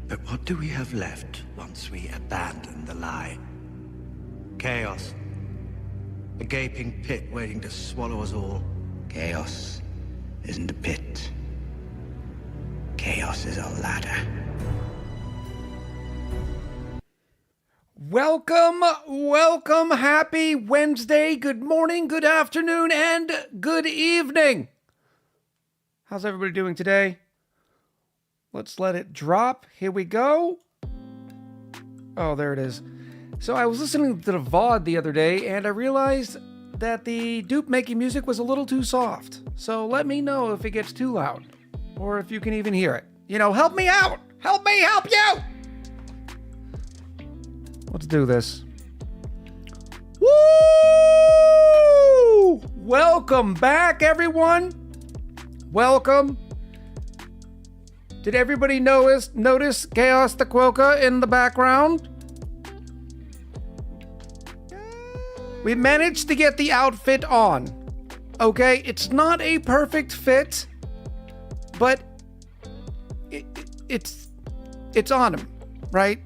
But what do we have left once we abandon the lie? Chaos. A gaping pit waiting to swallow us all. Chaos isn't a pit. Chaos is a ladder. Welcome, happy Wednesday, good morning, good afternoon, and good evening. How's everybody doing today? Let's let it drop. Here we go. Oh, there it is. So I was listening to the VOD the other day, and I realized that the dupe making music was a little too soft. So let me know if it gets too loud, or if you can even hear it. You know, help me out! Help me help you! Let's do this. Woo! Welcome back, everyone. Welcome. Did everybody notice Chaos the Quokka in the background? We managed to get the outfit on. Okay, it's not a perfect fit, but it's on him, right?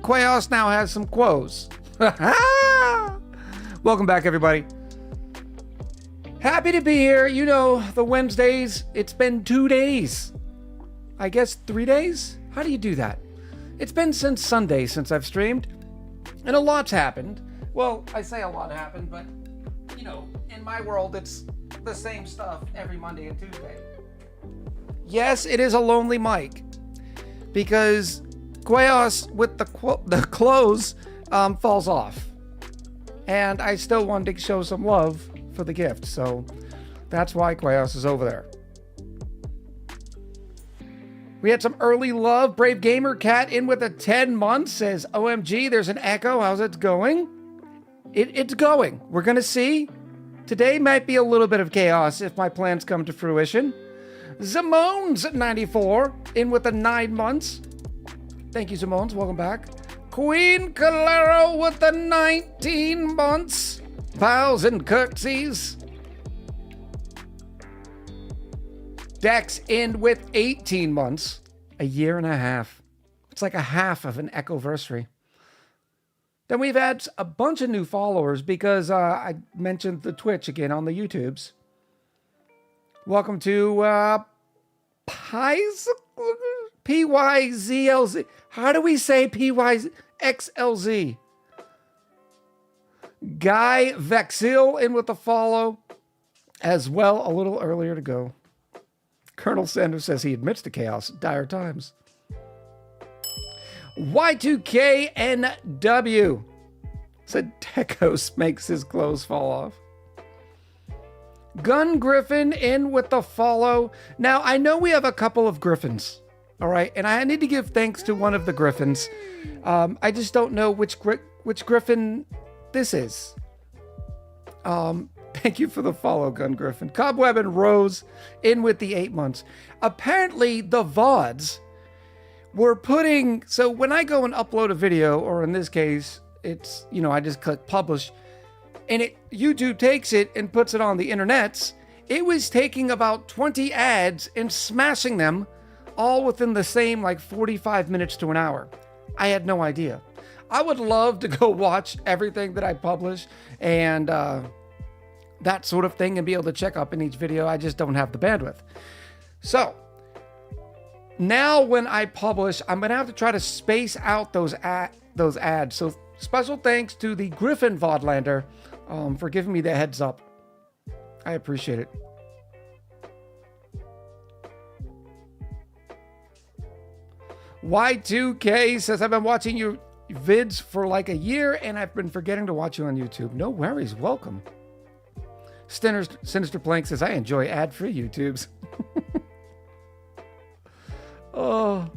Chaos now has some quos. Welcome back, everybody. Happy to be here. You know, the Wednesdays, it's been 2 days. I guess 3 days? How do you do that? It's been since Sunday since I've streamed, and a lot's happened. Well, I say a lot happened, but, you know, in my world, it's the same stuff every Monday and Tuesday. Yes, it is a lonely mic, because Chaos with the clothes falls off. And I still wanted to show some love for the gift, so that's why Chaos is over there. We had some early love. Brave Gamer Cat in with a 10 months says, OMG, there's an echo. How's it going? It's going. We're going to see. Today might be a little bit of chaos if my plans come to fruition. Zimones at 94 in with a 9 months. Thank you, Zimones. Welcome back. Queen Calero with the 19 months. Bows and curtsies. Dex in with 18 months. A year and a half. It's like a half of an Echoversary. Then we've had a bunch of new followers because I mentioned the Twitch again on the YouTubes. Welcome to PYZLZ. How do we say PYXLZ? Guy Vexil in with the follow as well, a little earlier to go. Colonel Sanders says he admits to chaos. Dire times. Y2KNW said Tekos makes his clothes fall off. Gun Griffin in with the follow. Now, I know we have a couple of Griffins. All right, and I need to give thanks to one of the Griffins. I just don't know which Griffin this is. Thank you for the follow, Gun Griffin. Cobweb and Rose in with the 8 months. Apparently, the VODs were putting... So when I go and upload a video, or in this case, it's, you know, I just click publish, and YouTube takes it and puts it on the internets. It was taking about 20 ads and smashing them all within the same, like, 45 minutes to an hour. I had no idea. I would love to go watch everything that I publish and that sort of thing and be able to check up in each video. I just don't have the bandwidth. So now when I publish, I'm going to have to try to space out those ads. So special thanks to the Griffin Vodlander for giving me the heads up. I appreciate it. Y2K says, I've been watching your vids for like a year and I've been forgetting to watch you on YouTube. No worries. Welcome. Sinister Plank says, I enjoy ad-free YouTubes. Oh,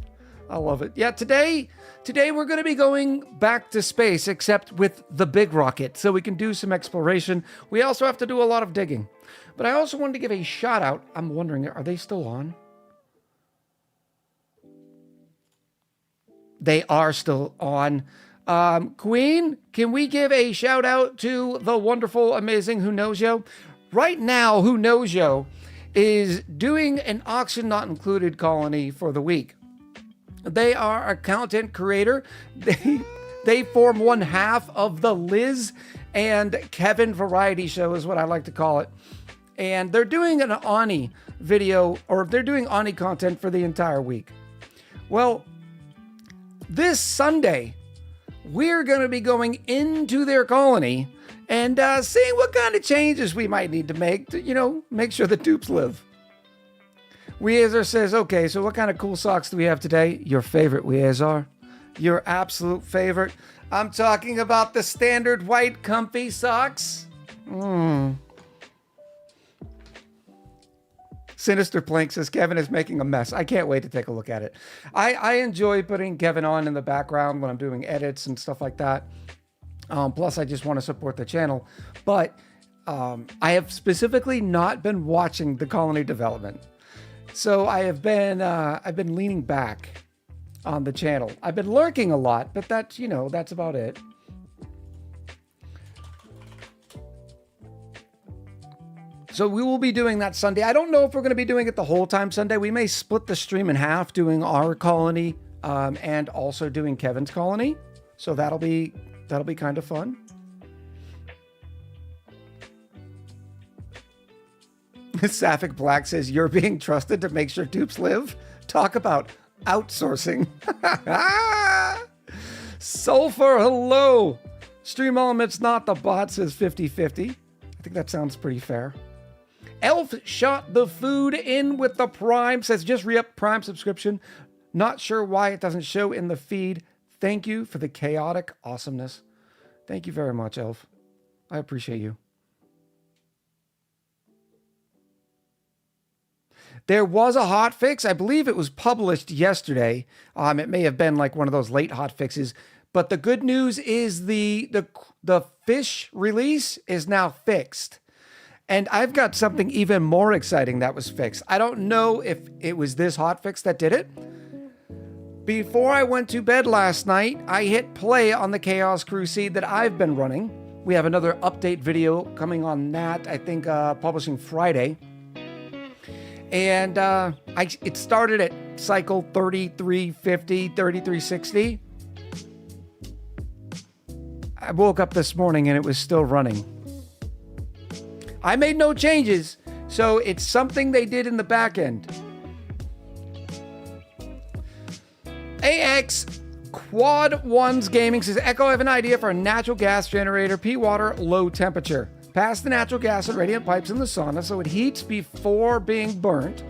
I love it. Yeah, today we're going to be going back to space, except with the big rocket, so we can do some exploration. We also have to do a lot of digging. But I also wanted to give a shout out. I'm wondering, are they still on? They are still on. Queen, can we give a shout out to the wonderful, amazing Who Knows Yo? Right now, Who Knows Yo is doing an auction not included colony for the week. They are a content creator. They form one half of the Liz and Kevin variety show is what I like to call it. And they're doing an ONI video, or they're doing ONI content for the entire week. Well, this Sunday, we're going to be going into their colony and seeing what kind of changes we might need to make to, make sure the dupes live. Weezer says, okay, so what kind of cool socks do we have today? Your favorite, Weezer. Your absolute favorite. I'm talking about the standard white comfy socks. Sinister Plank says, Kevin is making a mess. I can't wait to take a look at it. I enjoy putting Kevin on in the background when I'm doing edits and stuff like that. Plus, I just want to support the channel. But I have specifically not been watching the colony development. So I've been leaning back on the channel. I've been lurking a lot, but that's about it. So we will be doing that Sunday. I don't know if we're going to be doing it the whole time Sunday. We may split the stream in half, doing our colony and also doing Kevin's colony. So that'll be kind of fun. Sapphic Black says, you're being trusted to make sure dupes live. Talk about outsourcing. Sulfur, hello. Stream Elements, not the bot, says 50-50. I think that sounds pretty fair. Elf shot the food in with the Prime, says just re-up Prime subscription. Not sure why it doesn't show in the feed. Thank you for the chaotic awesomeness. Thank you very much, Elf. I appreciate you. There was a hot fix. I believe it was published yesterday. It may have been like one of those late hot fixes. But the good news is the fish release is now fixed. And I've got something even more exciting that was fixed. I don't know if it was this hot fix that did it. Before I went to bed last night, I hit play on the Chaos Crusade that I've been running. We have another update video coming on that, I think publishing Friday. And it started at cycle 3350, 3360. I woke up this morning and it was still running. I made no changes, so it's something they did in the back end. AX Quad Ones Gaming says, Echo, I have an idea for a natural gas generator, P-water, low temperature. Pass the natural gas and radiant pipes in the sauna so it heats before being burnt.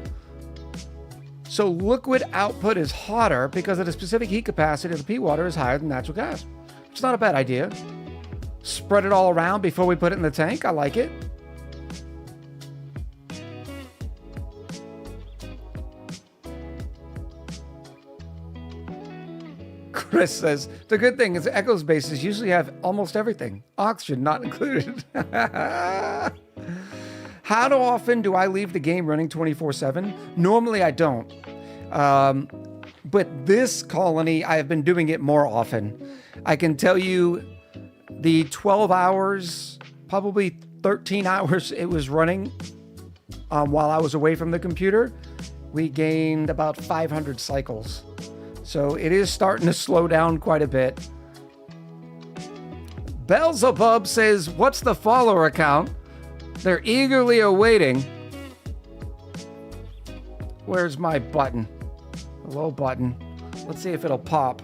So liquid output is hotter because of the specific heat capacity of the P-water is higher than natural gas. It's not a bad idea. Spread it all around before we put it in the tank. I like it. Chris says, the good thing is Echo's bases usually have almost everything. Oxygen not included. How often do I leave the game running 24/7? Normally I don't. But this colony, I have been doing it more often. I can tell you the 12 hours, probably 13 hours it was running while I was away from the computer, we gained about 500 cycles. So it is starting to slow down quite a bit. Beelzebub says, what's the follower account? They're eagerly awaiting. Where's my button? Hello, button. Let's see if it'll pop.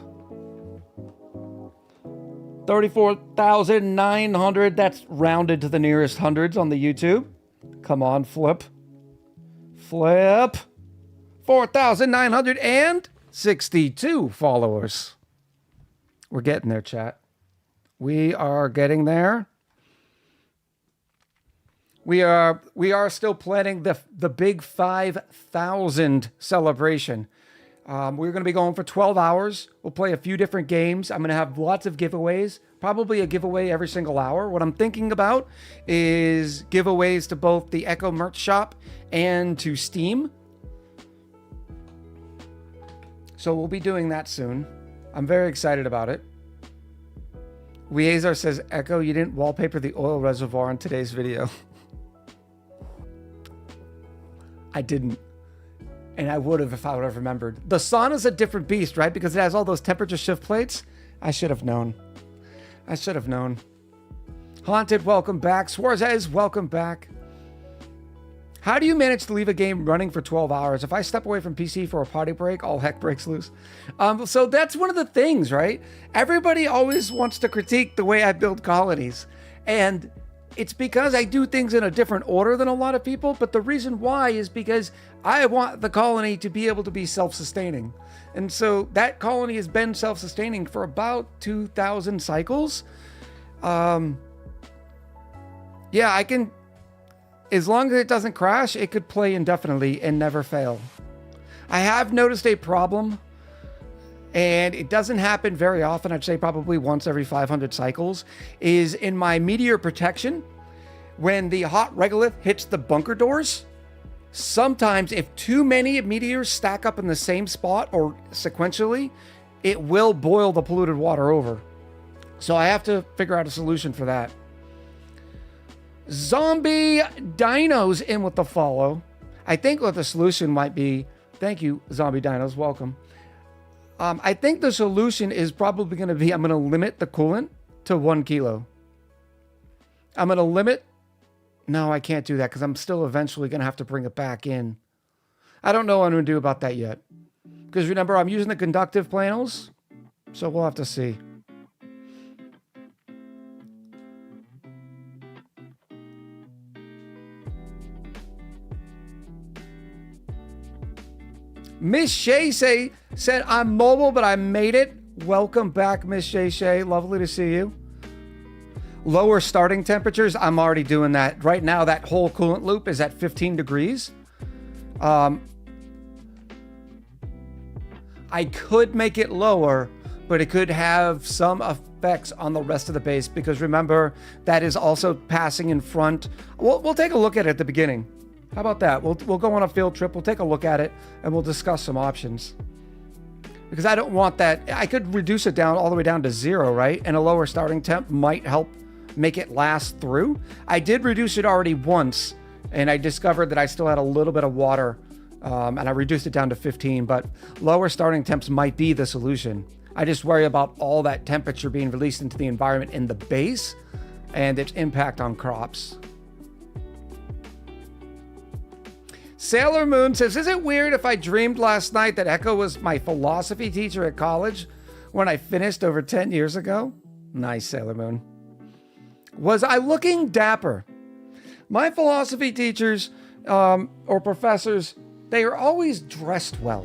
34,900. That's rounded to the nearest hundreds on the YouTube. Come on, flip. Flip. 4,962 followers. We're getting there, chat. We are getting there. We are still planning the big 5,000 celebration. We're going to be going for 12 hours. We'll play a few different games. I'm going to have lots of giveaways, probably a giveaway every single hour. What I'm thinking about is giveaways to both the Echo merch shop and to Steam. So we'll be doing that soon. I'm very excited about it. Weazar says, Echo, you didn't wallpaper the oil reservoir in today's video. I didn't. And I would have if I would have remembered. The sauna's a different beast, right? Because it has all those temperature shift plates. I should have known. I should have known. Haunted, welcome back. Swarzes, welcome back. How do you manage to leave a game running for 12 hours? If I step away from PC for a party break, all heck breaks loose. So that's one of the things, right? Everybody always wants to critique the way I build colonies. And it's because I do things in a different order than a lot of people. But the reason why is because I want the colony to be able to be self-sustaining. And so that colony has been self-sustaining for about 2,000 cycles. Yeah, I can... As long as it doesn't crash, it could play indefinitely and never fail. I have noticed a problem, and it doesn't happen very often. I'd say probably once every 500 cycles, is in my meteor protection. When the hot regolith hits the bunker doors, sometimes if too many meteors stack up in the same spot or sequentially, it will boil the polluted water over. So I have to figure out a solution for that. Zombie Dinos in with the follow. I think what the solution might be, thank you, Zombie Dinos, welcome. I think the solution is probably going to be, I'm going to limit the coolant to 1 kilo. I'm going to limit, no, I can't do that because I'm still eventually going to have to bring it back in. I don't know what I'm going to do about that yet. Because remember, I'm using the conductive panels, so we'll have to see. Miss Shay said, I'm mobile, but I made it. Welcome back, Miss Shay. Lovely to see you. Lower starting temperatures. I'm already doing that. Right now, that whole coolant loop is at 15 degrees. I could make it lower, but it could have some effects on the rest of the base because remember, that is also passing in front. We'll take a look at it at the beginning. How about that? We'll go on a field trip. We'll take a look at it and we'll discuss some options. Because I don't want that. I could reduce it down all the way down to 0, right? And a lower starting temp might help make it last through. I did reduce it already once and I discovered that I still had a little bit of water and I reduced it down to 15, but lower starting temps might be the solution. I just worry about all that temperature being released into the environment in the base and its impact on crops. Sailor Moon says, is it weird if I dreamed last night that Echo was my philosophy teacher at college when I finished over 10 years ago? Nice, Sailor Moon. Was I looking dapper? My philosophy teachers or professors, they are always dressed well.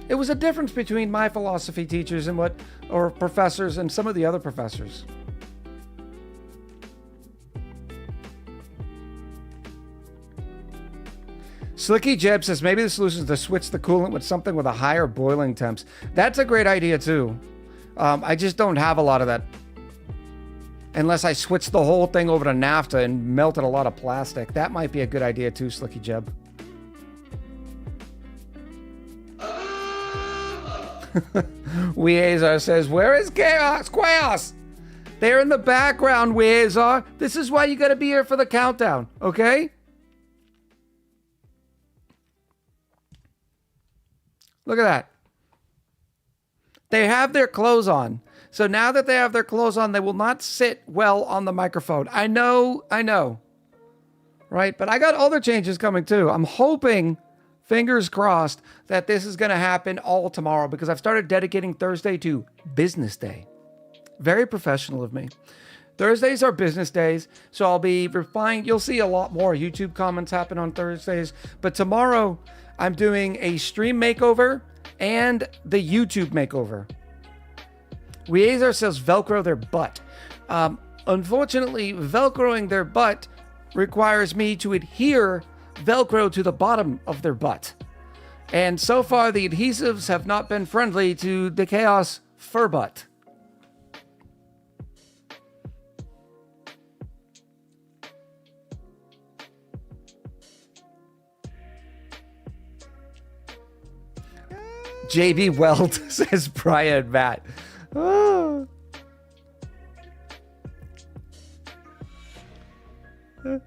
It was a difference between my philosophy teachers and or professors and some of the other professors. Slicky Jeb says, maybe the solution is to switch the coolant with something with a higher boiling temps. That's a great idea too. I just don't have a lot of that. Unless I switch the whole thing over to naphtha and melted a lot of plastic. That might be a good idea too, Slicky Jeb. Weazar says, where is Chaos? Chaos! They're in the background, Weazar. This is why you gotta be here for the countdown, okay? Look at that. They have their clothes on. So now that they have their clothes on, they will not sit well on the microphone. I know. Right? But I got other changes coming too. I'm hoping, fingers crossed, that this is going to happen all tomorrow because I've started dedicating Thursday to business day. Very professional of me. Thursdays are business days, so I'll be refined. You'll see a lot more YouTube comments happen on Thursdays. But tomorrow, I'm doing a stream makeover and the YouTube makeover. Weazar says Velcro their butt. Unfortunately, Velcroing their butt requires me to adhere Velcro to the bottom of their butt. And so far, the adhesives have not been friendly to the Chaos fur butt. JB Weld says Brian Matt. Oh.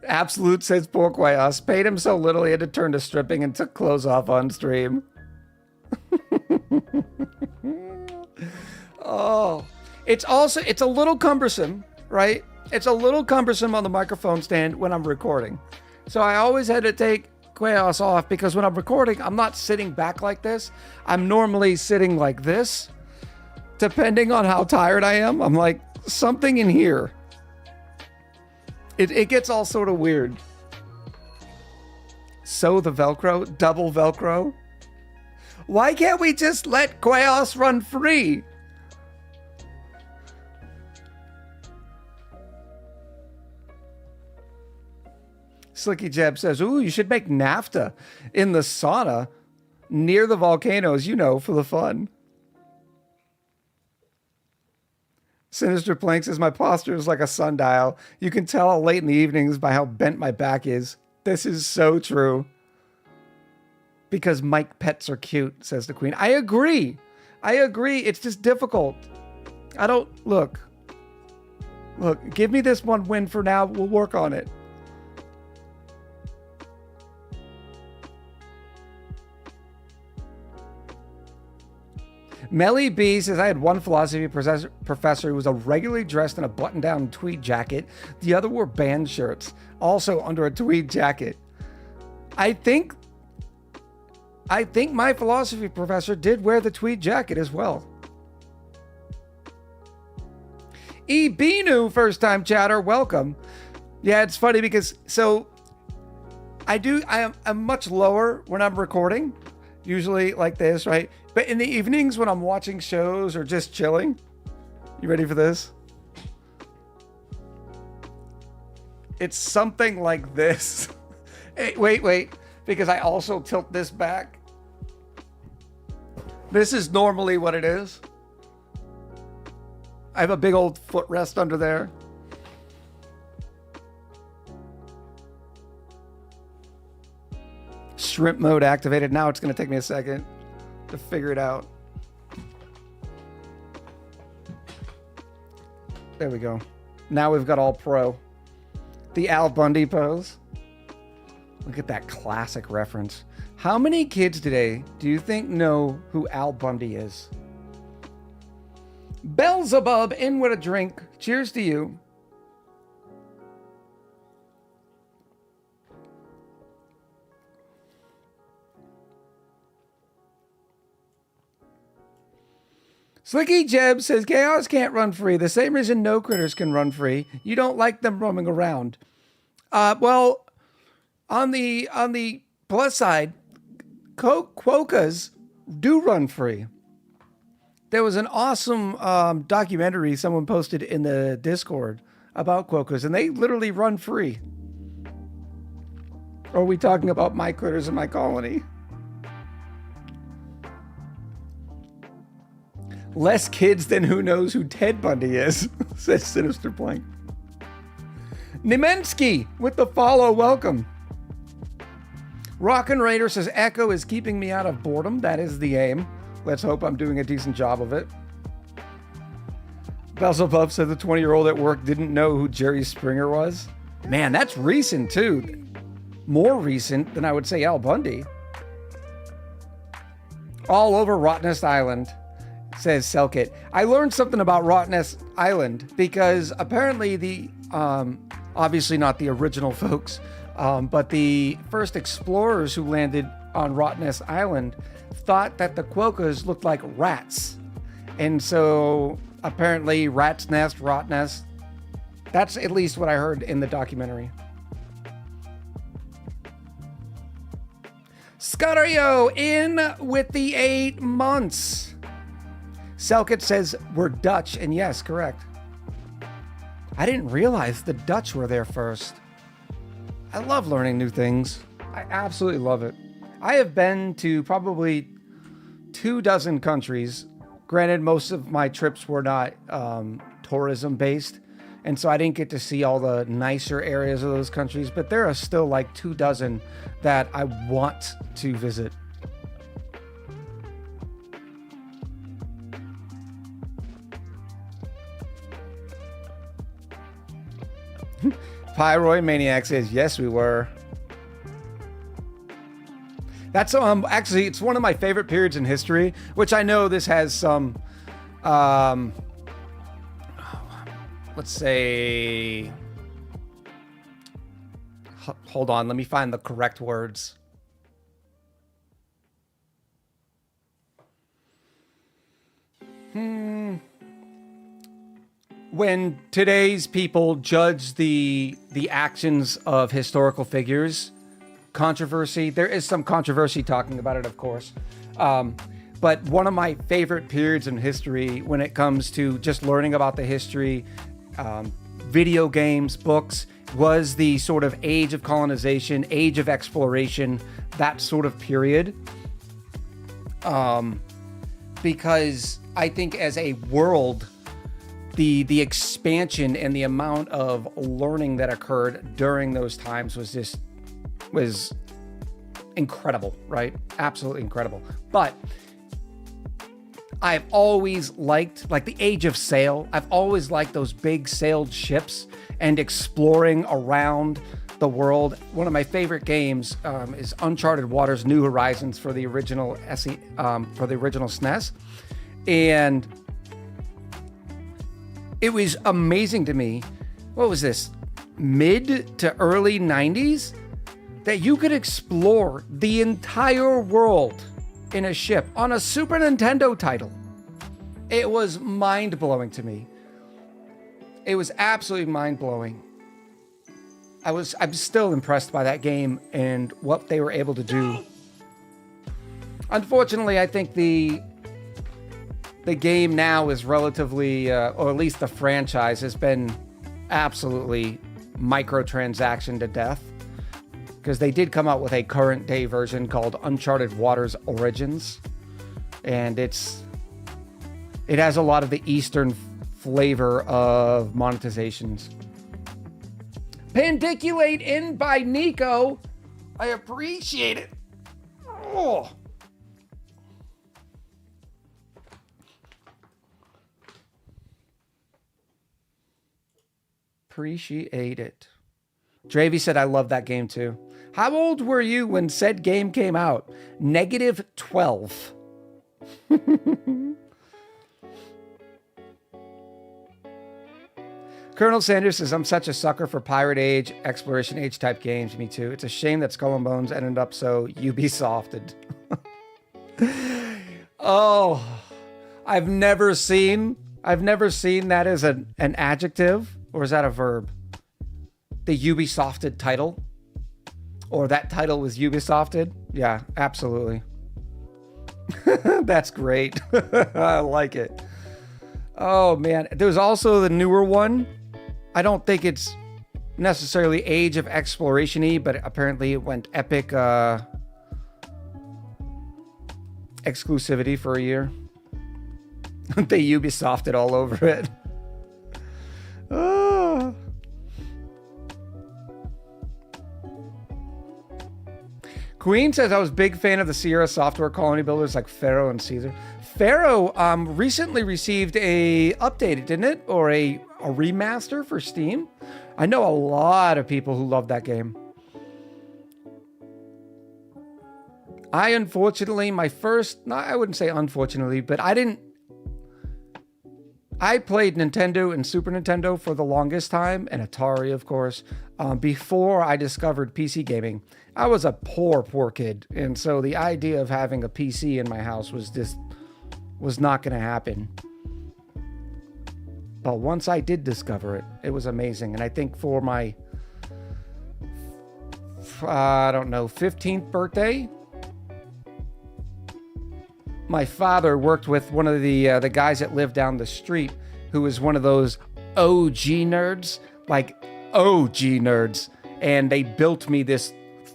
Absolute says Porquayos. Paid him so little he had to turn to stripping and took clothes off on stream. Oh. It's a little cumbersome, right? It's a little cumbersome on the microphone stand when I'm recording. So I always had to take Quayos off because when I'm recording, I'm not sitting back like this. I'm normally sitting like this. Depending on how tired I am, I'm like, something in here. It gets all sort of weird. So the Velcro, double Velcro. Why can't we just let Quayos run free? Slicky Jeb says, ooh, you should make NAFTA in the sauna near the volcanoes, you know, for the fun. Sinister Plank says, my posture is like a sundial. You can tell late in the evenings by how bent my back is. This is so true. Because Mike pets are cute, says the Queen. I agree. It's just difficult. Look, give me this one win for now. We'll work on it. Melly B says, I had one philosophy professor who was regularly dressed in a button-down tweed jacket. The other wore band shirts, also under a tweed jacket. I think my philosophy professor did wear the tweed jacket as well. Ebinu, first-time chatter, welcome. Yeah, it's funny because, I'm much lower when I'm recording, usually like this, right? But in the evenings when I'm watching shows or just chilling, you ready for this? It's something like this. Hey, wait, because I also tilt this back. This is normally what it is. I have a big old footrest under there. Shrimp mode activated. Now it's going to take me a second to figure it out. There we go. Now we've got all pro. The Al Bundy pose. Look at that classic reference. How many kids today do you think know who Al Bundy is? Beelzebub in with a drink. Cheers to you. Slicky Jeb says, Chaos can't run free. The same reason no critters can run free. You don't like them roaming around. Well, on the plus side, quokkas do run free. There was an awesome documentary someone posted in the Discord about quokkas, and they literally run free. Or are we talking about my critters in my colony? Less kids than who knows who Ted Bundy is, says Sinister Plank. Nemensky with the follow, welcome. Rockin' Raider says, Echo is keeping me out of boredom. That is the aim. Let's hope I'm doing a decent job of it. Beelzebub said the 20-year-old at work didn't know who Jerry Springer was. Man, that's recent too. More recent than I would say Al Bundy. All over Rottnest Island, says Selkit. I learned something about Rottnest Island because apparently the, obviously not the original folks, but the first explorers who landed on Rottnest Island thought that the quokkas looked like rats. And so apparently rat's nest, rot nest. That's at least what I heard in the documentary. Scudderio in with the 8 months. Selkit says we're Dutch, and yes, correct. I didn't realize the Dutch were there first. I love learning new things. I absolutely love it. I have been to probably 24 countries. Granted, most of my trips were not tourism based, and so I didn't get to see all the nicer areas of those countries, but there are still like 24 that I want to visit. Pyroid Maniac says, yes, we were. That's actually, it's one of my favorite periods in history, which I know this has some, let's say, hold on, let me find the correct words. When today's people judge the actions of historical figures, controversy, there is some controversy talking about it, of course. But one of my favorite periods in history when it comes to just learning about the history, video games, books, was the sort of age of colonization, age of exploration, that sort of period. Because I think as a world, the expansion and the amount of learning that occurred during those times was incredible, right? Absolutely incredible. But I've always liked, like, the age of sail. I've always liked those big sailed ships and exploring around the world. One of my favorite games is Uncharted Waters: New Horizons for the original SNES, and it was amazing to me. What was this? Mid to early 90s? That you could explore the entire world in a ship on a Super Nintendo title. It was mind-blowing to me. It was absolutely mind-blowing. I'm still impressed by that game and what they were able to do. Unfortunately, I think the game now is relatively, or at least the franchise has been absolutely microtransaction to death. Because they did come out with a current day version called Uncharted Waters Origins. And it has a lot of the Eastern flavor of monetizations. Pandiculate in by Nico. I appreciate it. Oh. Appreciate it. Dravy said, I love that game too. How old were you when said game came out? -12. Colonel Sanders says, I'm such a sucker for Pirate Age, Exploration Age type games. Me too. It's a shame that Skull and Bones ended up so Ubisofted. Oh, I've never seen that as an adjective, or is that a verb? The Ubisofted title, or that title was Ubisofted. Yeah, absolutely. That's great. I like it. Oh man, there's also the newer one. I don't think it's necessarily Age of Exploration-y, but apparently it went Epic exclusivity for a year. They Ubisofted all over it. Oh. Queen says, I was a big fan of the Sierra software colony builders like Pharaoh and Caesar. Pharaoh recently received a update, didn't it? Or a remaster for Steam. I know a lot of people who love that game. I unfortunately, I wouldn't say unfortunately, but I played Nintendo and Super Nintendo for the longest time, and Atari, of course, before I discovered PC gaming. I was a poor kid, and so the idea of having a PC in my house was not going to happen. But once I did discover it, it was amazing. And I think for my, 15th birthday, my father worked with one of the guys that lived down the street, who was one of those OG nerds, and they built me this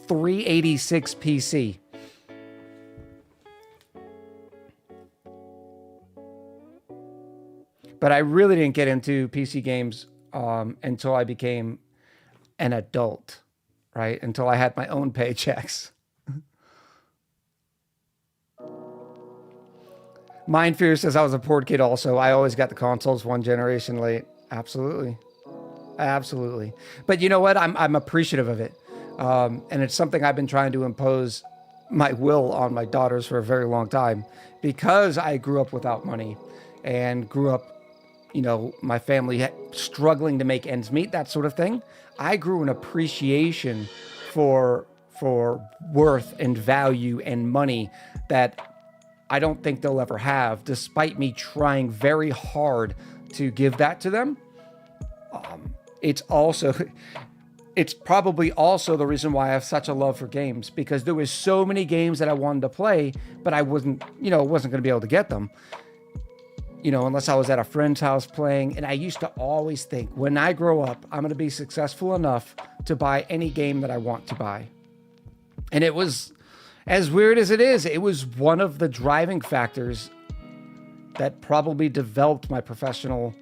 386 PC. But I really didn't get into PC games until I became an adult, right? Until I had my own paychecks. Mindfear says I was a poor kid also. I always got the consoles one generation late. Absolutely. Absolutely. But you know what? I'm appreciative of it. And it's something I've been trying to impose my will on my daughters for a very long time because I grew up without money and grew up, my family struggling to make ends meet, that sort of thing. I grew an appreciation for worth and value and money that I don't think they'll ever have, despite me trying very hard to give that to them. It's probably also the reason why I have such a love for games, because there was so many games that I wanted to play, but I wasn't going to be able to get them, unless I was at a friend's house playing. And I used to always think, when I grow up, I'm going to be successful enough to buy any game that I want to buy. And it was, as weird as it is, it was one of the driving factors that probably developed my professional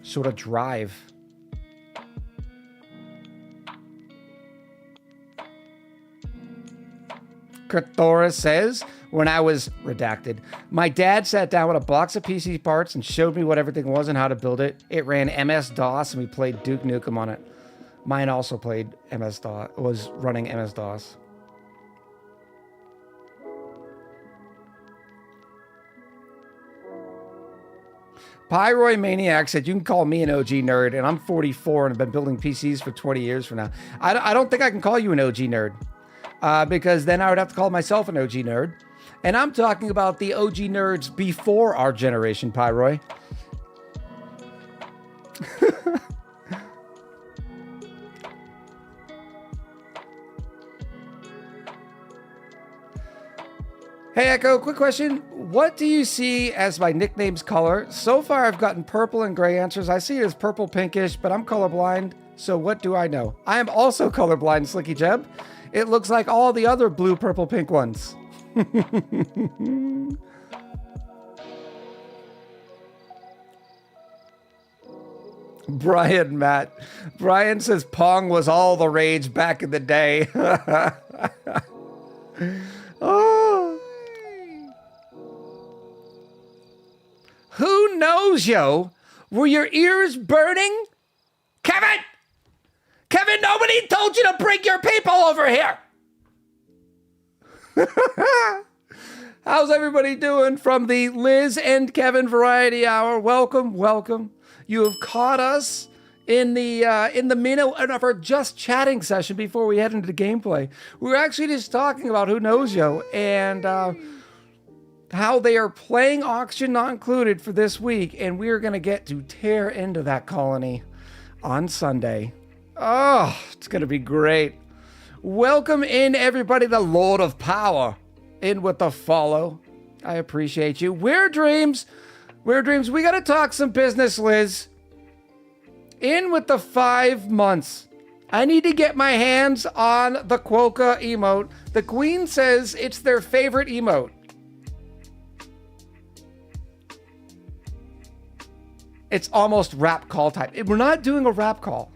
sort of drive. Krathora says, when I was redacted, my dad sat down with a box of PC parts and showed me what everything was and how to build it. It ran MS-DOS and we played Duke Nukem on it. Mine also played MS-DOS, was running MS-DOS. Pyroy Maniac said, you can call me an OG nerd, and I'm 44 and have been building PCs for 20 years from now. I don't think I can call you an OG nerd, because then I would have to call myself an OG nerd. And I'm talking about the OG nerds before our generation, Pyroy. Hey Echo, quick question. What do you see as my nickname's color? So far I've gotten purple and gray answers. I see it as purple pinkish, but I'm colorblind. So what do I know? I am also colorblind, Slicky Jeb. It looks like all the other blue, purple, pink ones. Matt. Brian says Pong was all the rage back in the day. Oh. Who knows, yo? Were your ears burning? Kevin! Kevin, nobody told you to bring your people over here! How's everybody doing from the Liz and Kevin Variety Hour? Welcome, welcome. You have caught us in the middle of our just chatting session before we head into the gameplay. We were actually just talking about Who Knows Yo and how they are playing Auction Not Included for this week, and we are going to get to tear into that colony on Sunday. Oh, it's going to be great. Welcome in, everybody, the Lord of Power, in with the follow. I appreciate you. Weird Dreams, we got to talk some business, Liz. In with the 5 months. I need to get my hands on the Quokka emote. The Queen says it's their favorite emote. It's almost rap call time. We're not doing a rap call.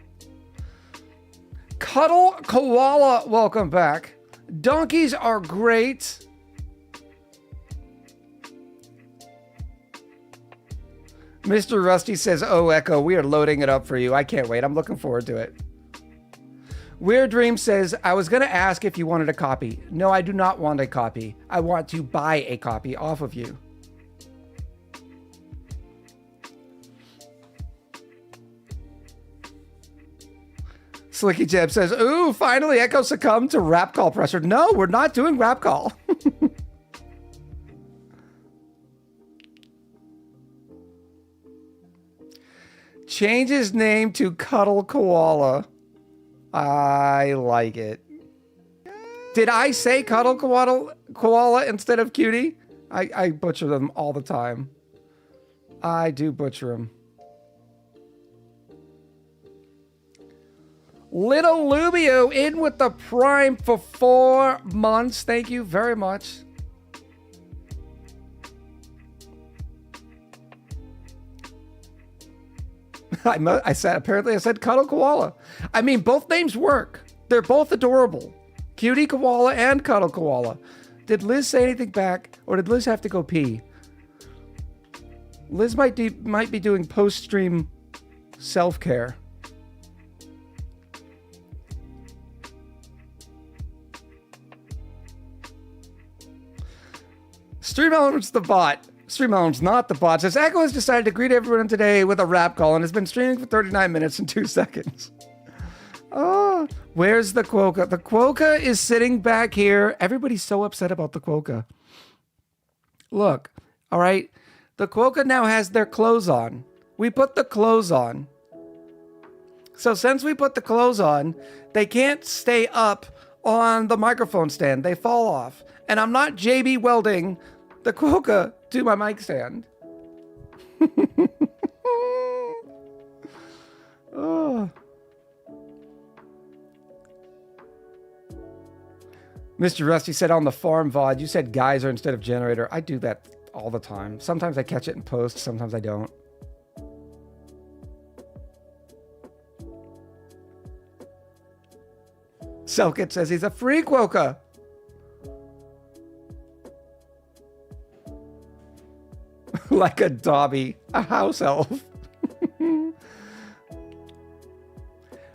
Cuddle Koala, welcome back. Donkeys are great. Mr. Rusty says, oh, Echo, we are loading it up for you. I can't wait. I'm looking forward to it. Weird Dream says, I was going to ask if you wanted a copy. No, I do not want a copy. I want to buy a copy off of you. Slicky Jeb says, ooh, finally Echo succumbed to rap call pressure. No, we're not doing rap call. Change his name to Cuddle Koala. I like it. Did I say Cuddle Koala instead of Cutie? I butcher them all the time. I do butcher them. Little Lubio in with the Prime for 4 months. Thank you very much. I said Cuddle Koala. I mean, both names work. They're both adorable. Cutie Koala and Cuddle Koala. Did Liz say anything back, or did Liz have to go pee? Liz might be doing post-stream self-care. Stream Elements the bot. Stream Elements not the bot. Says Echo has decided to greet everyone today with a rap call and has been streaming for 39 minutes and 2 seconds. Oh, where's the Quokka? The Quokka is sitting back here. Everybody's so upset about the Quokka. Look, all right. The Quokka now has their clothes on. We put the clothes on. So since we put the clothes on, they can't stay up on the microphone stand. They fall off. And I'm not JB welding the Quokka to my mic stand. Oh. Mr. Rusty said on the farm VOD, you said geyser instead of generator. I do that all the time. Sometimes I catch it in post, sometimes I don't. Selkit says he's a free Quokka. Like a Dobby, a house elf.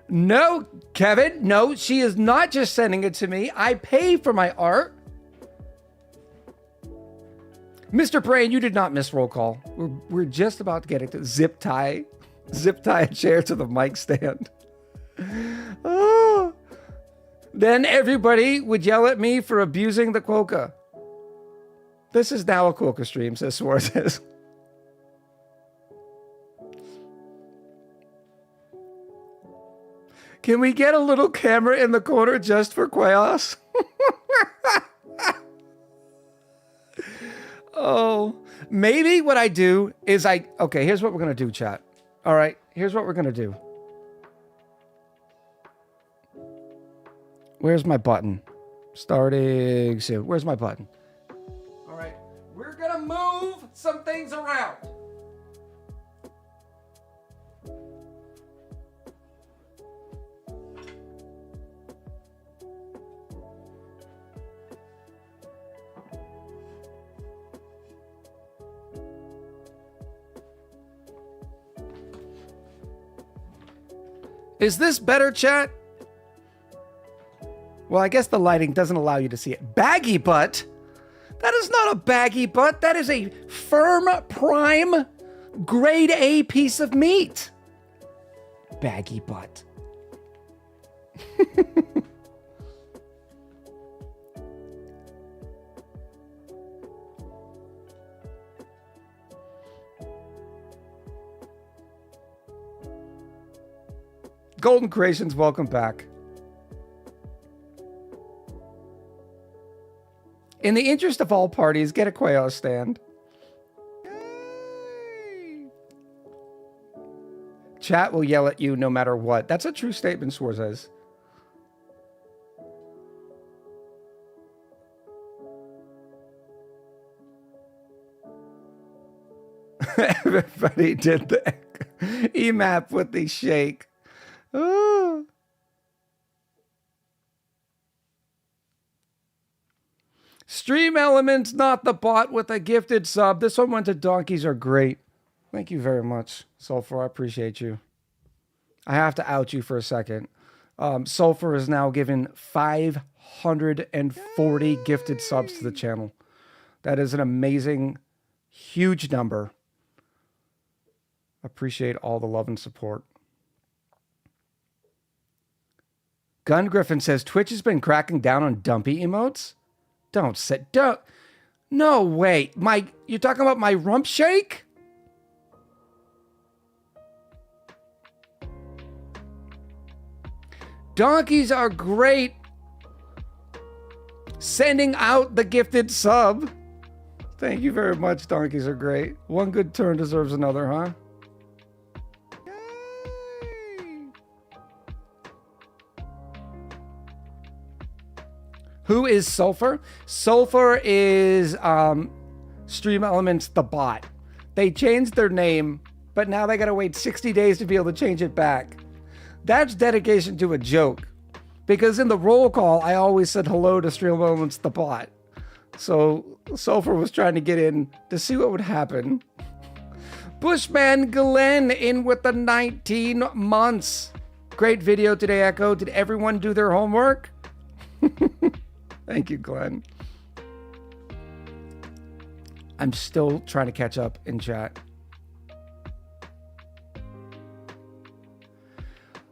No, Kevin, no, she is not just sending it to me. I pay for my art. Mr. Brain, you did not miss roll call. We're just about to get it to zip tie a chair to the mic stand. Oh. Then everybody would yell at me for abusing the Quokka. This is now a Quokka stream, says Suarez. Can we get a little camera in the corner just for chaos? Oh, maybe what I do is okay, here's what we're going to do, chat. All right, here's what we're going to do. Where's my button? Starting soon. Where's my button? All right, we're going to move some things around. Is this better, chat? Well, I guess the lighting doesn't allow you to see it. Baggy butt? That is not a baggy butt. That is a firm, prime, grade A piece of meat. Baggy butt. Golden Creations, welcome back. In the interest of all parties, get a Quail stand. Yay! Chat will yell at you no matter what. That's a true statement, Suarez. Everybody did the EMAP with the shake. Oh. Stream Elements, not the bot, with a gifted sub. This one went to Donkeys Are Great. Thank you very much, Sulfur. I appreciate you. I have to out you for a second. Sulfur is now given 540 gifted subs to the channel. That is an amazing, huge number. Appreciate all the love and support. Gun Griffin says Twitch has been cracking down on dumpy emotes. Don't. No, wait. You're talking about my rump shake? Donkeys Are Great. Sending out the gifted sub. Thank you very much, Donkeys Are Great. One good turn deserves another, huh? Who is Sulfur? Sulfur is Stream Elements, the bot. They changed their name, but now they gotta wait 60 days to be able to change it back. That's dedication to a joke. Because in the roll call, I always said hello to Stream Elements, the bot. So Sulfur was trying to get in to see what would happen. Bushman Glenn in with the 19 months. Great video today, Echo. Did everyone do their homework? Thank you, Glenn. I'm still trying to catch up in chat.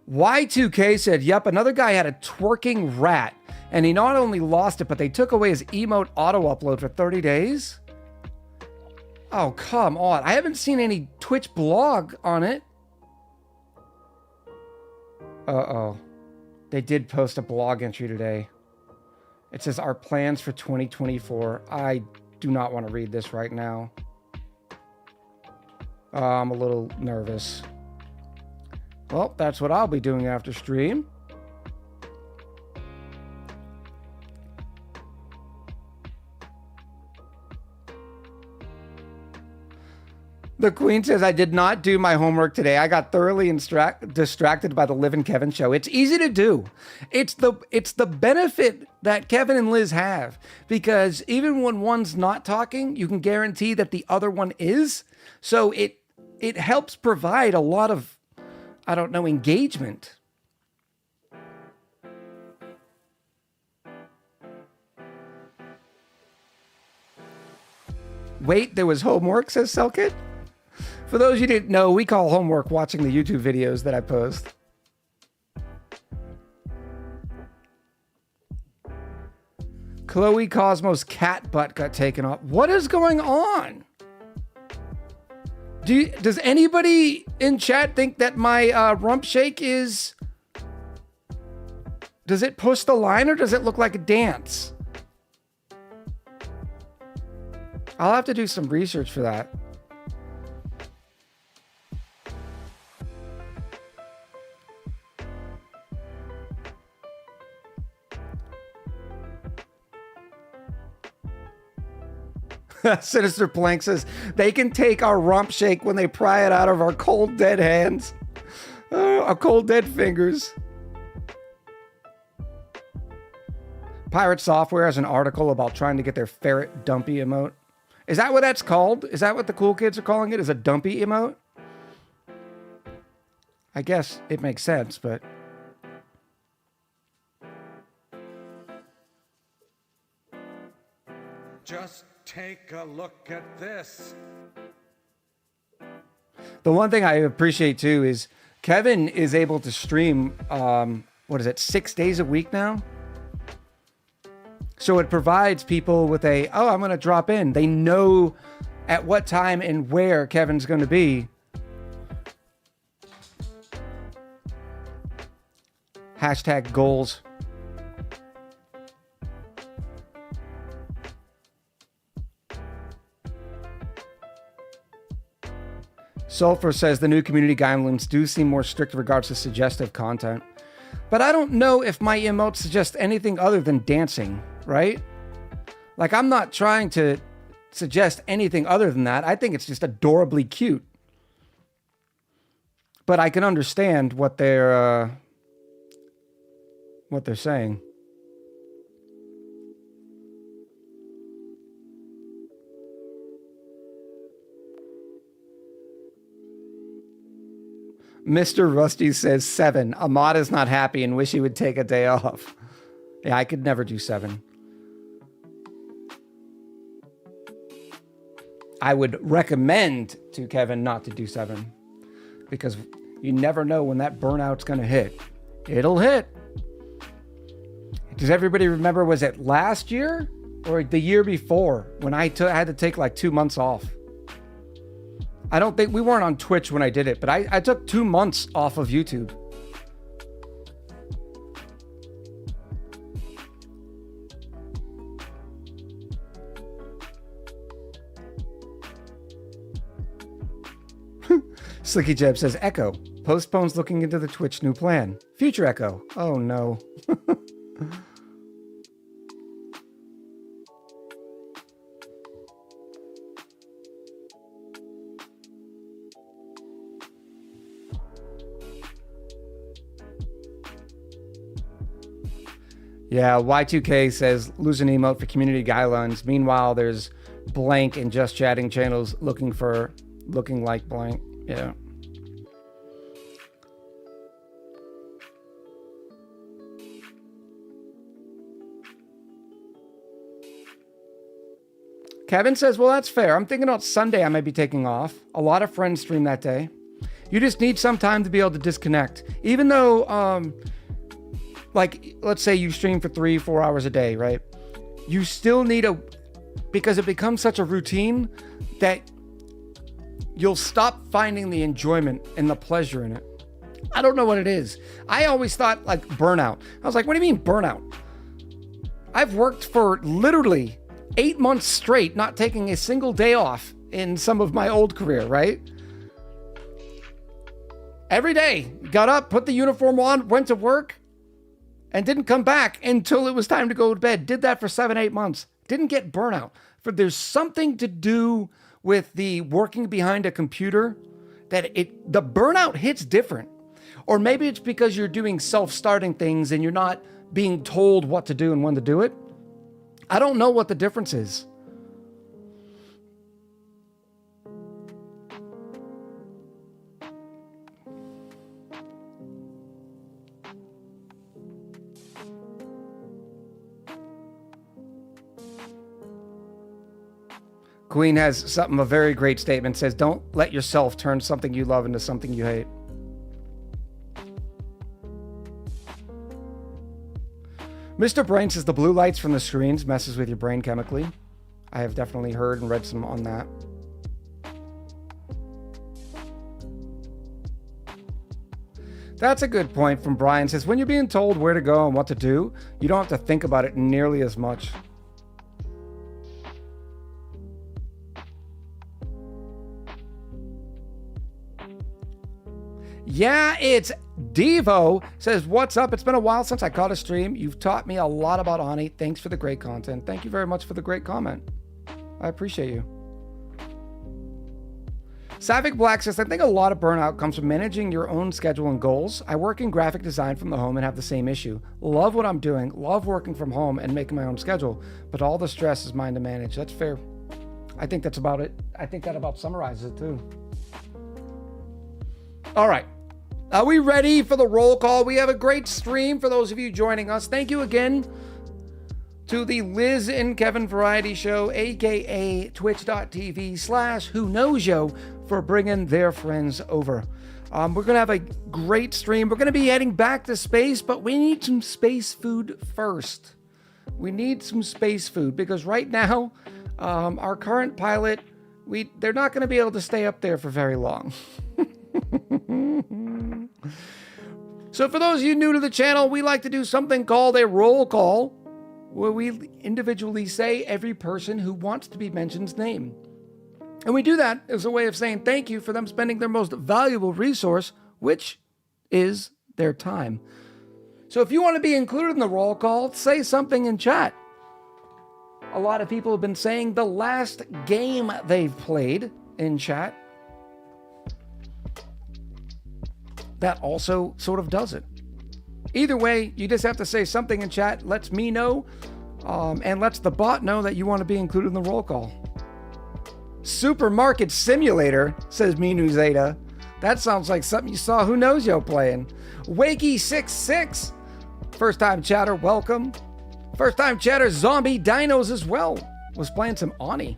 Y2K said, yep, another guy had a twerking rat, and he not only lost it, but they took away his emote auto-upload for 30 days? Oh, come on. I haven't seen any Twitch blog on it. Uh-oh. They did post a blog entry today. It says, our plans for 2024. I do not want to read this right now. I'm a little nervous. Well, that's what I'll be doing after stream. The Queen says, I did not do my homework today. I got thoroughly distracted by the Liv and Kevin show. It's easy to do. It's the benefit that Kevin and Liz have, because even when one's not talking, you can guarantee that the other one is. So it helps provide a lot of, I don't know, engagement. Wait, there was homework, says Selkit. For those you didn't know, we call homework watching the YouTube videos that I post. Chloe Cosmo's cat butt got taken off. What is going on? Does anybody in chat think that my rump shake is... Does it push the line or does it look like a dance? I'll have to do some research for that. Sinister Plank says, they can take our rump shake when they pry it out of our cold, dead hands. Our cold, dead fingers. Pirate Software has an article about trying to get their ferret dumpy emote. Is that what that's called? Is that what the cool kids are calling it? Is a dumpy emote? I guess it makes sense, but... Just take a look at this. The one thing I appreciate too is Kevin is able to stream, 6 days a week now? So it provides people with I'm going to drop in. They know at what time and where Kevin's going to be. Hashtag goals. Sulfur says the new community guidelines do seem more strict in regards to suggestive content. But I don't know if my emotes suggest anything other than dancing, right? Like, I'm not trying to suggest anything other than that. I think it's just adorably cute. But I can understand what they're saying. Mr. Rusty says 7. Ahmad is not happy and wish he would take a day off. Yeah, I could never do 7. I would recommend to Kevin not to do 7. Because you never know when that burnout's going to hit. It'll hit. Does everybody remember, was it last year or the year before when I had to take like 2 months off? I don't think we weren't on Twitch when I did it, but I took 2 months off of YouTube. Slicky Jeb says, Echo postpones looking into the Twitch new plan. Future Echo. Oh no. Yeah, Y2K says lose an emote for community guidelines. Meanwhile, there's blank and just chatting channels looking like blank. Yeah. Kevin says, well, that's fair. I'm thinking about Sunday I might be taking off. A lot of friends stream that day. You just need some time to be able to disconnect. Even though, like, let's say you stream for 3-4 hours a day, right? You still need because it becomes such a routine that you'll stop finding the enjoyment and the pleasure in it. I don't know what it is. I always thought like burnout. I was like, what do you mean burnout? I've worked for literally 8 months straight, not taking a single day off in some of my old career, right? Every day, got up, put the uniform on, went to work, and didn't come back until it was time to go to bed. Did that for 7-8 months. Didn't get burnout. There's something to do with the working behind a computer that the burnout hits different. Or maybe it's because you're doing self-starting things and you're not being told what to do and when to do it. I don't know what the difference is. Queen has a very great statement. Says, don't let yourself turn something you love into something you hate. Mr. Brain says the blue lights from the screens messes with your brain chemically. I have definitely heard and read some on that. That's a good point from Brian. Says, when you're being told where to go and what to do, you don't have to think about it nearly as much. Yeah, it's Devo. Says, what's up? It's been a while since I caught a stream. You've taught me a lot about ONI. Thanks for the great content. Thank you very much for the great comment. I appreciate you. Savic Black says, I think a lot of burnout comes from managing your own schedule and goals. I work in graphic design from the home and have the same issue. Love what I'm doing. Love working from home and making my own schedule. But all the stress is mine to manage. That's fair. I think that's about it. I think that about summarizes it too. All right. Are we ready for the roll call? We have a great stream for those of you joining us. Thank you again to the Liz and Kevin Variety Show, aka twitch.tv/whoknowsyo, for bringing their friends over. We're going to have a great stream. We're going to be heading back to space, but we need some space food first. We need some space food because right now, our current pilot, they're not going to be able to stay up there for very long. So for those of you new to the channel, we like to do something called a roll call, where we individually say every person who wants to be mentioned's name. And we do that as a way of saying thank you for them spending their most valuable resource, which is their time. So if you want to be included in the roll call, say something in chat. A lot of people have been saying the last game they've played in chat. That also sort of does it. Either way, you just have to say something in chat, lets me know, and lets the bot know that you want to be included in the roll call. Supermarket Simulator, says Minu Zeta. That sounds like something you saw Who Knows Yo playing. Wakey66, first time chatter, welcome. First time chatter, Zombie Dinos as well, was playing some ONI.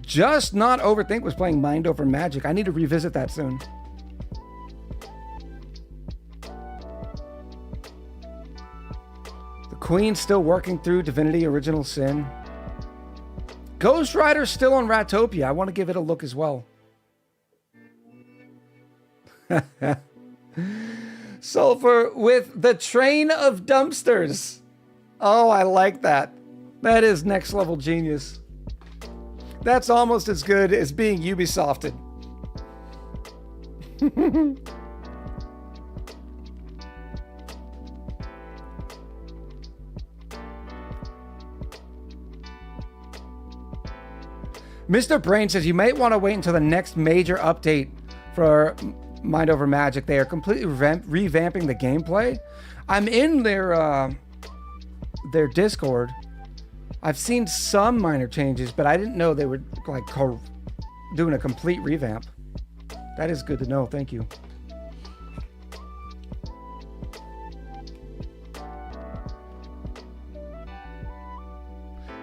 Just Not Overthink was playing Mind Over Magic. I need to revisit that soon. The Queen's still working through Divinity Original Sin. Ghost Rider's still on Ratopia. I want to give it a look as well. Sulfur with the Train of Dumpsters. Oh, I like that. That is next level genius. That's almost as good as being Ubisofted. Mr. Brain says you might want to wait until the next major update for Mind Over Magic. They are completely revamping the gameplay. I'm in their Discord. I've seen some minor changes, but I didn't know they were like doing a complete revamp. That is good to know. Thank you.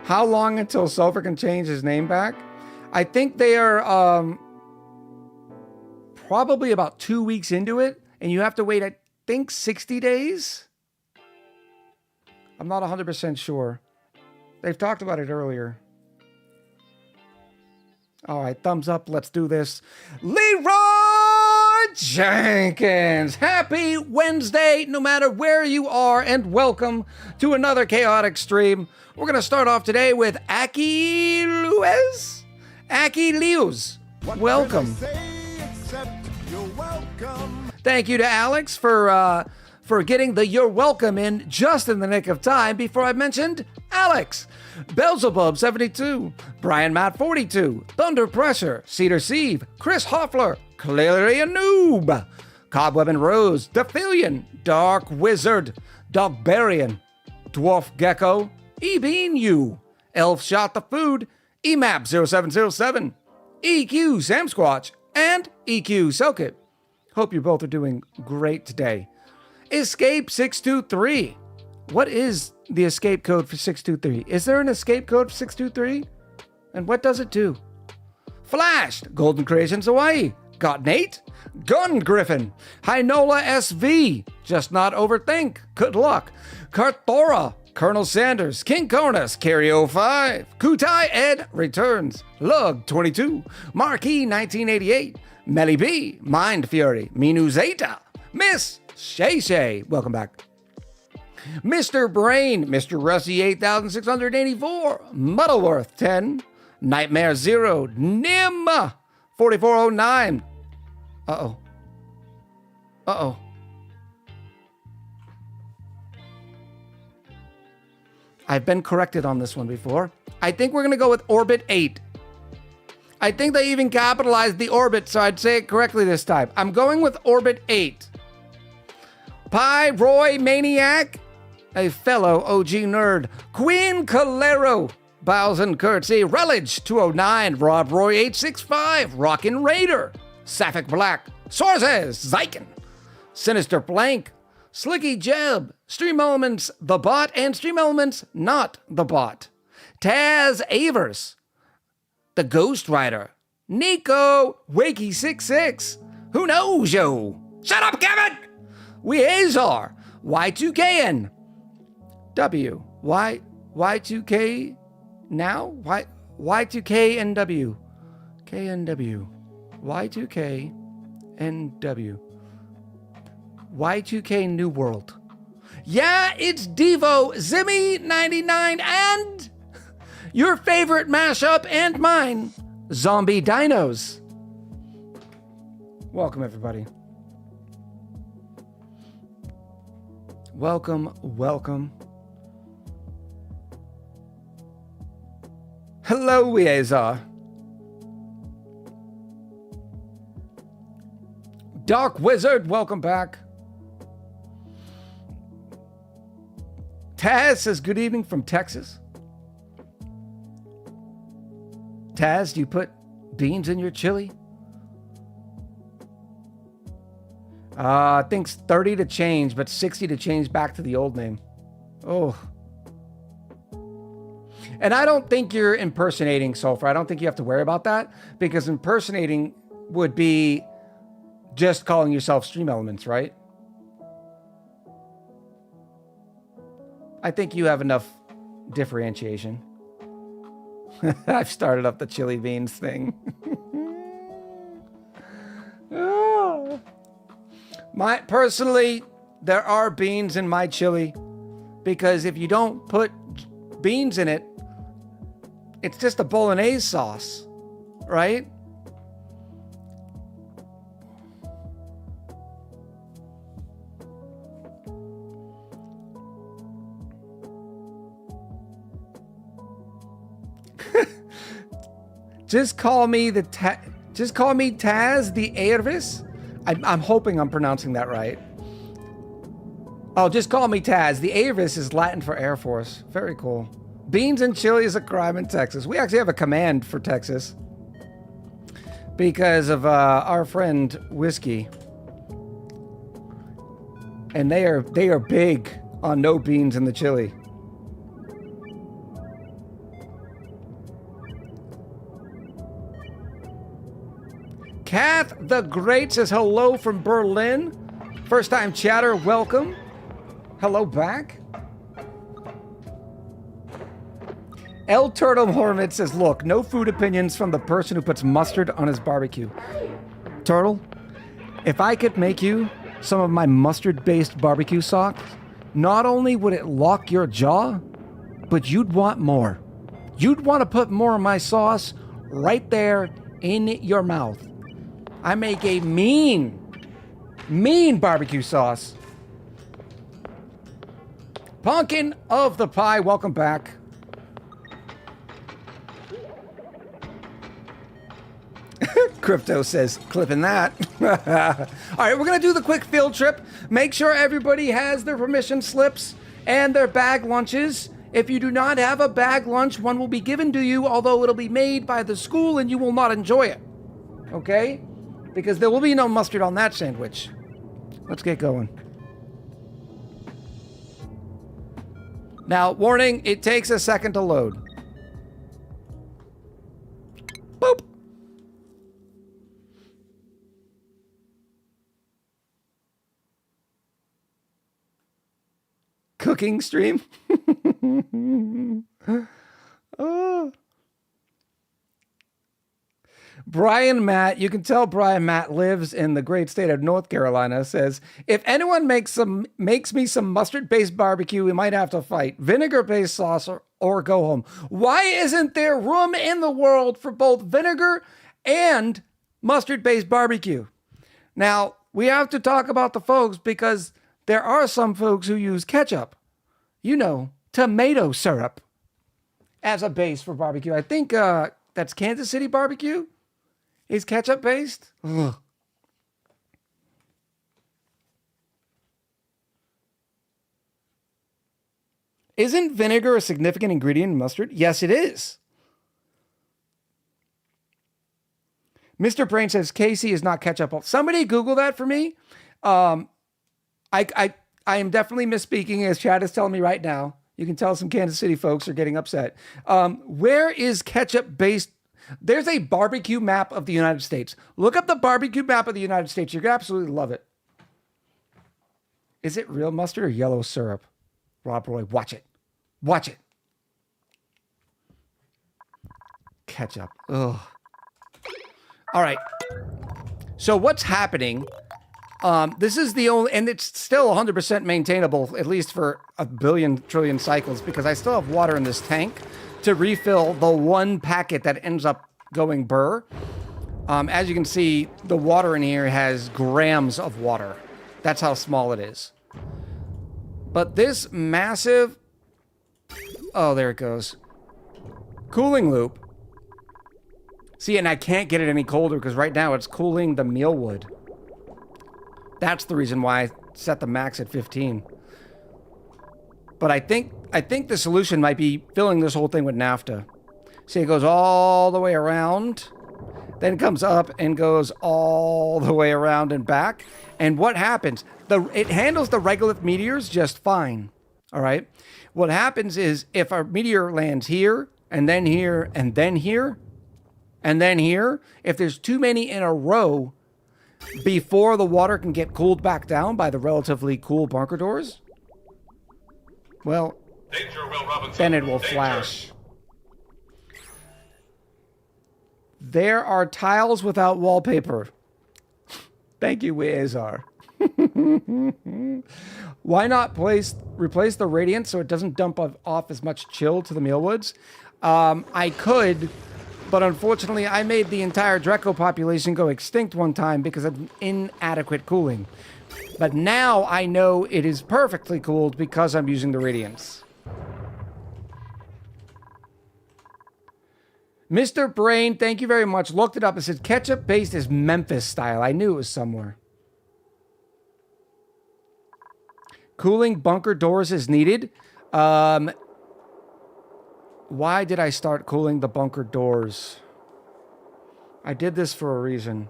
How long until Sulfur can change his name back? I think they are probably about 2 weeks into it, and you have to wait, I think, 60 days? I'm not 100% sure. They've talked about it earlier. All right, thumbs up. Let's do this. Leroy Jenkins. Happy Wednesday, no matter where you are, and welcome to another chaotic stream. We're going to start off today with Aki Luez. Aki Liuz. Welcome. Thank you to Alex for getting the "you're welcome" in just in the nick of time before I mentioned Alex. Beelzebub 72, Brian Matt 42, Thunder Pressure, Cedar Sieve, Chris Hoffler, Clearly a Noob, Cobweb and Rose, Dephilion, Dark Wizard, Dogbarian, Dwarf Gecko, E-Bean U, Elf Shot the Food, EMAP 0707, EQ Sam Squatch, and EQ Selkit. Hope you both are doing great today. Escape 623. What is the escape code for 623? Is there an escape code for 623? And what does it do? Flashed, Golden Creations Hawaii, Got Nate, Gun Griffin, Hinola SV, Just Not Overthink, Good Luck, Karthora, Colonel Sanders, King Cornus, Carry 05, Kutai Ed Returns, Lug 22, Marquee 1988, Melly B, Mind Fury, Minu Zeta, Miss Shay Shay, welcome back. Mr. Brain, Mr. Rusty 8684, Muddleworth 10, Nightmare 0, Nim 4409. Uh-oh. I've been corrected on this one before. I think we're going to go with Orbit 8. I think they even capitalized the orbit, so I'd say it correctly this time. I'm going with Orbit 8. Pi Roy Maniac, a fellow OG nerd. Queen Calero, Bowsen Curtsy, Relige 209, Rob Roy 865, Rockin' Raider, Sapphic Black, Sorzes, Zyken, Sinister Blank, Slicky Jeb, Stream Elements the Bot, and Stream Elements not the Bot. Taz Avers, The Ghost Rider, Nico, Wakey66, Who Knows Yo, Shut Up Kevin, Weazar, Y2KN, W, Y2K now? Y2KNW, KNW, Y2KNW, Y2K New World. Yeah, it's Devo, Zimmy99, and your favorite mashup and mine, Zombie Dinos. Welcome, everybody. Welcome. Hello, Weazar. Dark Wizard, welcome back. Taz says, good evening from Texas. Taz, do you put beans in your chili? I think 30 to change, but 60 to change back to the old name. Oh. And I don't think you're impersonating Sulfur. I don't think you have to worry about that, because impersonating would be just calling yourself Stream Elements, right? I think you have enough differentiation. I've started up the chili beans thing. Personally, there are beans in my chili, because if you don't put beans in it, it's just a bolognese sauce, right? Just call me Taz the Airvis. I'm hoping I'm pronouncing that right. Oh, just call me Taz. The Airvis is Latin for Air Force. Very cool. Beans and chili is a crime in Texas. We actually have a command for Texas because of our friend Whiskey, and they are big on no beans in the chili. Kath the Great says hello from Berlin. First time chatter, welcome. Hello back. El Turtle Hornet says, look, no food opinions from the person who puts mustard on his barbecue. Turtle, if I could make you some of my mustard-based barbecue sauce, not only would it lock your jaw, but you'd want more. You'd want to put more of my sauce right there in your mouth. I make a mean barbecue sauce. Pumpkin of the Pie, welcome back. Crypto says, clipping that. All right, we're going to do the quick field trip. Make sure everybody has their permission slips and their bag lunches. If you do not have a bag lunch, one will be given to you, although it'll be made by the school and you will not enjoy it. Okay? Because there will be no mustard on that sandwich. Let's get going. Now, warning, it takes a second to load. Boop. Cooking stream. Oh. Brian Matt, you can tell Brian Matt lives in the great state of North Carolina, says, if anyone makes me some mustard-based barbecue, we might have to fight. Vinegar-based sauce or go home. Why isn't there room in the world for both vinegar and mustard-based barbecue? Now, we have to talk about the folks because there are some folks who use ketchup, you know, tomato syrup, as a base for barbecue. I think that's Kansas City barbecue is ketchup based. Ugh. Isn't vinegar a significant ingredient in mustard? Yes, it is. Mr. Brain says Casey is not ketchup. Somebody Google that for me. I am definitely misspeaking, as Chad is telling me right now. You can tell some Kansas City folks are getting upset. Where is ketchup-based? There's a barbecue map of the United States. Look up the barbecue map of the United States. You're going to absolutely love it. Is it real mustard or yellow syrup? Rob Roy, watch it. Watch it. Ketchup. Ugh. All right. So what's happening? This is the only, and it's still 100% maintainable, at least for a billion trillion cycles, because I still have water in this tank to refill the one packet that ends up going burr. As you can see, the water in here has grams of water. That's how small it is. But this massive, oh, there it goes. Cooling loop. See, and I can't get it any colder because right now it's cooling the mealwood. That's the reason why I set the max at 15. But I think the solution might be filling this whole thing with naphtha. See, it goes all the way around, then it comes up and goes all the way around and back. And what happens? It handles the regolith meteors just fine. All right. What happens is if a meteor lands here and then here and then here and then here, if there's too many in a row, before the water can get cooled back down by the relatively cool bunker doors, well, Danger, Will Robinson. then it will Danger. flash. There are tiles without wallpaper. Thank you, Weazar. Why not replace the radiant so it doesn't dump off as much chill to the mealwoods? I could, but unfortunately I made the entire Dreco population go extinct one time because of inadequate cooling. But now I know it is perfectly cooled because I'm using the radiance. Mr. Brain, thank you very much. Looked it up. It said ketchup-based is Memphis style. I knew it was somewhere. Cooling bunker doors is needed. Why did I start cooling the bunker doors? I did this for a reason.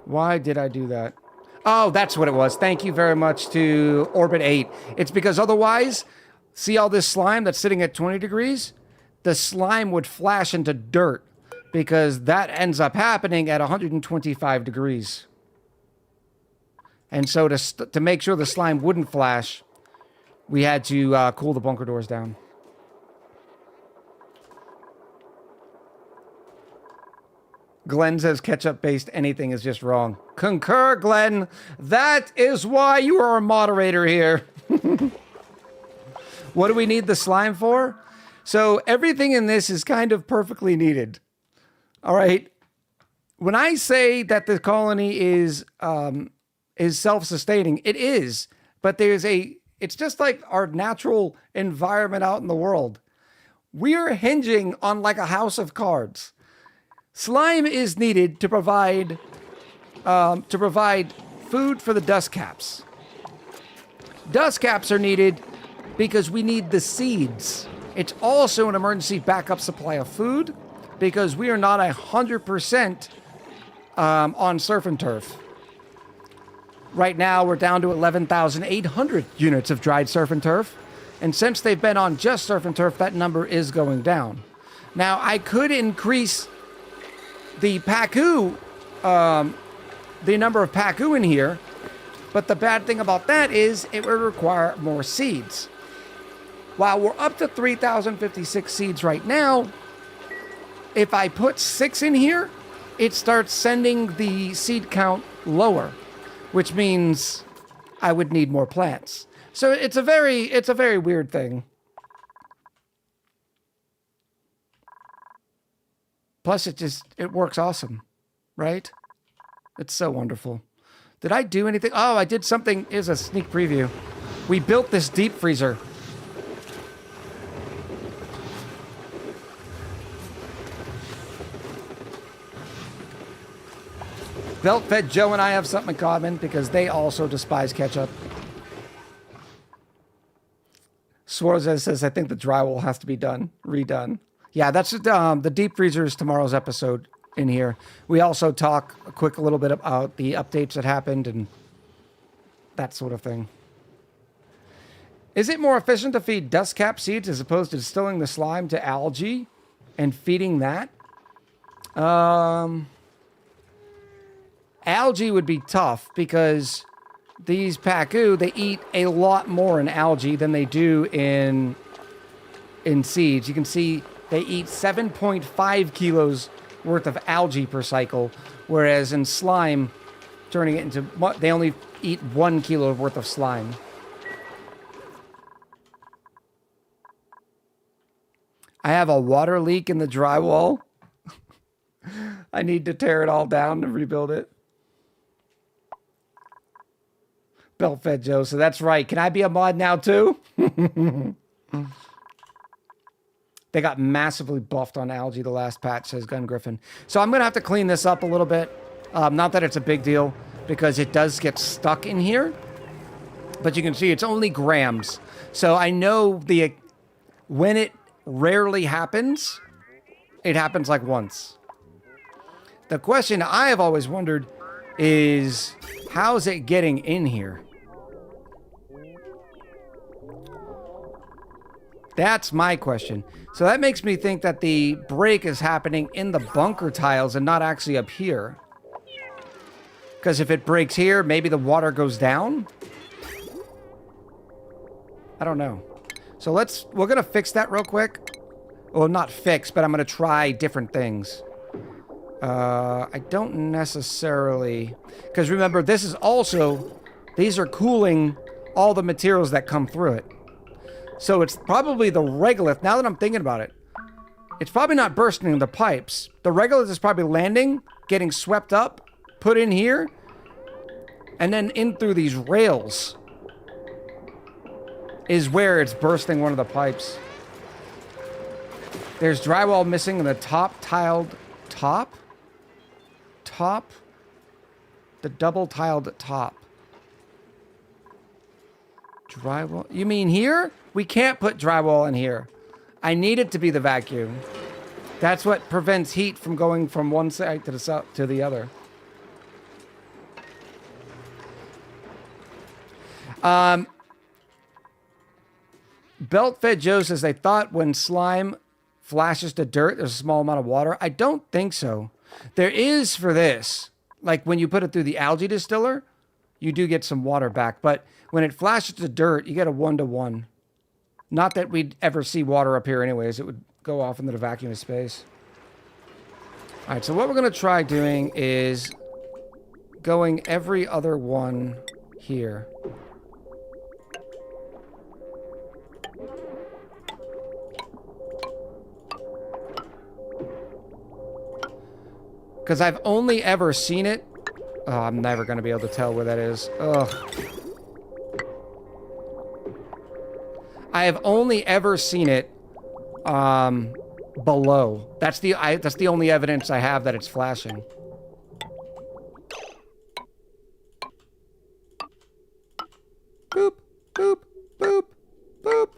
Why did I do that? Oh, that's what it was. Thank you very much to Orbit 8. It's because otherwise, see all this slime that's sitting at 20 degrees? The slime would flash into dirt because that ends up happening at 125 degrees. And so to make sure the slime wouldn't flash, we had to cool the bunker doors down. Glenn says ketchup-based anything is just wrong. Concur, Glenn. That is why you are a moderator here. What do we need the slime for? So everything in this is kind of perfectly needed. All right. When I say that the colony is self-sustaining, it is. But it's just like our natural environment out in the world. We are hinging on like a house of cards. Slime is needed to provide food for the dust caps. Dust caps are needed because we need the seeds. It's also an emergency backup supply of food because we are not 100% on surf and turf. Right now, we're down to 11,800 units of dried surf and turf. And since they've been on just surf and turf, that number is going down. Now, I could increase the Pacu, the number of Pacu in here, but the bad thing about that is it would require more seeds. While we're up to 3,056 seeds right now, if I put 6 in here, it starts sending the seed count lower, which means I would need more plants. So it's a very weird thing. Plus, it works awesome, right? It's so wonderful. Did I do anything? Oh, I did something. Here's a sneak preview. We built this deep freezer. Belt-fed Joe and I have something in common because they also despise ketchup. Swarza says, I think the drywall has to be redone. Yeah, that's the deep freezer is tomorrow's episode in here. We also talk a little bit about the updates that happened and that sort of thing. Is it more efficient to feed dust cap seeds as opposed to distilling the slime to algae and feeding that? Algae would be tough because these Pacu, they eat a lot more in algae than they do in seeds. You can see they eat 7.5 kilos worth of algae per cycle, whereas in slime, turning it into, they only eat 1 kilo worth of slime. I have a water leak in the drywall. I need to tear it all down to rebuild it. Belt-fed Joe, so that's right. Can I be a mod now too? They got massively buffed on algae the last patch, says Gun Griffin. So I'm going to have to clean this up a little bit. Not that it's a big deal, because it does get stuck in here. But you can see it's only grams. So I know when it rarely happens, it happens like once. The question I have always wondered is, how's it getting in here? That's my question. So that makes me think that the break is happening in the bunker tiles and not actually up here. Because if it breaks here, maybe the water goes down? I don't know. So we're going to fix that real quick. Well, not fix, but I'm going to try different things. I don't necessarily... Because remember, these are cooling all the materials that come through it. So it's probably the regolith. Now that I'm thinking about it, it's probably not bursting in the pipes. The regolith is probably landing, getting swept up, put in here, and then in through these rails is where it's bursting one of the pipes. There's drywall missing in the top-tiled top. The double-tiled top. Drywall. You mean here? We can't put drywall in here. I need it to be the vacuum. That's what prevents heat from going from one side to the other. Belt-fed Joe says they thought when slime flashes to dirt, there's a small amount of water. I don't think so. There is for this. Like when you put it through the algae distiller, you do get some water back. But when it flashes to dirt, you get a 1-to-1. Not that we'd ever see water up here anyways. It would go off into the vacuum of space. All right, so what we're going to try doing is going every other one here. Because I've only ever seen it. Oh, I'm never going to be able to tell where that is. Ugh. I have only ever seen it below. That's the only evidence I have that it's flashing. Boop, boop, boop, boop.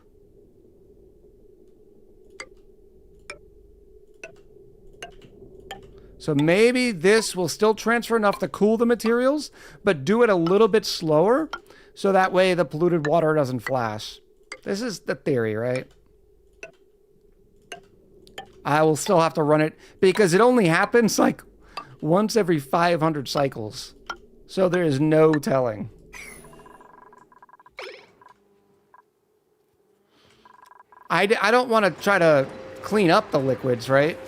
So maybe this will still transfer enough to cool the materials, but do it a little bit slower, so that way the polluted water doesn't flash. This is the theory, right? I will still have to run it, because it only happens like once every 500 cycles. So there is no telling. I don't want to try to clean up the liquids, right?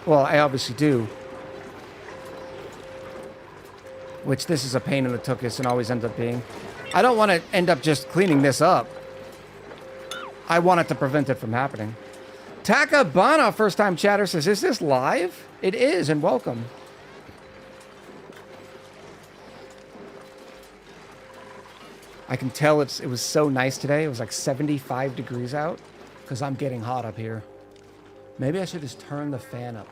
Well, I obviously do. Which this is a pain in the tuchus and always ends up being. I don't want to end up just cleaning this up. I want it to prevent it from happening. Takabana, first time chatter, says, is this live? It is, and welcome. I can tell it was so nice today. It was like 75 degrees out because I'm getting hot up here. Maybe I should just turn the fan up.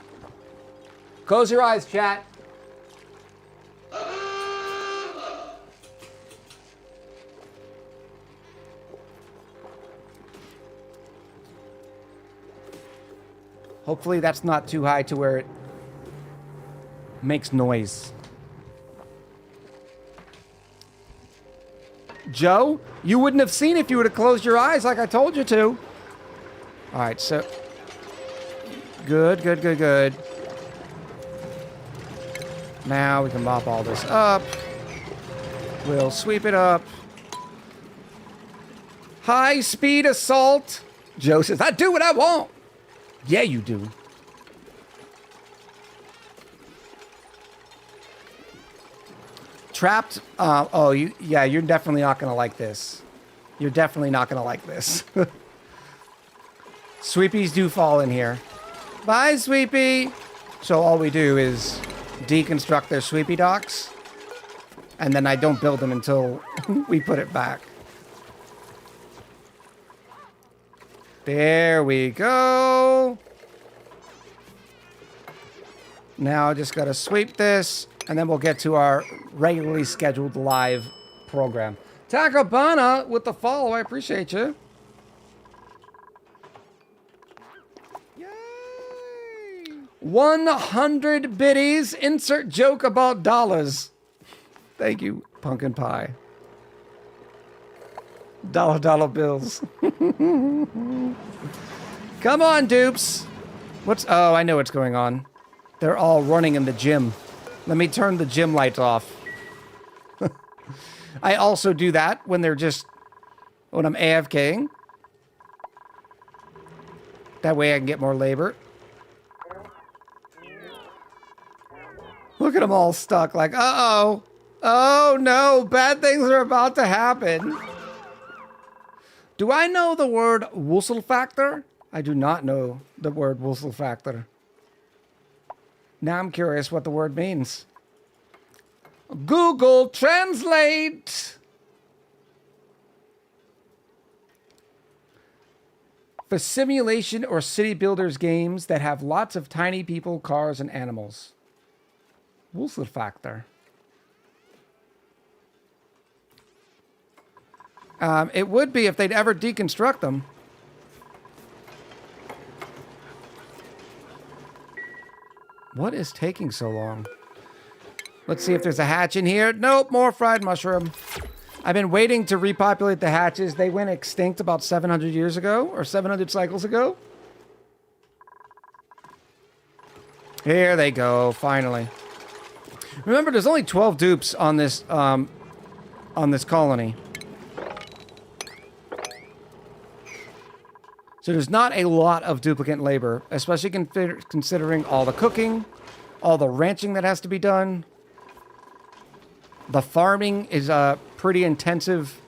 Close your eyes, chat. Hopefully that's not too high to where it makes noise. Joe, you wouldn't have seen if you would have closed your eyes like I told you to. All right, so good, good, good, good. Now we can mop all this up. We'll sweep it up. High speed assault. Joe says, I do what I want. Yeah, you do. Trapped. Oh, yeah, you're definitely not going to like this. You're definitely not going to like this. Sweepies do fall in here. Bye, Sweepy. So all we do is deconstruct their Sweepy docks. And then I don't build them until we put it back. There we go. Now I just got to sweep this, and then we'll get to our regularly scheduled live program. Takabana with the follow. I appreciate you. Yay! 100 biddies. Insert joke about dollars. Thank you, Pumpkin Pie. Dollar bills. Come on, dupes. Oh, I know what's going on. They're all running in the gym. Let me turn the gym lights off. I also do that when I'm AFKing. That way I can get more labor. Look at them all stuck like, uh-oh. Oh, no. Bad things are about to happen. Do I know the word Wurzelfaktor? I do not know the word Wurzelfaktor. Now I'm curious what the word means. Google Translate! For simulation or city builders games that have lots of tiny people, cars, and animals. Wurzelfaktor. It would be if they'd ever deconstruct them. What is taking so long? Let's see if there's a hatch in here. Nope, more fried mushroom. I've been waiting to repopulate the hatches. They went extinct about 700 years ago, or 700 cycles ago. Here they go, finally. Remember, there's only 12 dupes on this colony. So there's not a lot of duplicant labor, especially considering all the cooking, all the ranching that has to be done. The farming is a pretty intensive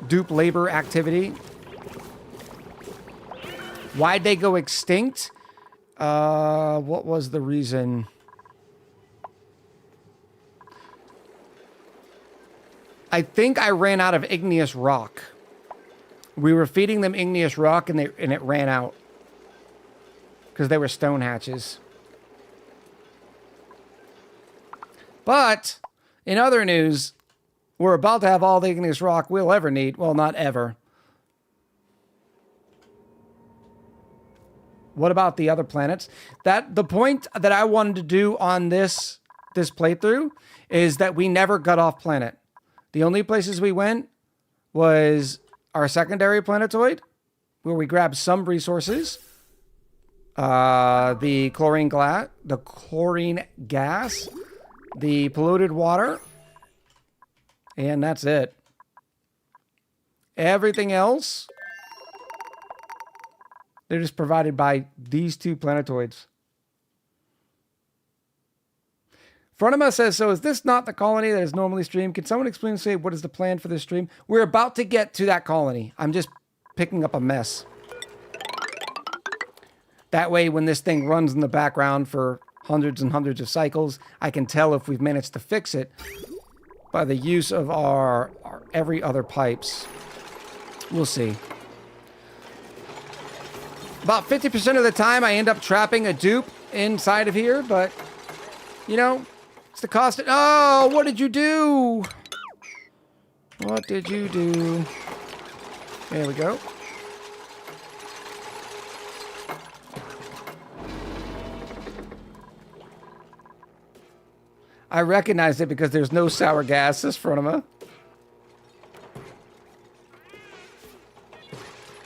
dupe labor activity. Why'd they go extinct? What was the reason? I think I ran out of igneous rock. We were feeding them igneous rock and it ran out. Because they were stone hatches. But, in other news, we're about to have all the igneous rock we'll ever need. Well, not ever. What about the other planets? The point that I wanted to do on this playthrough is that we never got off planet. The only places we went was our secondary planetoid, where we grabbed some resources. The chlorine gas, the polluted water, and that's it. Everything else, they're just provided by these two planetoids. Frontima says, so is this not the colony that is normally streamed? Can someone explain and say what is the plan for this stream? We're about to get to that colony. I'm just picking up a mess. That way, when this thing runs in the background for hundreds and hundreds of cycles, I can tell if we've managed to fix it by the use of our every other pipes. We'll see. About 50% of the time, I end up trapping a dupe inside of here, but, you know, it's the cost. Oh, what did you do? What did you do? There we go. I recognized it because there's no sour gas in front of me.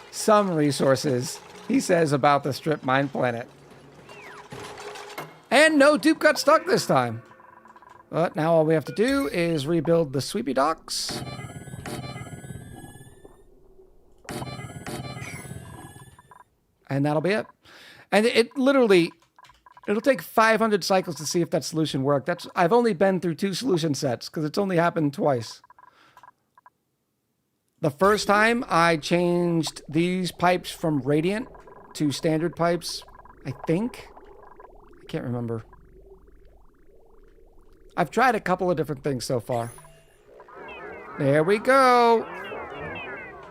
Some resources, he says about the strip mine planet. And no dupe got stuck this time. But now all we have to do is rebuild the sweepy docks. And that'll be it. And it literally, it'll take 500 cycles to see if that solution worked. I've only been through 2 solution sets because it's only happened twice. The first time I changed these pipes from radiant to standard pipes, I think. I can't remember. I've tried a couple of different things so far. There we go.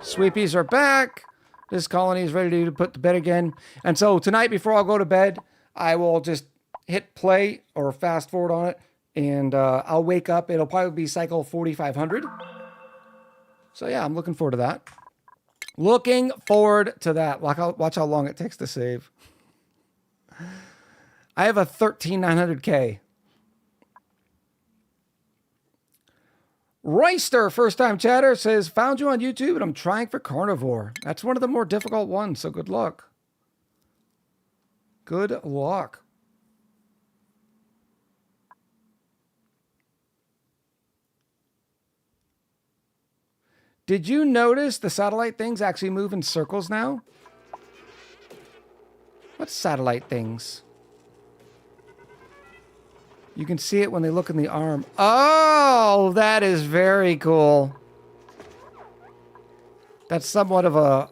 Sweepies are back. This colony is ready to put to bed again. And so tonight, before I'll go to bed, I will just hit play or fast forward on it. And I'll wake up. It'll probably be cycle 4500. So yeah, I'm looking forward to that. Looking forward to that. Watch how long it takes to save. I have a 13900K. Royster, first time chatter, says, found you on YouTube and I'm trying for carnivore. That's one of the more difficult ones, so good luck. Good luck. Did you notice the satellite things actually move in circles now? What's satellite things? You can see it when they look in the arm. Oh, that is very cool. That's somewhat of a...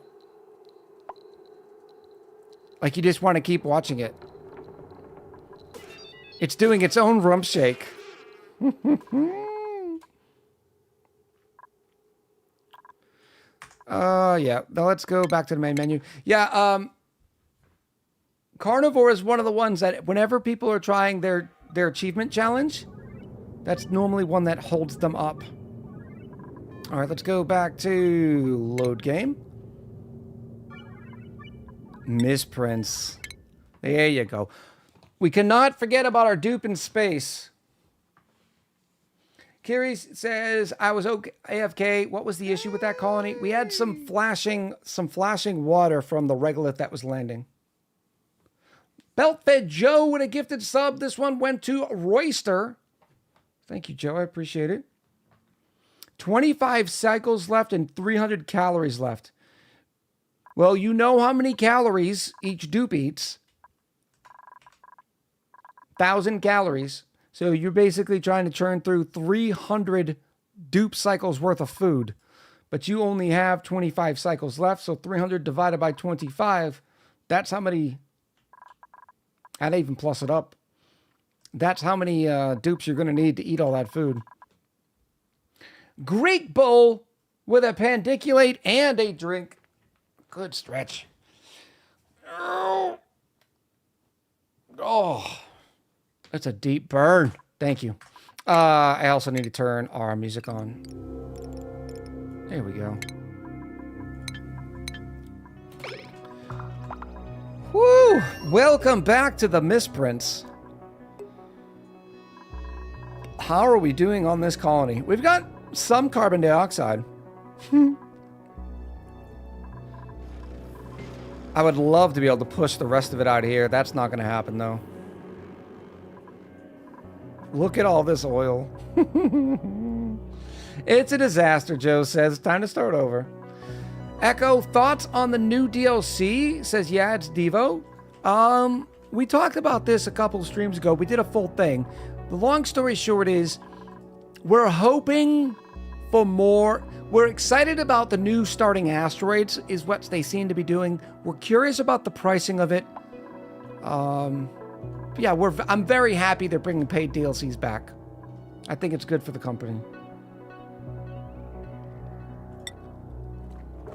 like you just want to keep watching it. It's doing its own rump shake. Yeah. Now let's go back to the main menu. Yeah, carnivore is one of the ones that whenever people are trying their achievement challenge, that's normally one that holds them up. All right, let's go back to load game. Misprints. There you go. We cannot forget about our dupe in space. Kiri says, I was okay, AFK. What was the issue with that colony? We had some flashing water from the regolith that was landing. Belt-fed Joe with a gifted sub. This one went to Royster. Thank you, Joe. I appreciate it. 25 cycles left and 300 calories left. Well, you know how many calories each dupe eats. 1,000 calories. So you're basically trying to churn through 300 dupe cycles worth of food. But you only have 25 cycles left. So 300 divided by 25. That's how many... I'd even plus it up. That's how many dupes you're going to need to eat all that food. Greek bowl with a pandiculate and a drink. Good stretch. Oh, that's a deep burn. Thank you. I also need to turn our music on. There we go. Woo! Welcome back to the misprints. How are we doing on this colony? We've got some carbon dioxide. I would love to be able to push the rest of it out of here. That's not going to happen, though. Look at all this oil. It's a disaster, Joe says. It's time to start over. Echo, thoughts on the new DLC? Says, yeah, it's Devo. We talked about this a couple of streams ago. We did a full thing. The long story short is, we're hoping for more. We're excited about the new starting asteroids, is what they seem to be doing. We're curious about the pricing of it. Yeah, I'm very happy they're bringing paid DLCs back. I think it's good for the company.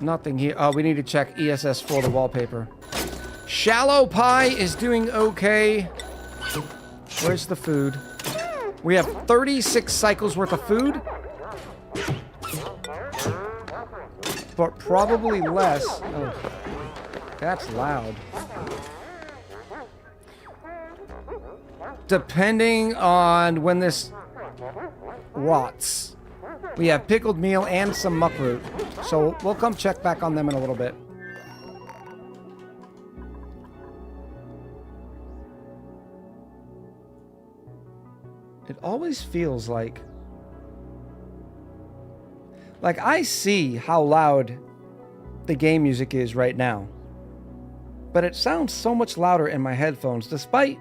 Nothing here. Oh, we need to check ESS for the wallpaper. Shallow Pie is doing okay. Where's the food? We have 36 cycles worth of food. But probably less. Oh, that's loud. Depending on when this rots. We have pickled meal and some muckroot. So we'll come check back on them in a little bit. It always feels like I see how loud the game music is right now. But it sounds so much louder in my headphones, despite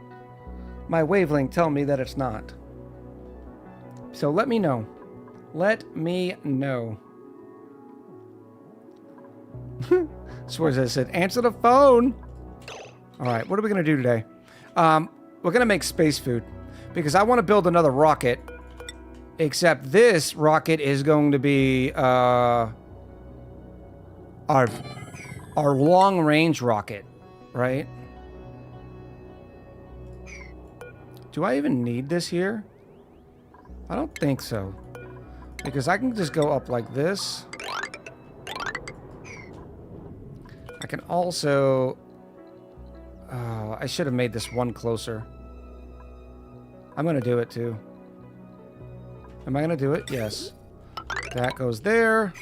my wavelength telling me that it's not. So let me know. Let me know. Swears said, answer the phone. All right, what are we going to do today? We're going to make space food. Because I want to build another rocket. Except this rocket is going to be our long-range rocket, right? Do I even need this here? I don't think so. Because I can just go up like this. I can also... I should have made this one closer. I'm going to do it too. Am I going to do it? Yes. That goes there.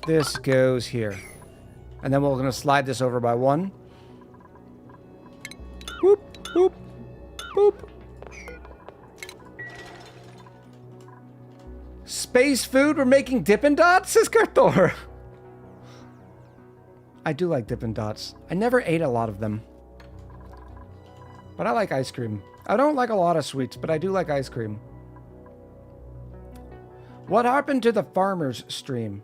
This goes here. And then we're going to slide this over by one. Whoop, whoop, whoop. Space food? We're making Dippin' Dots? Says Karthor. I do like Dippin' Dots. I never ate a lot of them. But I like ice cream. I don't like a lot of sweets, but I do like ice cream. What happened to the farmer's stream?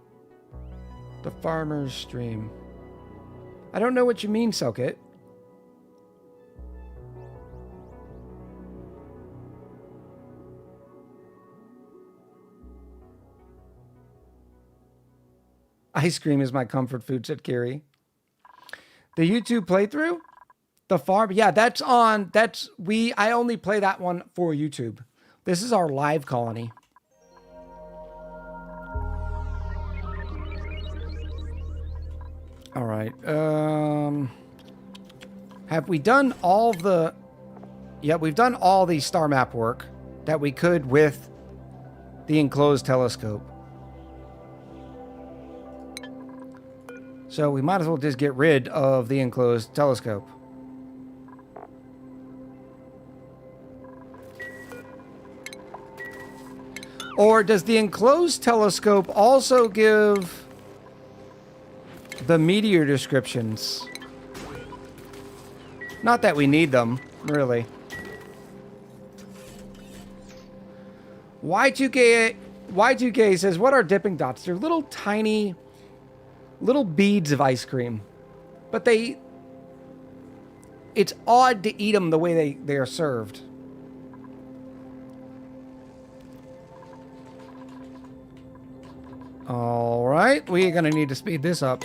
The farmer's stream. I don't know what you mean, Selkit. Ice cream is my comfort food, said Kiri. The YouTube playthrough? The farm? Yeah, that's on. I only play that one for YouTube. This is our live colony. All right. Have we done all the... Yeah, we've done all the star map work. that we could with the enclosed telescope. So we might as well just get rid of the enclosed telescope. Or does the enclosed telescope also give the meteor descriptions? Not that we need them, really. Y2K says, what are dipping dots? They're little tiny, little beads of ice cream. But it's odd to eat them the way they are served. All right, we're going to need to speed this up.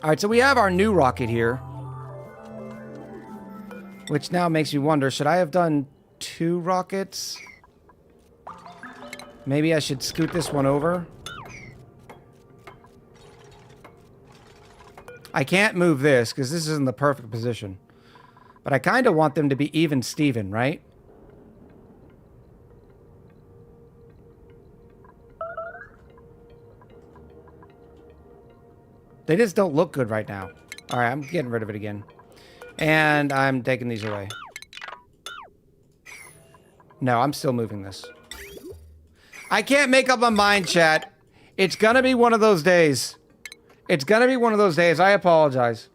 All right, so we have our new rocket here. Which now makes me wonder, should I have done 2 rockets? Maybe I should scoot this one over. I can't move this because this is in the perfect position. But I kind of want them to be even Steven, right? They just don't look good right now. All right, I'm getting rid of it again. And I'm taking these away. No, I'm still moving this. I can't make up my mind, chat. It's gonna be one of those days. It's gonna be one of those days. I apologize.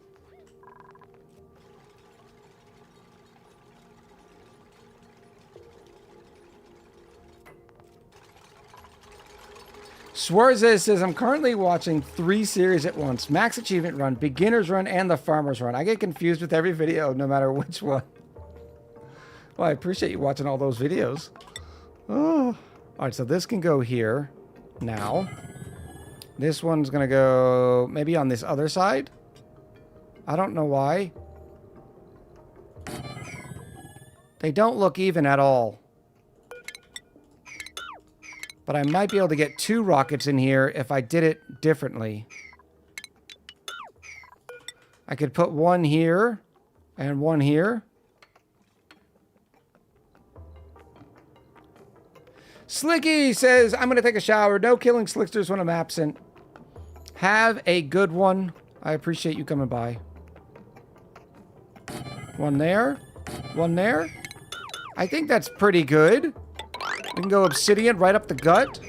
Swerze says, I'm currently watching 3 series at once. Max Achievement Run, Beginner's Run, and the Farmer's Run. I get confused with every video, no matter which one. Well, I appreciate you watching all those videos. Oh. Alright, so this can go here. Now. This one's gonna go maybe on this other side. I don't know why. They don't look even at all. But I might be able to get 2 rockets in here if I did it differently. I could put one here and one here. Slicky says, I'm going to take a shower. No killing slicksters when I'm absent. Have a good one. I appreciate you coming by. One there. One there. I think that's pretty good. We can go obsidian right up the gut.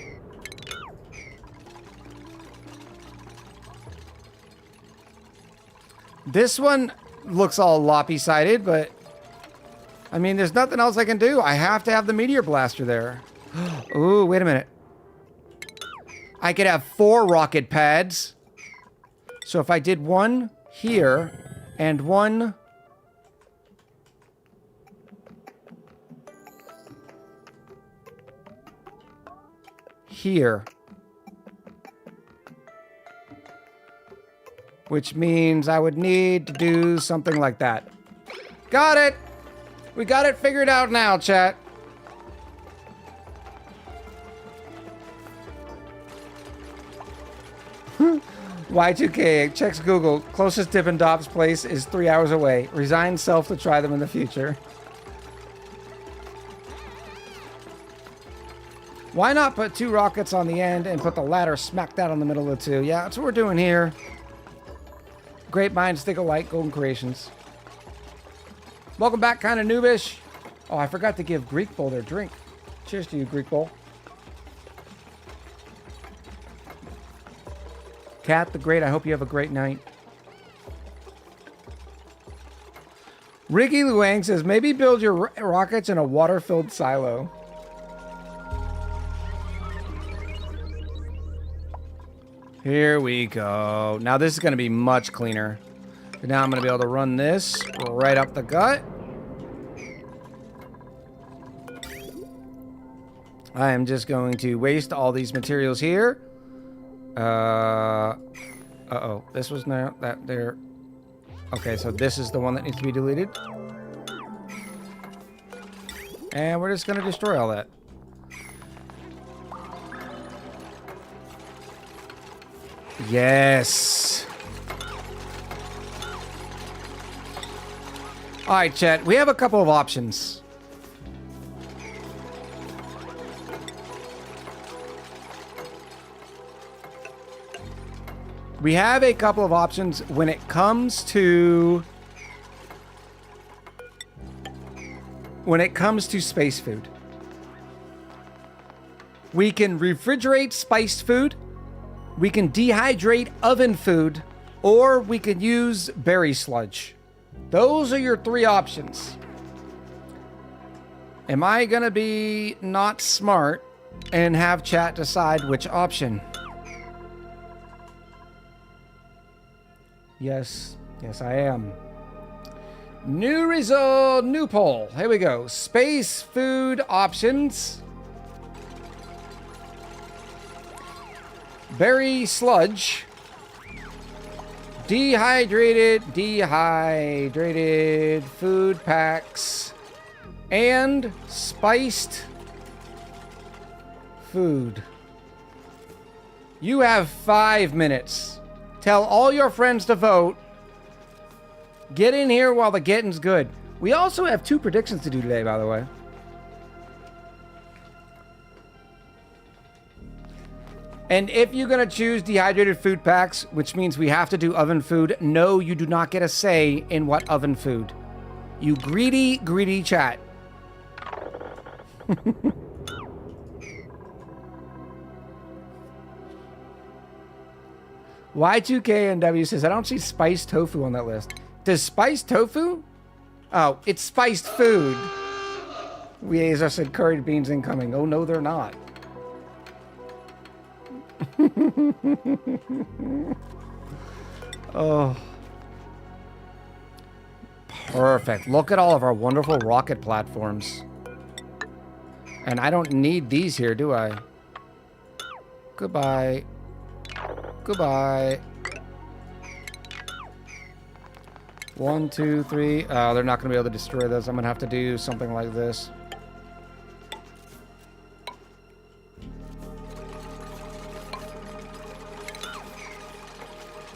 This one looks all loppy-sided, but I mean, there's nothing else I can do. I have to have the meteor blaster there. Ooh, wait a minute. I could have 4 rocket pads. So if I did one here and one here, which means I would need to do something like that. Got it. We got it figured out now, chat. Y2K checks Google. Closest Dippin' Dots place is 3 hours away. Resigns self to try them in the future. Why not put 2 rockets on the end and put the ladder smack down in the middle of the 2? Yeah, that's what we're doing here. Great minds think alike, Golden Creations. Welcome back, kind of noobish. Oh, I forgot to give Greek Bowl their drink. Cheers to you, Greek Bowl. Kat the Great, I hope you have a great night. Ricky Luang says, maybe build your rockets in a water-filled silo. Here we go. Now this is going to be much cleaner. Now I'm going to be able to run this right up the gut. I am just going to waste all these materials here. Uh-oh. This was not that there. Okay, so this is the one that needs to be deleted. And we're just going to destroy all that. Yes. All right, chat. We have a couple of options. We have a couple of options when it comes to space food. We can refrigerate spiced food, we can dehydrate oven food, or we can use berry sludge. Those are your three options. Am I gonna be not smart and have chat decide which option? Yes, I am. New result, new poll. Here we go. Space food options. Berry sludge. Dehydrated food packs. And spiced food. You have 5 minutes. Tell all your friends to vote. Get in here while the getting's good. We also have 2 predictions to do today, by the way. And if you're going to choose dehydrated food packs, which means we have to do oven food, no, you do not get a say in what oven food. You greedy, greedy chat. Y2KNW says, I don't see spiced tofu on that list. Does spiced tofu? Oh, it's spiced food. Weazer said curried beans incoming. Oh, no, they're not. Oh. Perfect. Look at all of our wonderful rocket platforms. And I don't need these here, do I? Goodbye. Goodbye. 1, 2, 3. Oh, they're not going to be able to destroy this. I'm going to have to do something like this.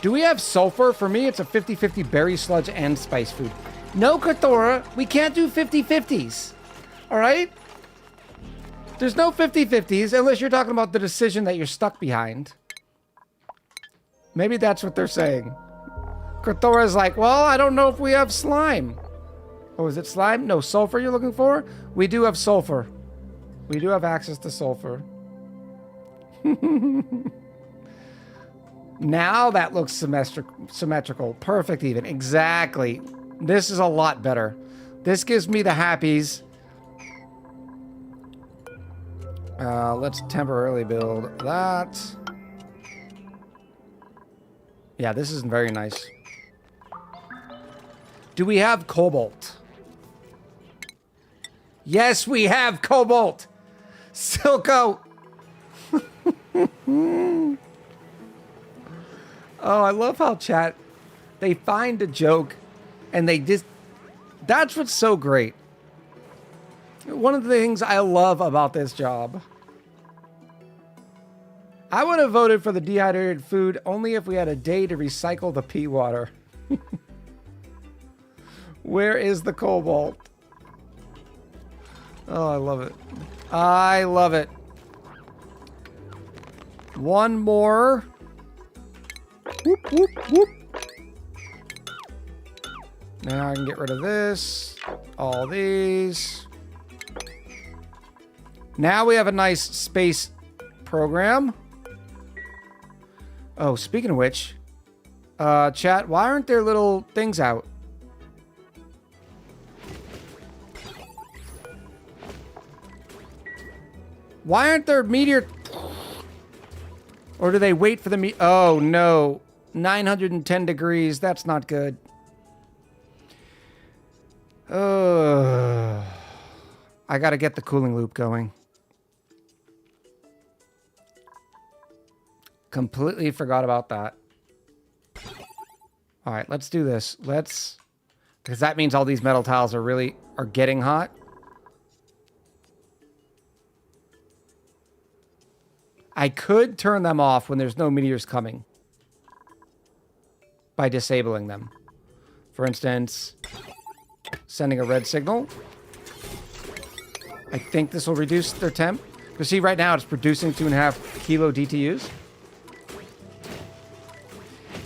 Do we have sulfur? For me, it's a 50-50 berry sludge and spice food. No, Kathora, we can't do 50-50s. All right? There's no 50-50s unless you're talking about the decision that you're stuck behind. Maybe that's what they're saying. Kathora's like, well, I don't know if we have slime. Oh, is it slime? No, sulfur you're looking for? We do have sulfur. We do have access to sulfur. Now that looks symmetrical. Perfect even. Exactly. This is a lot better. This gives me the happies. Let's temporarily build that. Yeah, this is very nice. Do we have cobalt? Yes, we have cobalt. Silco. Oh, I love how chat, they find a joke and they just, that's what's so great. One of the things I love about this job. I would have voted for the dehydrated food only if we had a day to recycle the pea water. Where is the cobalt? Oh, I love it. I love it. One more. Whoop, whoop, whoop. Now I can get rid of this. All these. Now we have a nice space program. Oh, speaking of which, chat, why aren't there little things out? Why aren't there meteor? Or do they wait for the Oh, no. 910 degrees. That's not good. I got to get the cooling loop going. Completely forgot about that. All right, let's do this. Because that means all these metal tiles are getting hot. I could turn them off when there's no meteors coming by disabling them. For instance, sending a red signal. I think this will reduce their temp. Because see, right now it's producing 2.5 kilo DTUs.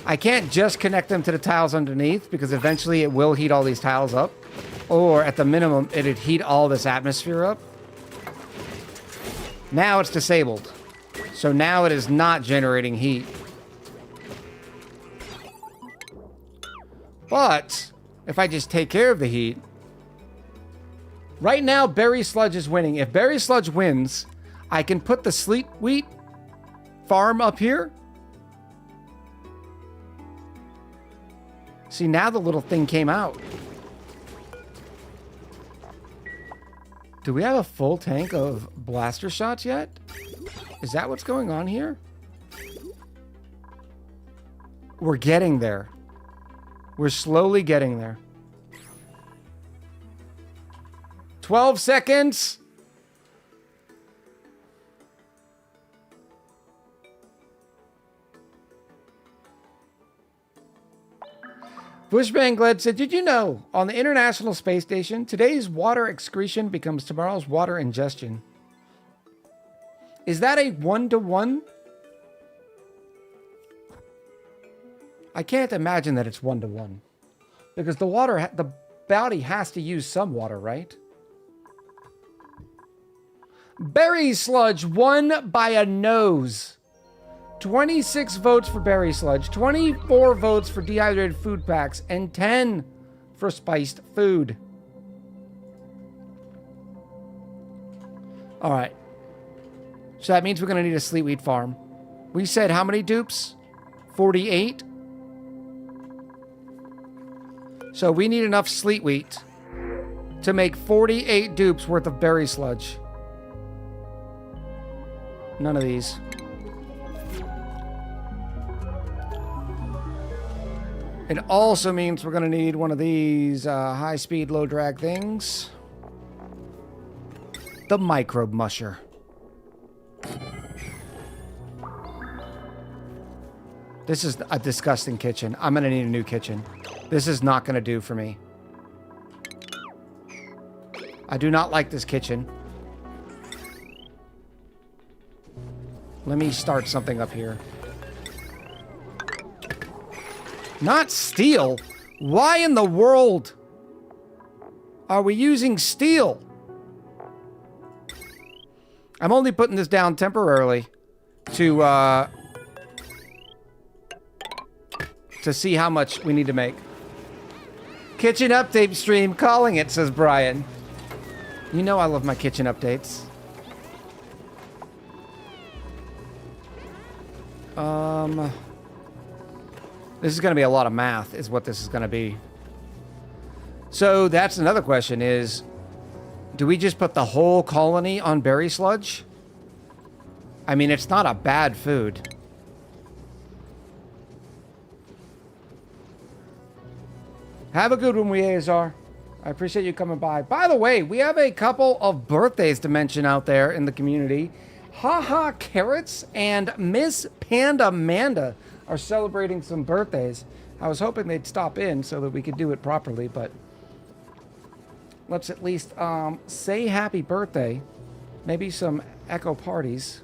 I can't just connect them to the tiles underneath because eventually it will heat all these tiles up. Or at the minimum, it'd heat all this atmosphere up. Now it's disabled. So now it is not generating heat. But if I just take care of the heat... Right now, Berry Sludge is winning. If Berry Sludge wins, I can put the Sleet Wheat farm up here. See, now the little thing came out. Do we have a full tank of blaster shots yet? Is that what's going on here? We're getting there. We're slowly getting there. 12 seconds. Bushman Gled said, did you know, on the International Space Station, today's water excretion becomes tomorrow's water ingestion? Is that a 1-to-1? I can't imagine that it's 1-to-1. Because the water, the body has to use some water, right? Berry Sludge won by a nose. 26 votes for Berry Sludge, 24 votes for dehydrated food packs, and 10 for spiced food. All right. So that means we're going to need a Sleet Wheat farm. We said how many dupes? 48. So we need enough Sleet Wheat to make 48 dupes worth of Berry Sludge. None of these. It also means we're going to need one of these high-speed, low-drag things. The Microbe Musher. This is a disgusting kitchen. I'm going to need a new kitchen. This is not going to do for me. I do not like this kitchen. Let me start something up here. Not steel? Why in the world are we using steel? I'm only putting this down temporarily to see how much we need to make. Kitchen update stream calling it, says Brian. You know I love my kitchen updates. This is going to be a lot of math, is what this is going to be. So that's another question is, do we just put the whole colony on Berry Sludge? I mean, it's not a bad food. Have a good one, Weazar. I appreciate you coming by. By the way, we have a couple of birthdays to mention out there in the community. Haha Carrots and Miss Panda Manda are celebrating some birthdays. I was hoping they'd stop in so that we could do it properly, but let's at least say happy birthday. Maybe some echo parties.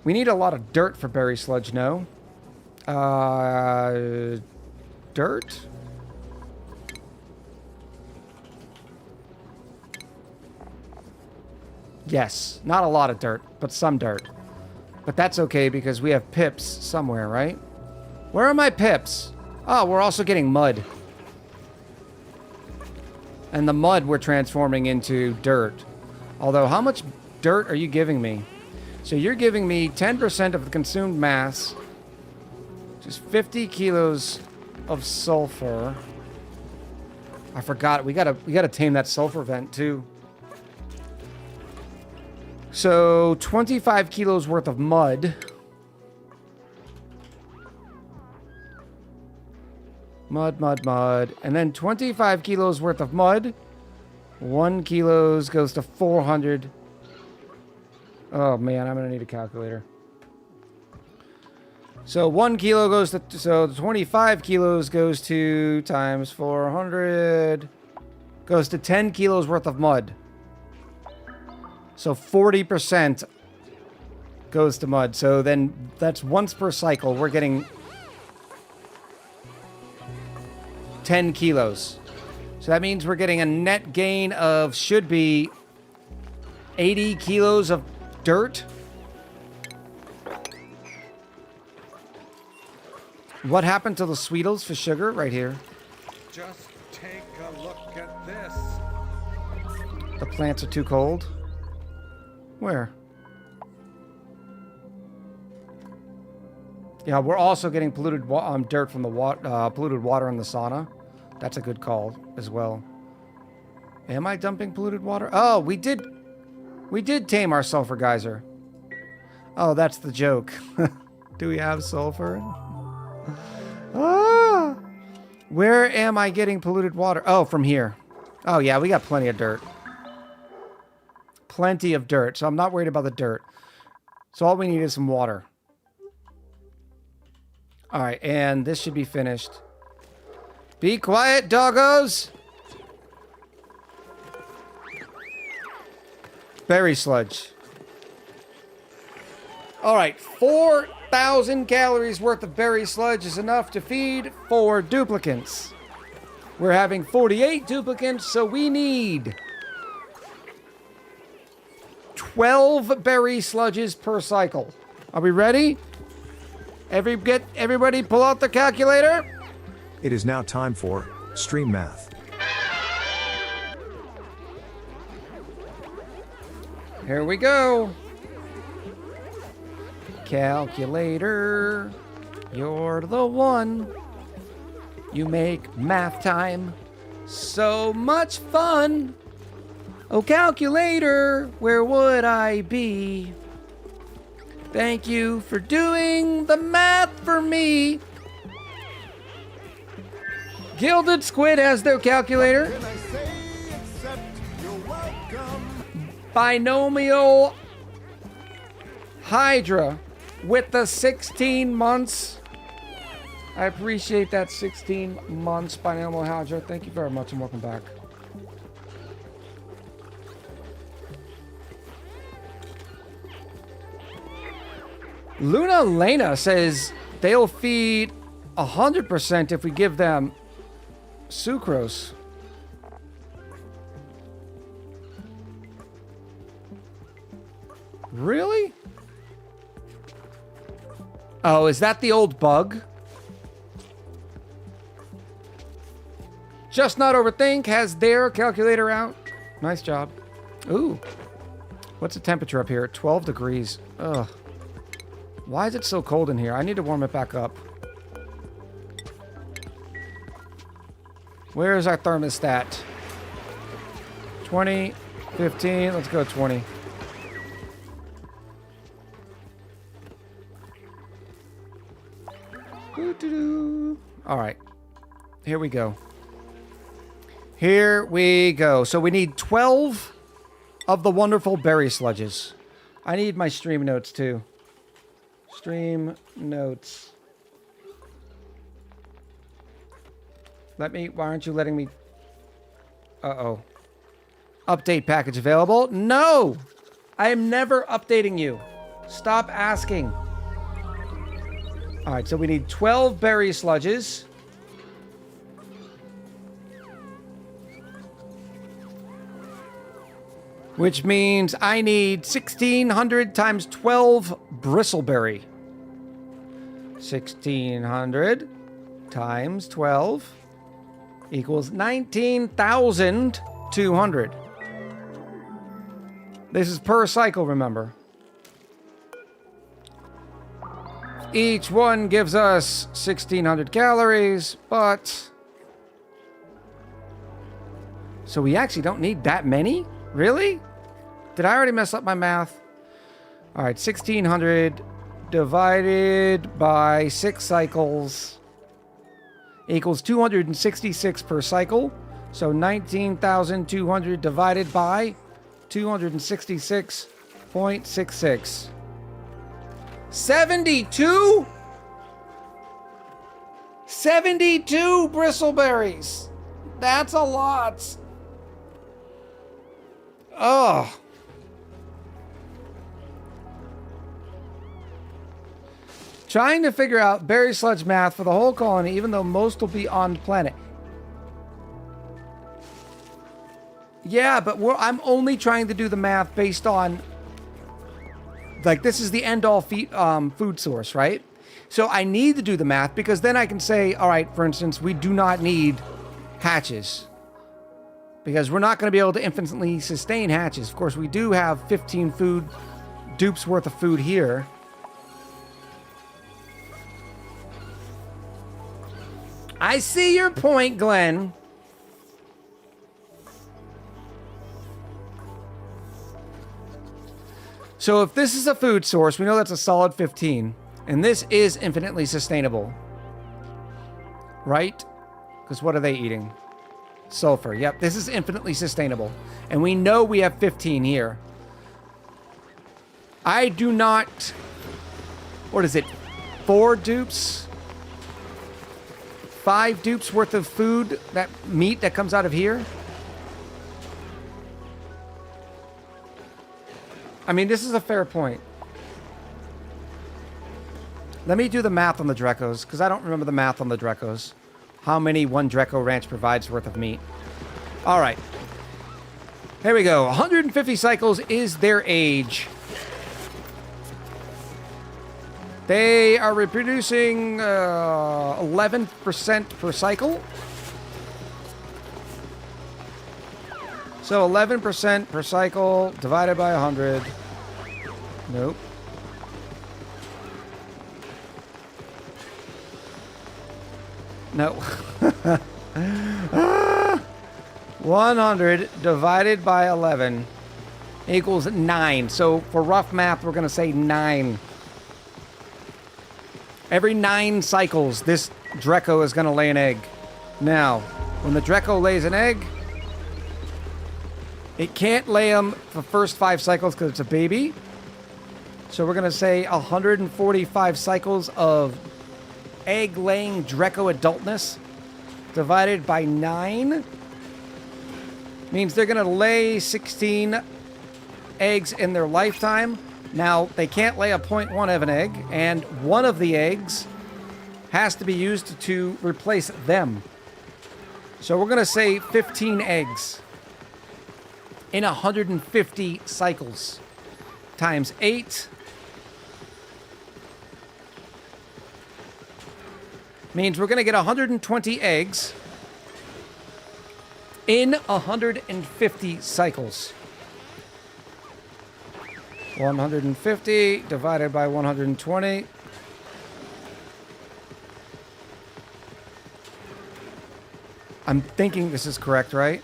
We need a lot of dirt for Berry Sludge, no? Dirt? Yes, not a lot of dirt, but some dirt. But that's okay because we have pips somewhere, right? Where are my pips? Oh, we're also getting mud. And the mud we're transforming into dirt. Although, how much dirt are you giving me? So you're giving me 10% of the consumed mass. Just 50 kilos of sulfur. I forgot. We gotta tame that sulfur vent too. So 25 kilos worth of mud. Mud. And then 25 kilos worth of mud. 1 kilos goes to 400. Oh man, I'm gonna need a calculator. So 1 kilo goes to, so 25 kilos goes to times 400, goes to 10 kilos worth of mud. So 40% goes to mud. So then that's once per cycle. We're getting 10 kilos. So that means we're getting a net gain of, should be 80 kilos of dirt. What happened to the Sweetles for sugar? Right here. Just take a look at this. The plants are too cold. Where? Yeah, we're also getting polluted dirt from the polluted water in the sauna. That's a good call as well. Am I dumping polluted water? Oh, we did tame our sulfur geyser. Oh, that's the joke. Do we have sulfur? Ah! Where am I getting polluted water? Oh, from here. Oh, yeah, we got plenty of dirt. Plenty of dirt, so I'm not worried about the dirt. So all we need is some water. All right, and this should be finished. Be quiet, doggos! Berry sludge. All right, 4,000 calories worth of berry sludge is enough to feed 4 duplicants. We're having 48 duplicants, so we need 12 berry sludges per cycle. Are we ready? Everybody pull out the calculator. It is now time for Stream Math. Here we go. Calculator, you're the one. You make math time so much fun. Oh, calculator, where would I be? Thank you for doing the math for me. Gilded Squid has their calculator. Binomial Hydra with the 16 months. I appreciate that 16 months, Binomial Hydra. Thank you very much and welcome back. Luna Lena says they'll feed 100% if we give them sucrose. Really? Oh, is that the old bug? Just Not Overthink has their calculator out. Nice job. Ooh. What's the temperature up here? 12 degrees. Ugh. Why is it so cold in here? I need to warm it back up. Where is our thermostat? 20, 15, let's go 20. All right, here we go. Here we go. So we need 12 of the wonderful berry sludges. I need my stream notes too. Stream notes. Why aren't you letting me? Uh-oh. Update package available? No! I am never updating you. Stop asking. All right, so we need 12 berry sludges. Which means I need 1,600 times 12 bristleberry. 1,600 times 12 equals 19,200. This is per cycle, remember. Each one gives us 1,600 calories, but... So we actually don't need that many? Really? Did I already mess up my math? All right, 1,600 divided by 6 cycles equals 266 per cycle. So 19,200 divided by 266.66. 72? 72 bristleberries. That's a lot. Oh. Trying to figure out berry sludge math for the whole colony, even though most will be on planet. Yeah, but I'm only trying to do the math based on, like, this is the end-all food source, right? So I need to do the math because then I can say, all right, for instance, we do not need hatches because we're not going to be able to infinitely sustain hatches. Of course, we do have 15 food dupes worth of food here. I see your point, Glenn. So if this is a food source, we know that's a solid 15. And this is infinitely sustainable. Right? Because what are they eating? Sulfur. Yep, this is infinitely sustainable. And we know we have 15 here. I do not... What is it? 4 dupes? 5 dupes worth of food, that meat that comes out of here? I mean, this is a fair point. Let me do the math on the Drecos, because I don't remember the math on the Drecos. How many one Dreco ranch provides worth of meat. All right. Here we go. 150 cycles is their age. They are reproducing 11% per cycle. So 11% per cycle divided by 100. Nope. No. 100 divided by 11 equals 9. So for rough math, we're going to say 9. Every 9 cycles, this Dreco is going to lay an egg. Now, when the Dreco lays an egg, it can't lay them the first 5 cycles because it's a baby. So we're going to say 145 cycles of egg-laying Dreco adultness divided by 9 means they're going to lay 16 eggs in their lifetime. Now, they can't lay a 0.1 of an egg, and one of the eggs has to be used to replace them. So we're going to say 15 eggs in 150 cycles times 8 means we're going to get 120 eggs in 150 cycles. 150 divided by 120. I'm thinking this is correct, right?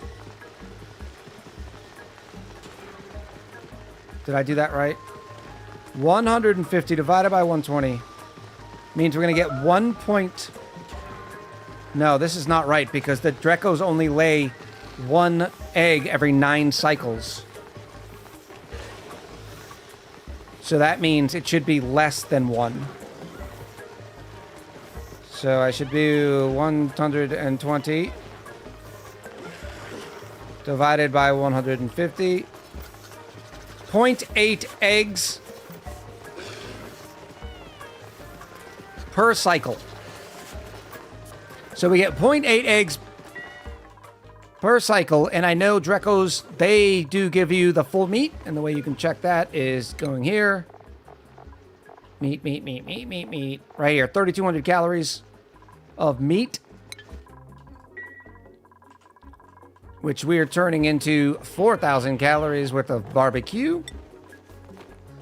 Did I do that right? 150 divided by 120 means we're going to get 1 point... No, this is not right because the Drecos only lay 1 egg every 9 cycles. So that means it should be less than 1. So I should do 120 divided by 150. 0.8 eggs per cycle. So we get 0.8 eggs per cycle, and I know Drecos, they do give you the full meat, and the way you can check that is going here. Meat. Right here, 3,200 calories of meat, which we are turning into 4,000 calories worth of barbecue.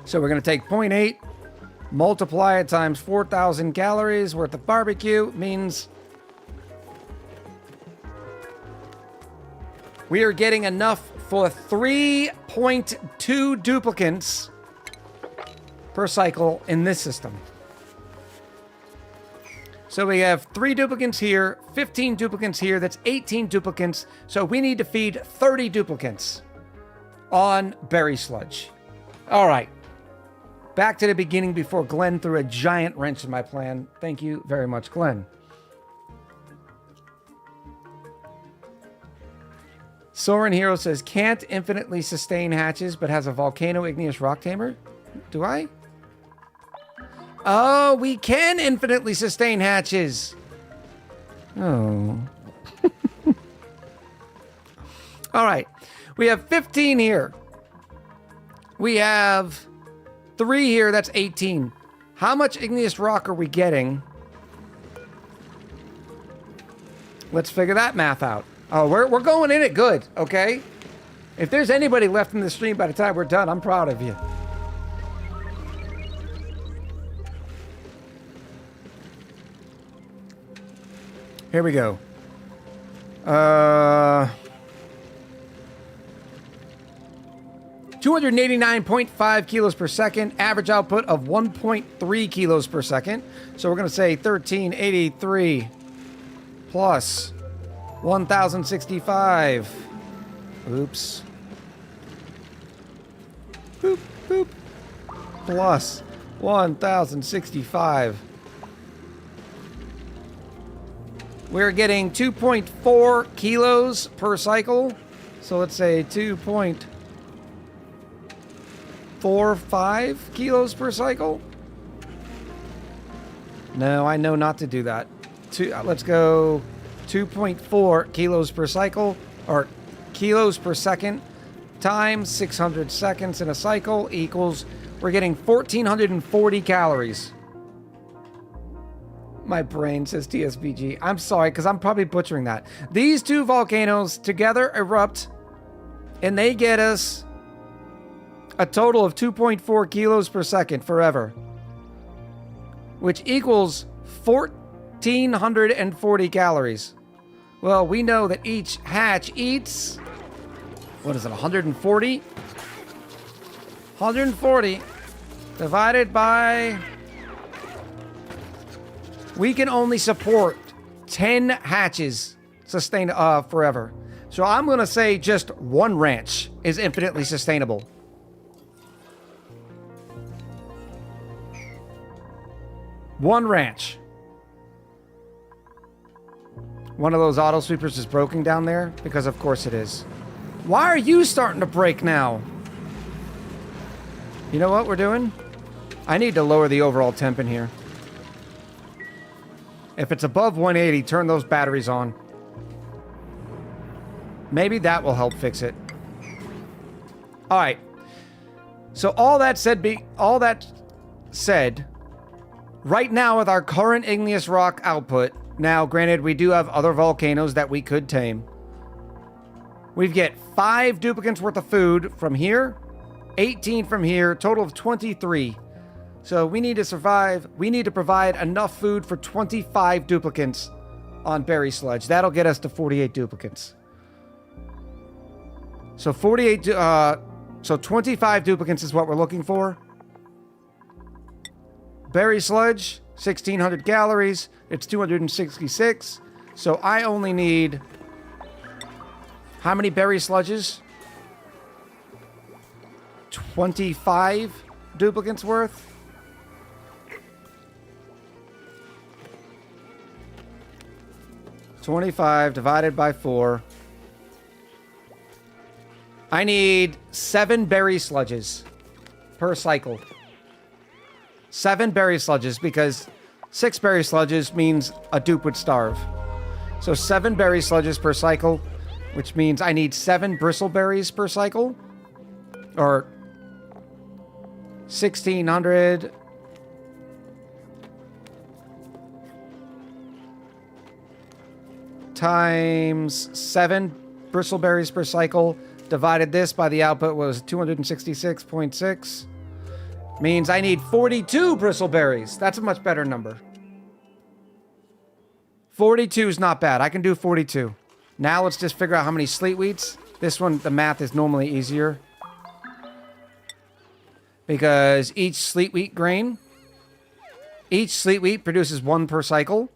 So we're going to take 0.8, multiply it times 4,000 calories worth of barbecue, means we are getting enough for 3.2 duplicants per cycle in this system. So we have 3 duplicants here, 15 duplicants here, that's 18 duplicants. So we need to feed 30 duplicants on berry sludge. All right. Back to the beginning before Glenn threw a giant wrench in my plan. Thank you very much, Glenn. Soren Hero says, can't infinitely sustain hatches, but has a volcano igneous rock tamer. Do I? Oh, we can infinitely sustain hatches. Oh. All right. We have 15 here. We have 3 here. That's 18. How much igneous rock are we getting? Let's figure that math out. Oh, we're going in it good, okay? If there's anybody left in the stream by the time we're done, I'm proud of you. Here we go. 289.5 kilos per second, average output of 1.3 kilos per second. So we're going to say 1383 plus 1065. Oops. Boop, boop. Plus 1065. We're getting 2.4 kilos per cycle. So let's say 2.45 kilos per cycle. No, I know not to do that. Let's go 2.4 kilos per cycle, or kilos per second, times 600 seconds in a cycle equals, we're getting 1,440 calories. My brain says TSVG. I'm sorry, because I'm probably butchering that. These two volcanoes together erupt, and they get us a total of 2.4 kilos per second forever, which equals 1,440 calories. Well, we know that each hatch eats, what is it, 140? 140 divided by... We can only support 10 hatches sustained forever. So I'm going to say just one ranch is infinitely sustainable. One ranch. One of those auto sweepers is broken down there, because of course it is. Why are you starting to break now? You know what we're doing? I need to lower the overall temp in here. If it's above 180, turn those batteries on. Maybe that will help fix it. All right. So all that said, right now with our current igneous rock output, now granted we do have other volcanoes that we could tame. We get 5 duplicants worth of food from here, 18 from here, total of 23. So we need to survive. We need to provide enough food for 25 duplicants on berry sludge. That'll get us to 48 duplicants. So 25 duplicants is what we're looking for. Berry sludge, 1,600 calories. It's 266. So I only need... How many berry sludges? 25 duplicants worth. 25 divided by 4. I need 7 berry sludges per cycle. 7 berry sludges, because 6 berry sludges means a dupe would starve. So 7 berry sludges per cycle, which means I need 7 bristleberries per cycle. Or 1,600... times 7 bristleberries per cycle, divided this by the output was 266.6, means I need 42 bristleberries. That's a much better number. 42 is not bad. I can do 42. Now let's just figure out how many sleet wheats. This one, the math is normally easier, because each sleet wheat produces 1 per cycle.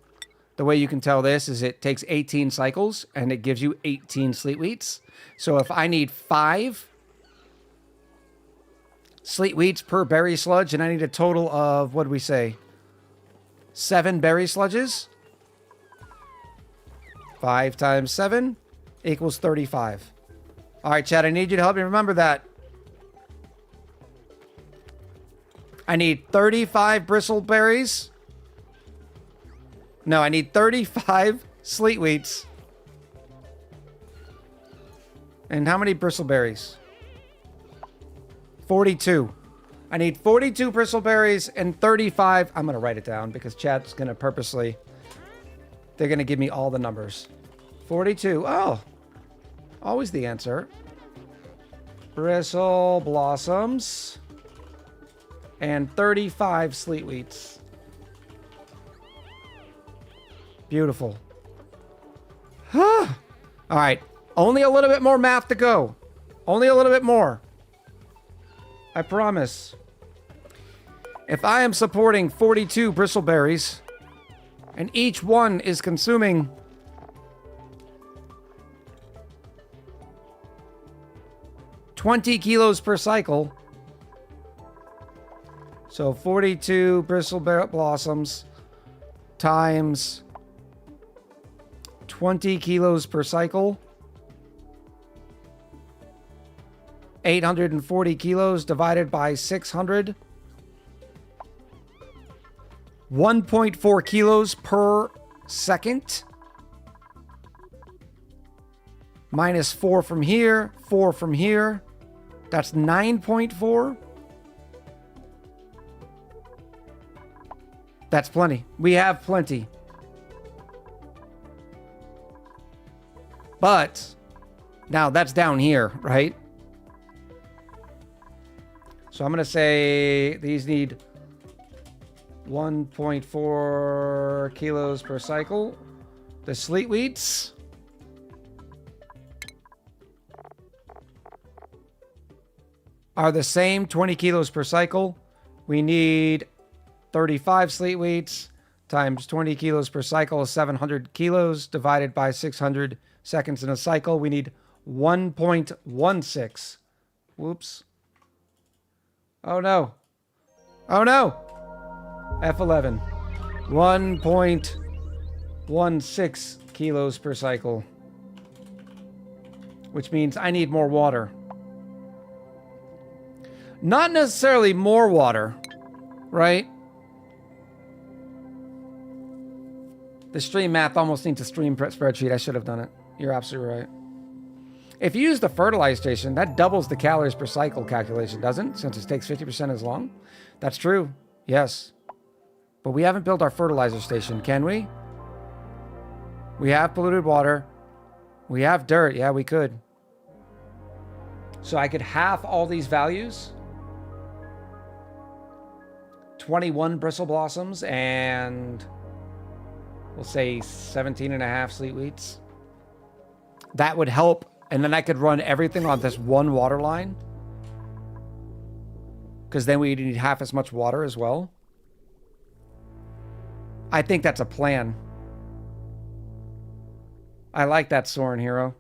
The way you can tell this is it takes 18 cycles, and it gives you 18 sleet wheats. So if I need 5 sleet wheats per berry sludge, and I need a total of, what do we say, 7 berry sludges, 5 times 7 equals 35. All right, Chad, I need you to help me remember that. I need 35 bristleberries. No, I need 35 sleetweeds. And how many bristleberries? 42. I need 42 bristleberries and 35. I'm going to write it down because chat's going to purposely... They're going to give me all the numbers. 42. Oh. Always the answer. Bristle blossoms. And 35 sleetweeds. Beautiful. All right. Only a little bit more math to go. Only a little bit more. I promise. If I am supporting 42 bristleberries, and each one is consuming 20 kilos per cycle, so 42 bristleberry blossoms times 20 kilos per cycle, 840 kilos divided by 600. 1.4 kilos per second. Minus 4 from here, 4 from here. That's 9.4. That's plenty. We have plenty. But now that's down here, right? So I'm going to say these need 1.4 kilos per cycle. The sleetweeds are the same, 20 kilos per cycle. We need 35 sleetweeds times 20 kilos per cycle is 700 kilos divided by 600 seconds in a cycle. We need 1.16. Whoops. Oh no. Oh no. F11. 1.16 kilos per cycle. Which means I need more water. Not necessarily more water, right? The stream math almost needs a stream spreadsheet. I should have done it. You're absolutely right. If you use the fertilizer station, that doubles the calories per cycle calculation, doesn't it? Since it takes 50% as long. That's true. Yes. But we haven't built our fertilizer station, can we? We have polluted water. We have dirt. Yeah, we could. So I could half all these values. 21 bristle blossoms and we'll say 17 and a half sleetweeds. That would help. And then I could run everything on this one water line. Because then we need half as much water as well. I think that's a plan. I like that, Soren Hero.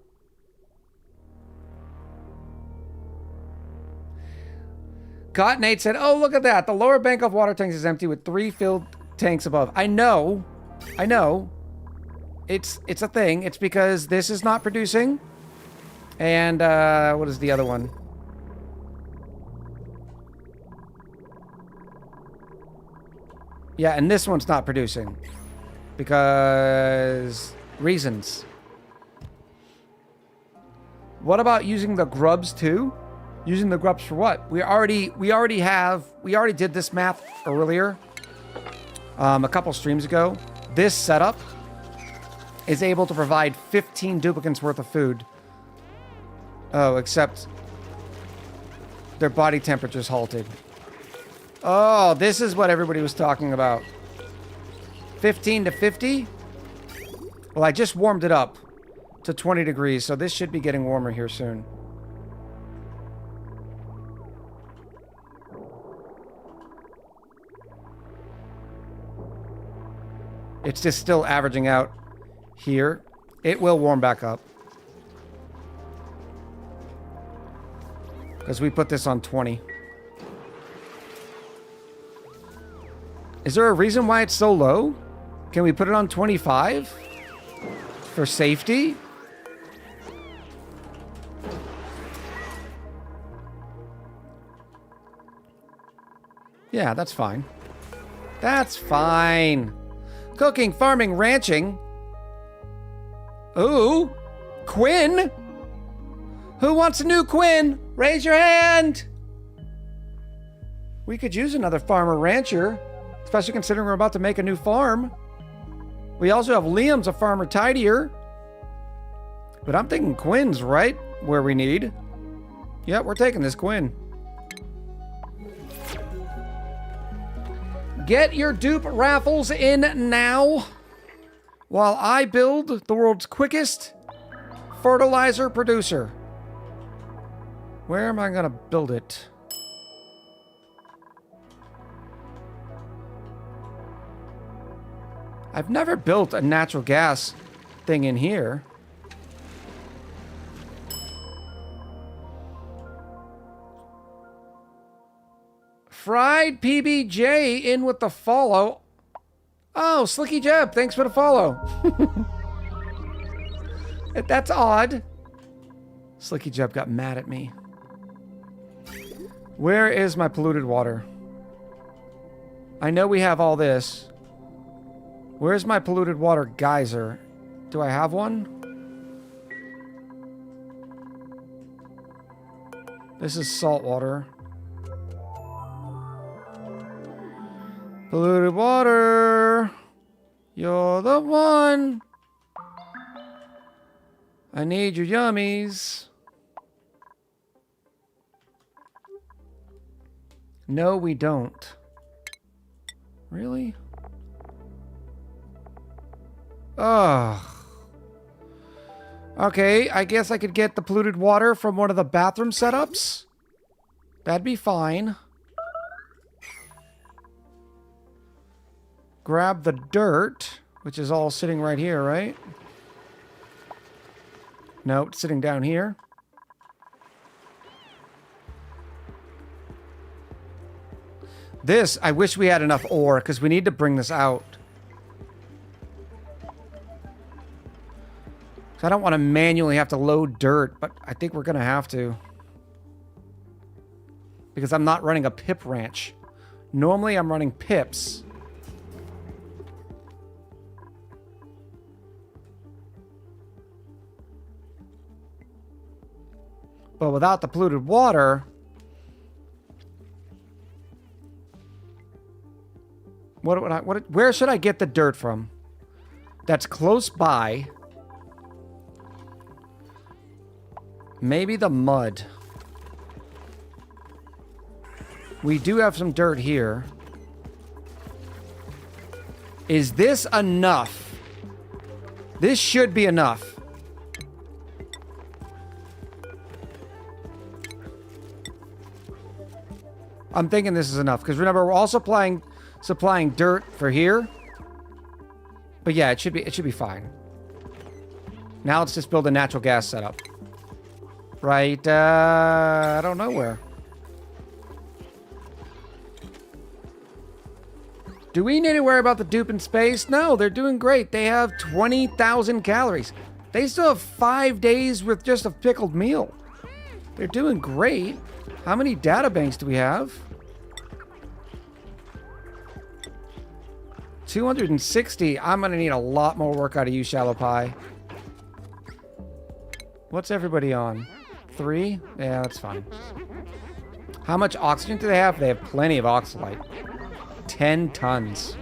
Nate said, oh, look at that. The lower bank of water tanks is empty with 3 filled tanks above. I know. I know. It's a thing. It's because this is not producing. And what is the other one? Yeah, and this one's not producing. Because reasons. What about using the grubs too? Using the grubs for what? We already did this math earlier. A couple streams ago. This setup is able to provide 15 duplicants worth of food. Oh, except their body temperature's halted. Oh, this is what everybody was talking about. 15 to 50? Well, I just warmed it up to 20 degrees, so this should be getting warmer here soon. It's just still averaging out here. It will warm back up. Because we put this on 20. Is there a reason why it's so low? Can we put it on 25? For safety? Yeah, that's fine. That's fine. Cooking, farming, ranching. Ooh, Quinn. Who wants a new Quinn? Raise your hand. We could use another farmer rancher, especially considering we're about to make a new farm. We also have Liam's a farmer tidier. But I'm thinking Quinn's right where we need. Yep, we're taking this Quinn. Get your dupe raffles in now while I build the world's quickest fertilizer producer. Where am I going to build it? I've never built a natural gas thing in here. Fried PBJ in with the follow. Oh, Slicky Jeb, thanks for the follow. That's odd. Slicky Jeb got mad at me. Where is my polluted water? I know we have all this. Where's my polluted water geyser? Do I have one? This is salt water. Polluted water. You're the one. I need your yummies. No, we don't. Really? Ugh. Okay, I guess I could get the polluted water from one of the bathroom setups. That'd be fine. Grab the dirt, which is all sitting right here, right? No, it's sitting down here. This, I wish we had enough ore, because we need to bring this out. So I don't want to manually have to load dirt, but I think we're going to have to. Because I'm not running a pip ranch. Normally I'm running pips. But without the polluted water... where should I get the dirt from? That's close by. Maybe the mud. We do have some dirt here. Is this enough? This should be enough. I'm thinking this is enough. Because remember, we're also supplying dirt for here. But yeah, it should be fine. Now let's just build a natural gas setup. Right, I don't know where. Do we need to worry about the dupe in space? No, they're doing great. They have 20,000 calories. They still have 5 days with just a pickled meal. They're doing great. How many data banks do we have? 260. I'm going to need a lot more work out of you, Shallow Pie. What's everybody on? 3? Yeah, that's fine. How much oxygen do they have? They have plenty of oxalite. 10 tons.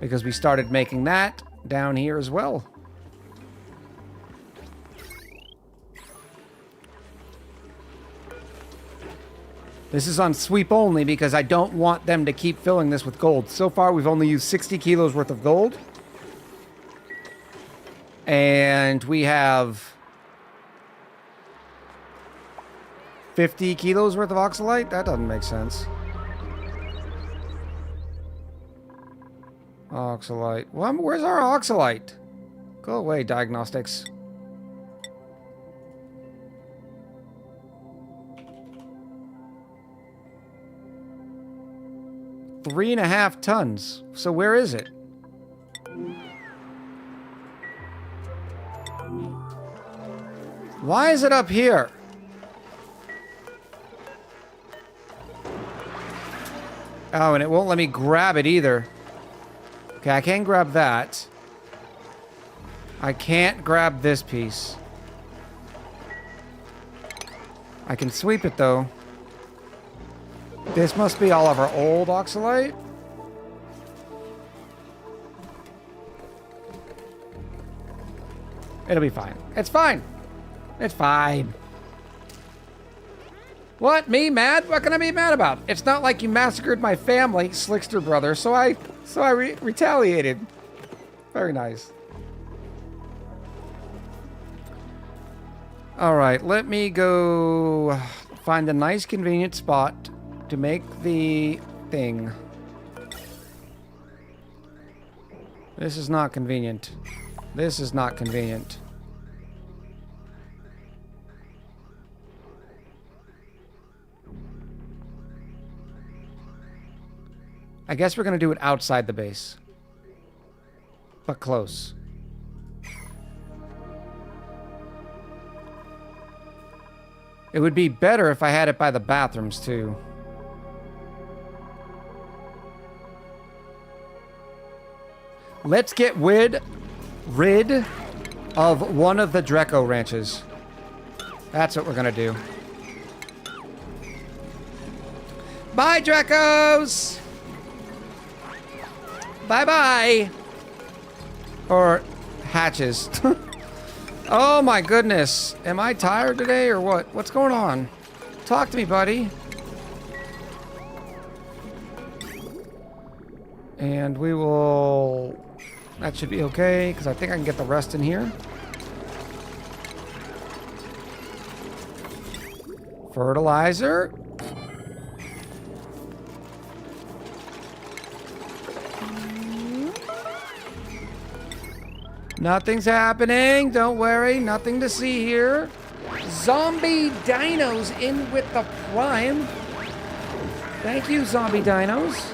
Because we started making that down here as well. This is on sweep only because I don't want them to keep filling this with gold. So far, we've only used 60 kilos worth of gold. And we have 50 kilos worth of oxalite? That doesn't make sense. Oxalite. Well, where's our oxalite? Go away, diagnostics. Three and a half tons. So where is it? Why is it up here? Oh, and it won't let me grab it either. Okay, I can grab that. I can't grab this piece. I can sweep it, though. This must be all of our old oxalite. It'll be fine. It's fine. It's fine. What? Me mad? What can I be mad about? It's not like you massacred my family, Slickster brother, so I retaliated. Very nice. All right, let me go find a nice convenient spot to make the thing. This is not convenient. This is not convenient. I guess we're going to do it outside the base. But close. It would be better if I had it by the bathrooms, too. Let's get rid of one of the Dreco ranches. That's what we're going to do. Bye, Drecos! Bye-bye! Or hatches. Oh my goodness. Am I tired today or what? What's going on? Talk to me, buddy. And we will... That should be okay, because I think I can get the rest in here. Fertilizer. Nothing's happening. Don't worry. Nothing to see here. Zombie dinos in with the prime. Thank you, zombie dinos.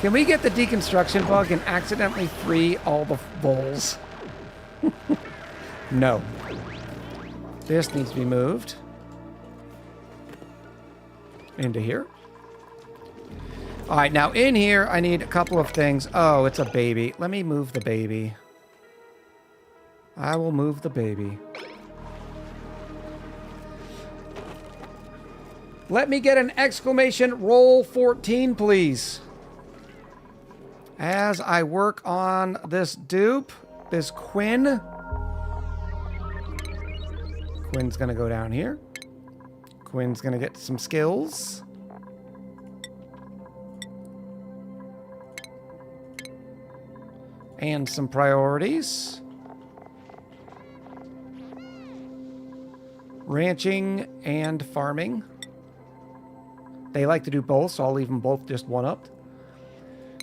Can we get the deconstruction bug and accidentally free all the bowls? No. This needs to be moved. Into here. All right, now in here, I need a couple of things. Oh, it's a baby. Let me move the baby. I will move the baby. Let me get an exclamation roll 14, please. As I work on this dupe, this Quinn. Quinn's gonna go down here. Quinn's gonna get some skills. And some priorities. Ranching and farming. They like to do both, so I'll leave them both just one up.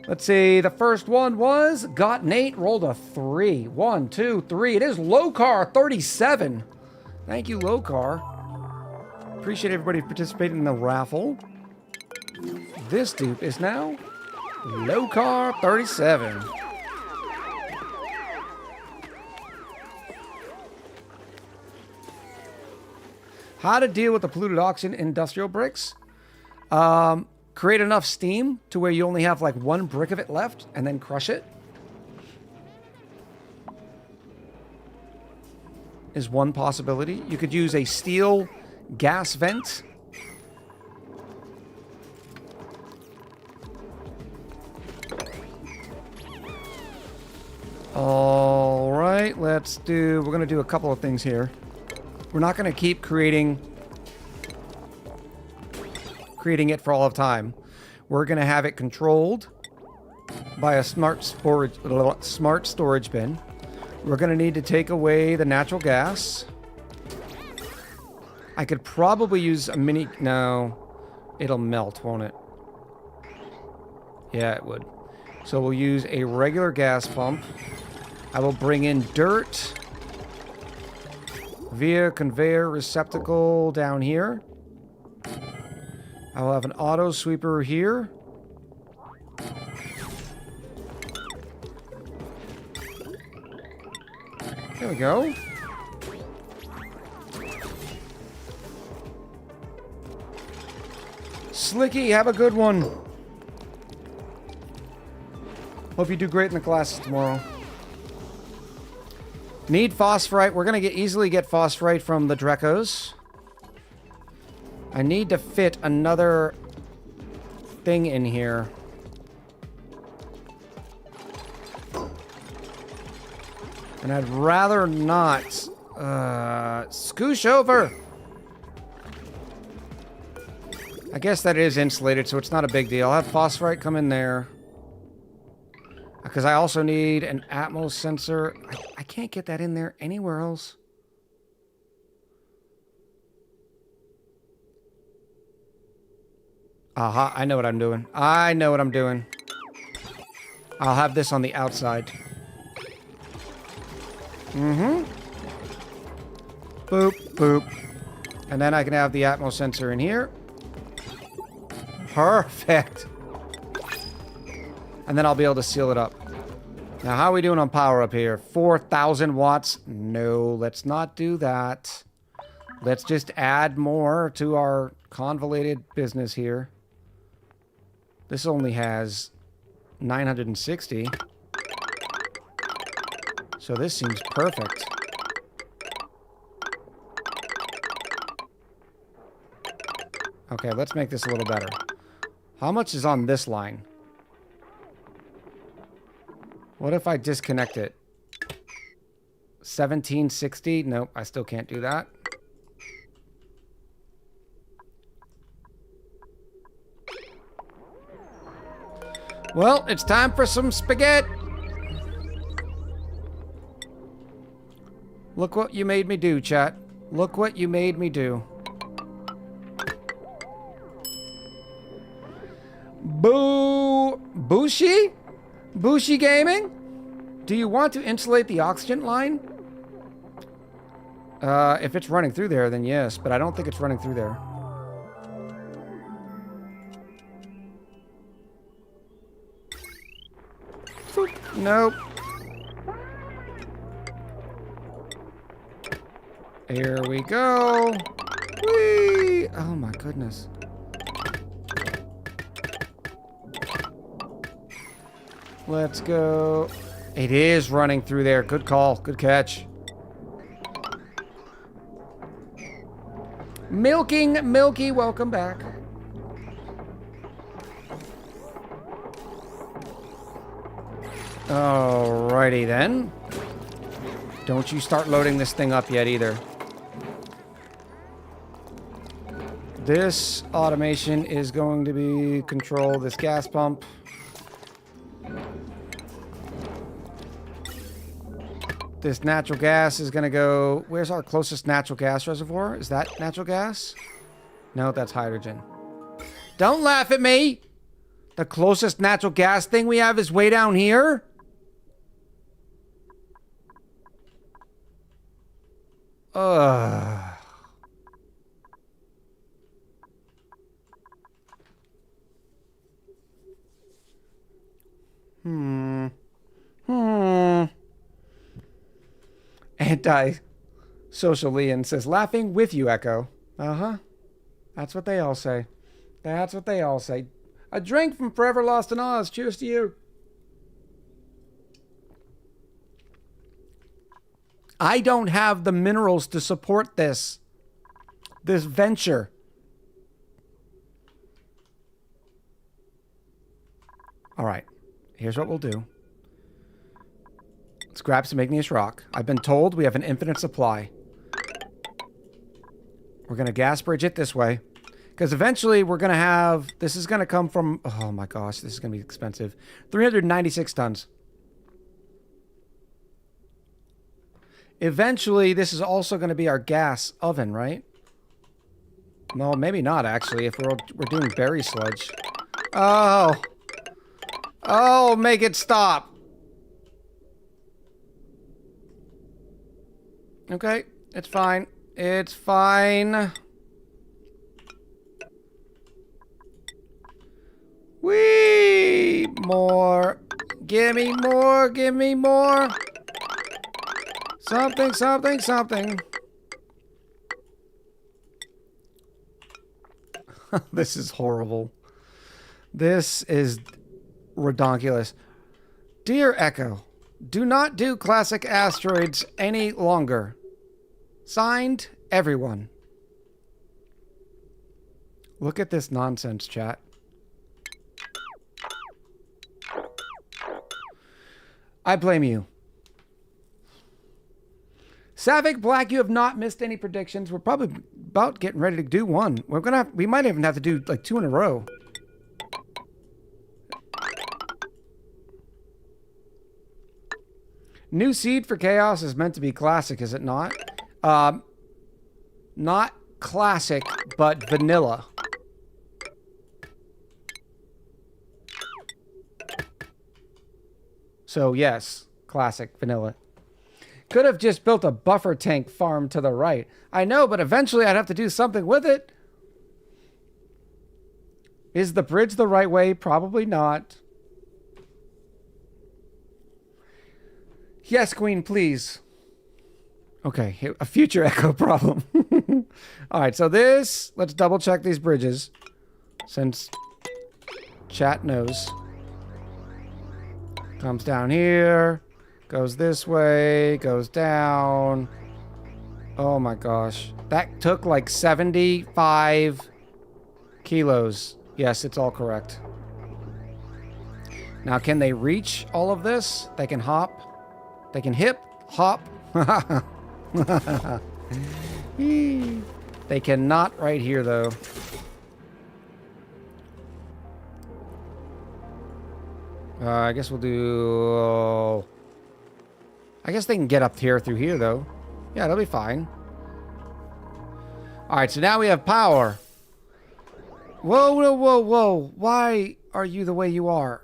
Let's see, the first one was got Nate, rolled a 3. 1, 2, 3. It is Lokar 37. Thank you, Lokar. Appreciate everybody participating in the raffle. This dupe is now Lokar 37. How to deal with the polluted oxygen industrial bricks. Create enough steam to where you only have like one brick of it left and then crush it. Is one possibility. You could use a steel gas vent. All right, we're going to do a couple of things here. We're not going to keep creating it for all of time. We're going to have it controlled by a smart storage bin. We're going to need to take away the natural gas. I could probably use a mini... No, it'll melt, won't it? Yeah, it would. So we'll use a regular gas pump. I will bring in dirt via conveyor receptacle down here. I will have an auto sweeper here. There we go. Slicky, have a good one. Hope you do great in the classes tomorrow. Need phosphorite. We're going to easily get phosphorite from the Drecos. I need to fit another thing in here. And I'd rather not. Scoosh over. I guess that is insulated, so it's not a big deal. I'll have phosphorite come in there. Because I also need an Atmos sensor. I can't get that in there anywhere else. Aha, I know what I'm doing. I know what I'm doing. I'll have this on the outside. Mm-hmm. Boop, boop. And then I can have the Atmos sensor in here. Perfect. And then I'll be able to seal it up. Now, how are we doing on power up here? 4,000 watts? No, let's not do that. Let's just add more to our convoluted business here. This only has 960. So this seems perfect. Okay, let's make this a little better. How much is on this line? What if I disconnect it? 1760? Nope, I still can't do that. Well, it's time for some spaghetti. Look what you made me do, chat. Look what you made me do. Boo! Bushi? Bushi Gaming? Do you want to insulate the oxygen line? If it's running through there, then yes, but I don't think it's running through there. Nope. Here we go. Whee! Oh my goodness. Let's go. It is running through there. Good call. Good catch. Milking Milky, welcome back. Alrighty then. Don't you start loading this thing up yet either. This automation is going to be control this gas pump. This natural gas is going to go... Where's our closest natural gas reservoir? Is that natural gas? No, that's hydrogen. Don't laugh at me! The closest natural gas thing we have is way down here? Ugh. Anti-social Leon says, laughing with you, Echo. Uh-huh. That's what they all say. That's what they all say. A drink from Forever Lost in Oz. Cheers to you. I don't have the minerals to support this venture. All right. Here's what we'll do. Let's grab some igneous rock. I've been told we have an infinite supply. We're going to gas bridge it this way. Because eventually we're going to have... This is going to come from... Oh my gosh, this is going to be expensive. 396 tons. Eventually, this is also going to be our gas oven, right? No, maybe not, actually, if we're doing berry sludge. Oh. Oh, make it stop. Okay, it's fine. It's fine. Whee! More. Give me more. Give me more. Something, something, something. This is horrible. This is redonkulous. Dear Echo, do not do classic asteroids any longer. Signed, everyone. Look at this nonsense, chat. I blame you. Savick Black, you have not missed any predictions. We're probably about getting ready to do one. We might even have to do like 2 in a row. New seed for chaos is meant to be classic, is it not? Not classic, but vanilla. So yes, classic vanilla. Could have just built a buffer tank farm to the right. I know, but eventually I'd have to do something with it. Is the bridge the right way? Probably not. Yes, Queen, please. Okay, a future Echo problem. All right, so let's double check these bridges. Since chat knows. Comes down here. Goes this way, goes down. Oh my gosh. That took like 75 kilos. Yes, it's all correct. Now, can they reach all of this? They can hop. They can hip, hop. They cannot right here, though. I guess we'll do... I guess they can get up here through here, though. Yeah, that'll be fine. All right, so now we have power. Whoa, whoa, whoa, whoa. Why are you the way you are?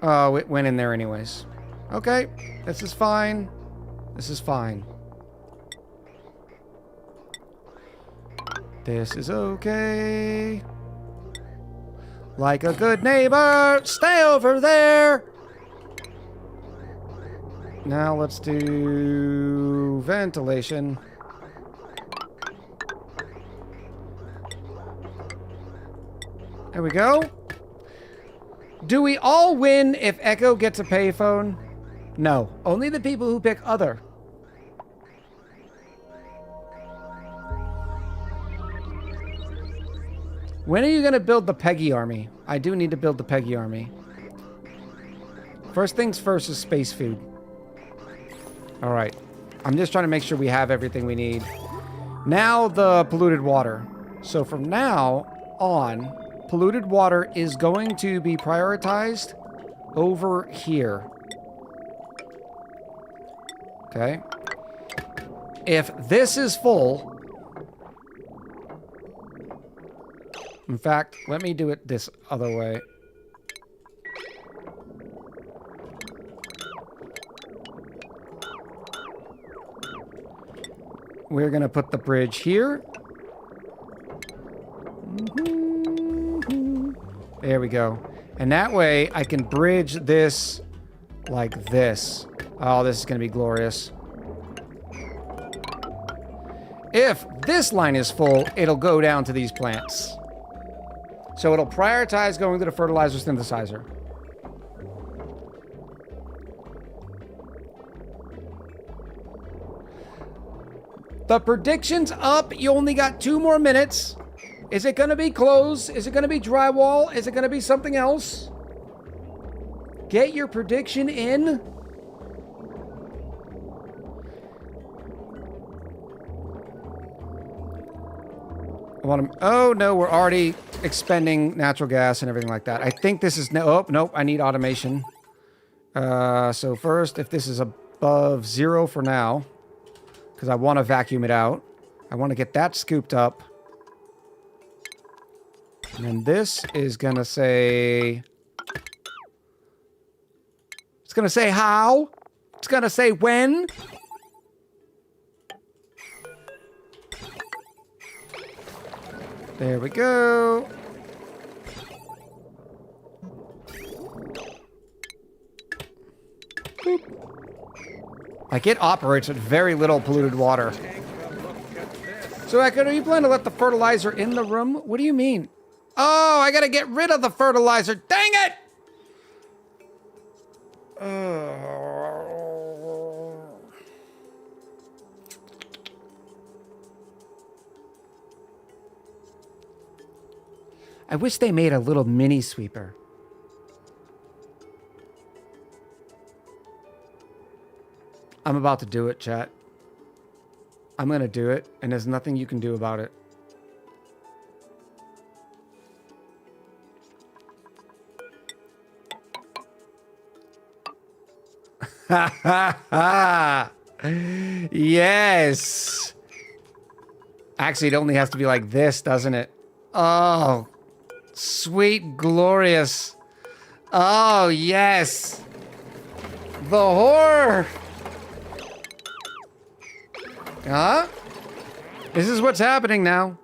Oh, it went in there anyways. Okay, this is fine. This is fine. This is okay. Like a good neighbor, stay over there. Now let's do ventilation. There we go. Do we all win if Echo gets a payphone? No, only the people who pick other. When are you going to build the Peggy army? I do need to build the Peggy army. First things first is space food. All right. I'm just trying to make sure we have everything we need. Now the polluted water. So from now on, polluted water is going to be prioritized over here. Okay. If this is full... In fact, let me do it this other way. We're going to put the bridge here. There we go. And that way I can bridge this like this. Oh, this is going to be glorious. If this line is full, it'll go down to these plants. So it'll prioritize going to the fertilizer synthesizer. The prediction's up. You only got 2 more minutes. Is it going to be clothes? Is it going to be drywall? Is it going to be something else? Get your prediction in. I want to... Oh, no, we're already expending natural gas and everything like that. I think this is... No, oh, nope, I need automation. So first, if this is above 0 for now, because I want to vacuum it out. I want to get that scooped up. And then this is going to say... It's going to say how. It's going to say when. There we go. Boop. Like, it operates with very little polluted water. So, Echo, do you plan to let the fertilizer in the room? What do you mean? Oh, I gotta get rid of the fertilizer. Dang it! I wish they made a little mini sweeper. I'm about to do it, chat. I'm gonna do it, and there's nothing you can do about it. Ha ha ha! Yes! Actually, it only has to be like this, doesn't it? Oh, sweet, glorious. Oh, yes! The horror! Huh? This is what's happening now.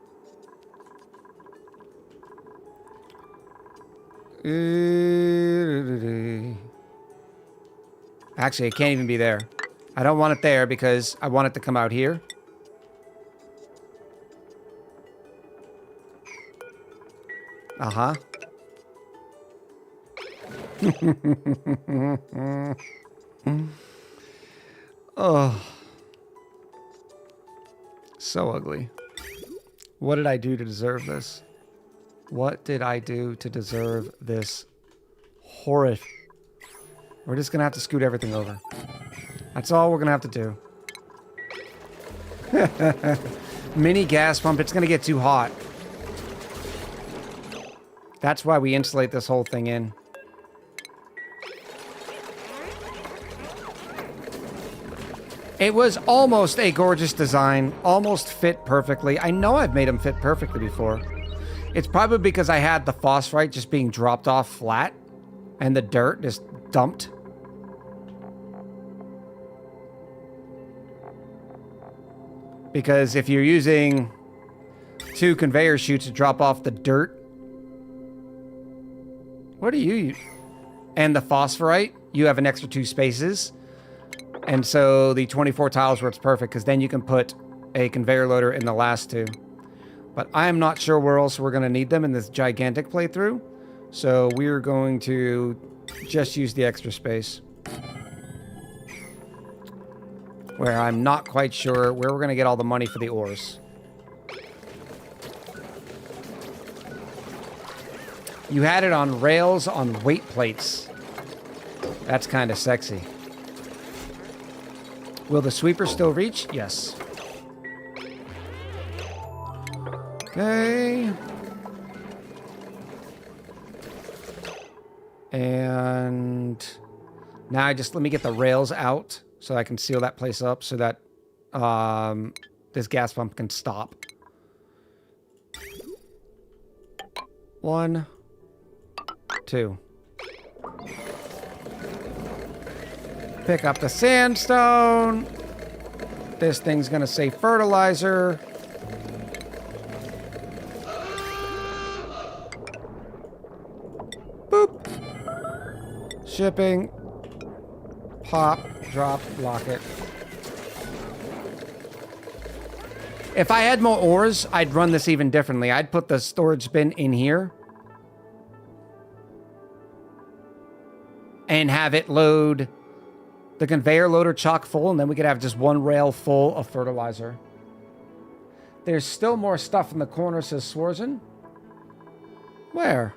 Actually, it can't even be there. I don't want it there because I want it to come out here. Uh-huh. Oh. So ugly. What did I do to deserve this? What did I do to deserve this horrid? We're just gonna have to scoot everything over. That's all we're gonna have to do. Mini gas pump, it's gonna get too hot. That's why we insulate this whole thing in. It was almost a gorgeous design, almost fit perfectly. I know I've made them fit perfectly before. It's probably because I had the phosphite just being dropped off flat and the dirt just dumped. Because if you're using 2 conveyor chutes to drop off the dirt, what do you use? And the phosphorite, you have an extra 2 spaces. And so the 24 tiles works perfect because then you can put a conveyor loader in the last 2. But I am not sure where else we're going to need them in this gigantic playthrough. So we're going to just use the extra space. Where I'm not quite sure where we're going to get all the money for the ores. You had it on rails on weight plates. That's kind of sexy. Will the sweeper still reach? Yes. Okay. And now let me get the rails out so I can seal that place up so that this gas pump can stop. 1, 2. Pick up the sandstone. This thing's gonna say fertilizer. Boop. Shipping. Pop, drop, lock it. If I had more ores, I'd run this even differently. I'd put the storage bin in here. And have it load the conveyor loader chock full, and then we could have just 1 rail full of fertilizer. There's still more stuff in the corner, says Swarzen. Where?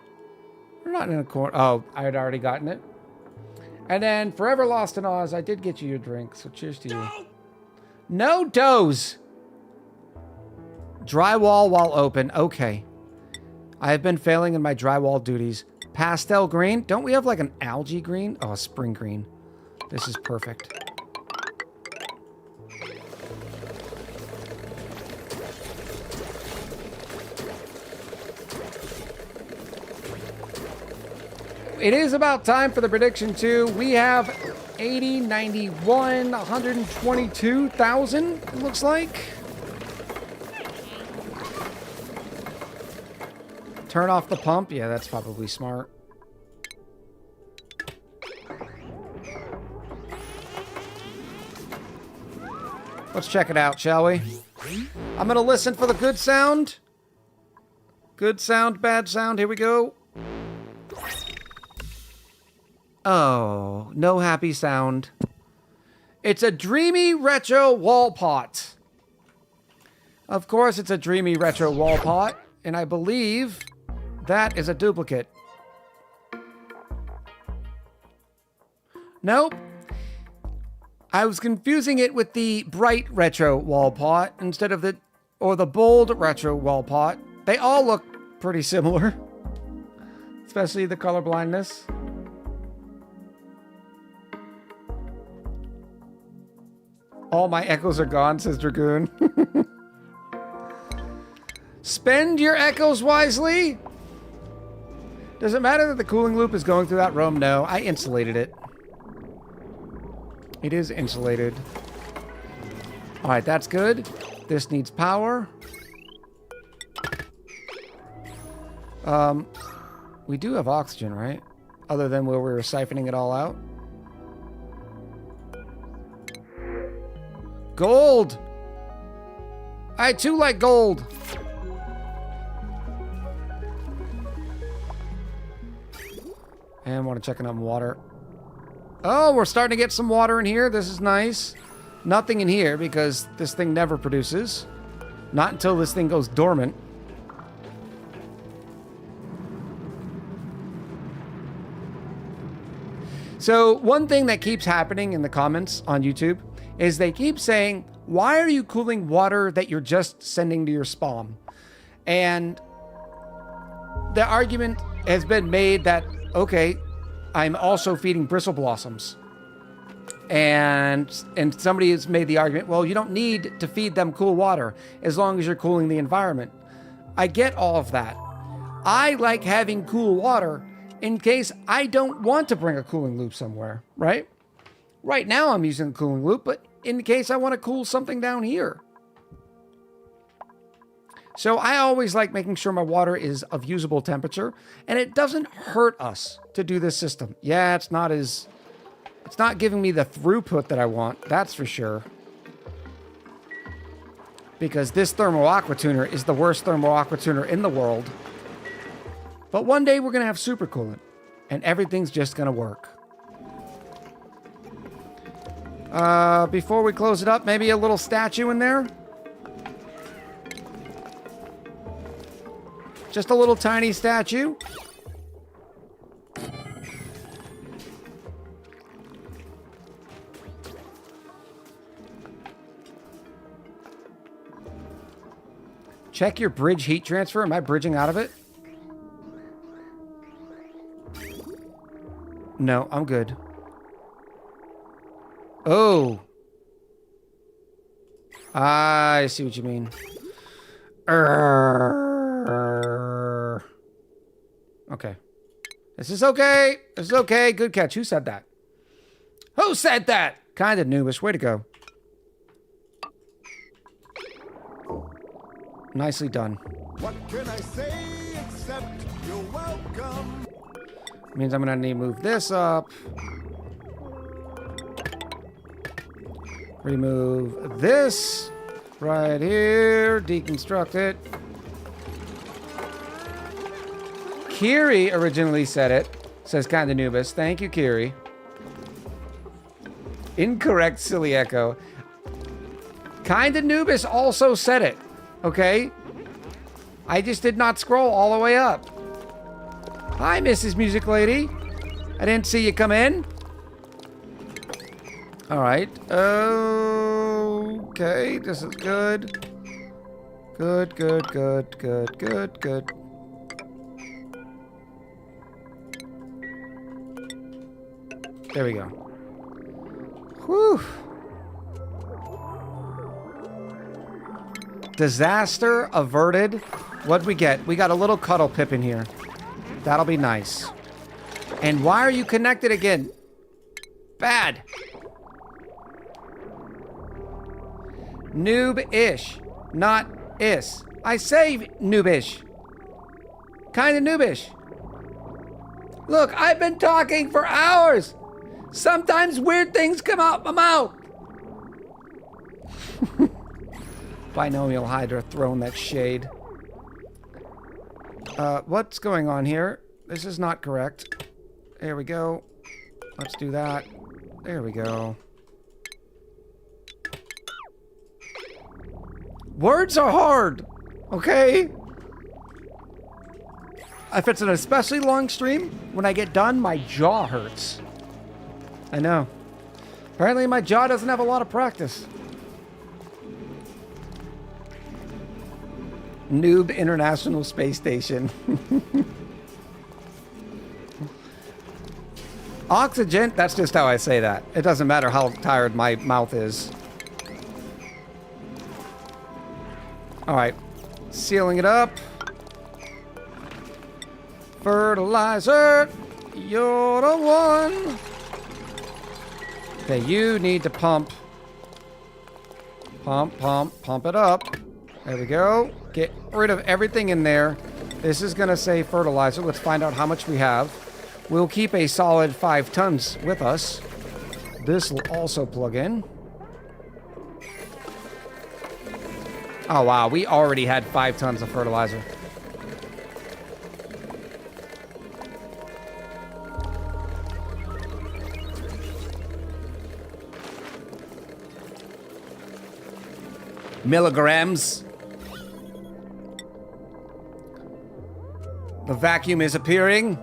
We're not in a corner. Oh, I had already gotten it. And then, Forever Lost in Oz, I did get you your drink, so cheers to you. No doze! Drywall while open. Okay. I have been failing in my drywall duties. Pastel green? Don't we have like an algae green? Oh, a spring green. This is perfect. It is about time for the prediction too. We have 80, 91, 122,000, it looks like. Turn off the pump. Yeah, that's probably smart. Let's check it out, shall we? I'm gonna listen for the good sound. Good sound, bad sound. Here we go. Oh, no happy sound. It's a dreamy retro wall pot. Of course, it's a dreamy retro wall pot, and I believe that is a duplicate. Nope. I was confusing it with the bright retro wall pot instead of the bold retro wall pot. They all look pretty similar, especially the color blindness. All my echoes are gone, says Dragoon. Spend your echoes wisely. Does it matter that the cooling loop is going through that room? No, I insulated it. It is insulated. All right, that's good. This needs power. We do have oxygen, right? Other than where we were siphoning it all out. Gold! I too like gold! And want to check on water. Oh, we're starting to get some water in here. This is nice. Nothing in here because this thing never produces. Not until this thing goes dormant. So one thing that keeps happening in the comments on YouTube is they keep saying, why are you cooling water that you're just sending to your spawn? And the argument has been made that, okay, I'm also feeding bristle blossoms. And somebody has made the argument, well, you don't need to feed them cool water as long as you're cooling the environment. I get all of that. I like having cool water in case I don't want to bring a cooling loop somewhere, right? Right now I'm using a cooling loop, but in case I want to cool something down here. So I always like making sure my water is of usable temperature, and it doesn't hurt us to do this system. Yeah, it's not giving me the throughput that I want, that's for sure. Because this thermal aqua tuner is the worst thermal aqua tuner in the world. But one day we're going to have supercoolant, and everything's just going to work. Before we close it up, maybe a little statue in there? Just a little tiny statue. Check your bridge heat transfer. Am I bridging out of it? No, I'm good. Oh. I see what you mean. Okay. This is okay. This is okay. Good catch. Who said that? Who said that? Kind of noobish. Way to go. Nicely done. What can I say except you're welcome? Means I'm gonna need to move this up. Remove this right here. Deconstruct it. Kiri originally said it. Says kinda Nubis. Thank you, Kiri. Incorrect, silly echo. Kinda Nubis also said it. Okay? I just did not scroll all the way up. Hi, Mrs. Music Lady. I didn't see you come in. All right. Okay, this is good. Good, good, good, good, good, good. There we go. Whew. Disaster averted. What'd we get? We got a little cuddle pip in here. That'll be nice. And why are you connected again? Bad. Noob-ish, not is. I say noobish. Kinda noobish. Look, I've been talking for hours. Sometimes weird things come out my mouth. Binomial Hydra throwing that shade. What's going on here? This is not correct. There we go. Let's do that. There we go. Words are hard, okay? If it's an especially long stream, when I get done, my jaw hurts. I know. Apparently my jaw doesn't have a lot of practice. Noob International Space Station. Oxygen, that's just how I say that. It doesn't matter how tired my mouth is. Alright. Sealing it up. Fertilizer. You're the one. Okay, you need to pump. Pump it up. There we go. Get rid of everything in there. This is going to say fertilizer. Let's find out how much we have. We'll keep a solid 5 tons with us. This will also plug in. Oh, wow. We already had 5 tons of fertilizer. Milligrams. The vacuum is appearing.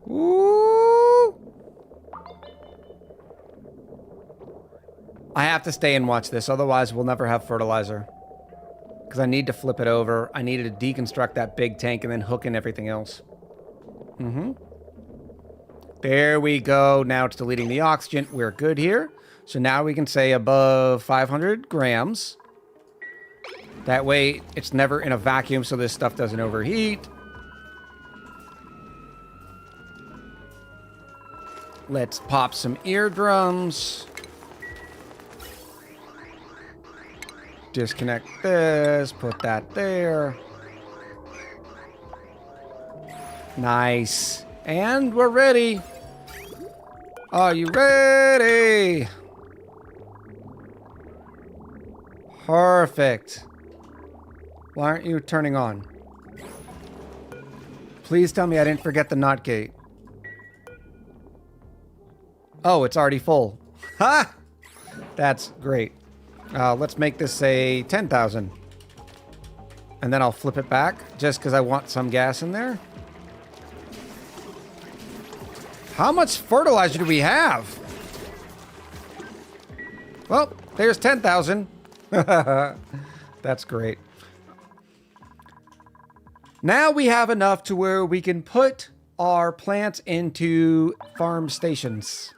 Ooh. I have to stay and watch this, otherwise we'll never have fertilizer. Because I need to flip it over. I needed to deconstruct that big tank and then hook in everything else. There we go. Now it's deleting the oxygen. We're good here. So now we can say above 500 grams. That way it's never in a vacuum so this stuff doesn't overheat. Let's pop some eardrums. Disconnect this. Put that there. Nice. And we're ready. Are you ready? Perfect. Why aren't you turning on? Please tell me I didn't forget the NOT gate. Oh, it's already full. Ha! That's great. Let's make this say 10,000. And then I'll flip it back just because I want some gas in there. How much fertilizer do we have? Well, there's 10,000. That's great. Now we have enough to where we can put our plants into farm stations.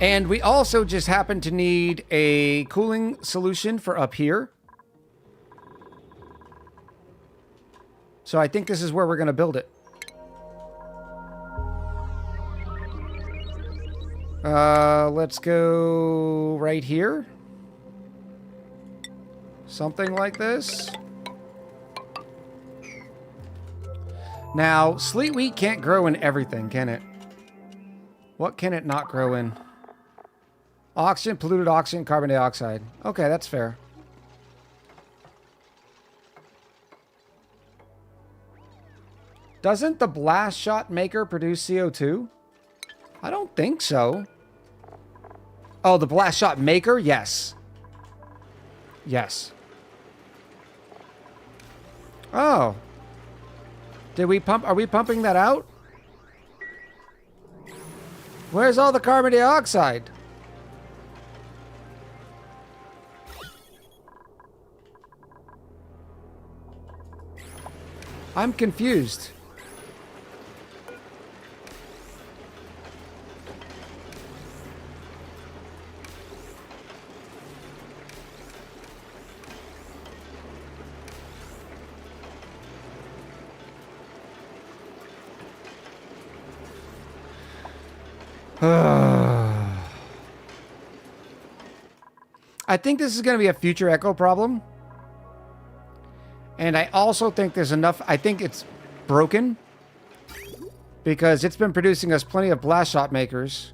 And we also just happen to need a cooling solution for up here. So I think this is where we're going to build it. Let's go right here. Something like this. Now, sleet wheat can't grow in everything, can it? What can it not grow in? Oxygen, polluted oxygen, carbon dioxide. Okay, that's fair. Doesn't the blast shot maker produce CO2? I don't think so. Oh, the blast shot maker? Yes. Yes. Oh. Did we pump? Are we pumping that out? Where's all the carbon dioxide? I'm confused. I think this is going to be a future Echo problem. And I also think there's enough... I think it's broken. because it's been producing us plenty of blast shot makers.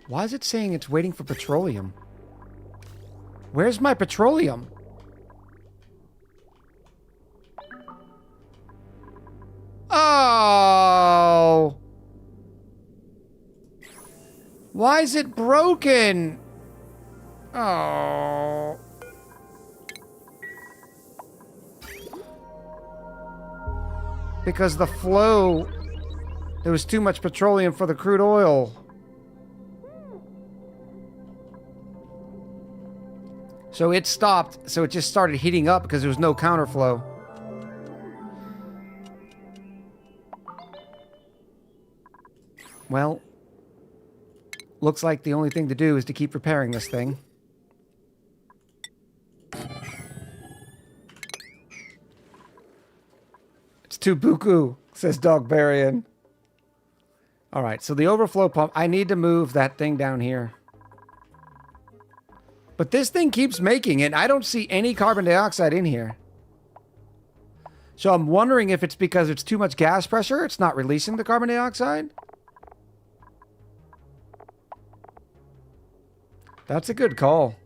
Why is it saying it's waiting for petroleum? Where's my petroleum? Oh! Why is it broken? Oh. Because the flow, there was too much petroleum for the crude oil. So it stopped, so it just started heating up because there was no counterflow. Well, looks like the only thing to do is to keep repairing this thing. It's too buku, says Dogbarian. Alright, so the overflow pump, I need to move that thing down here. But this thing keeps making it. I don't see any carbon dioxide in here. So I'm wondering if it's because it's too much gas pressure, it's not releasing the carbon dioxide. That's a good call.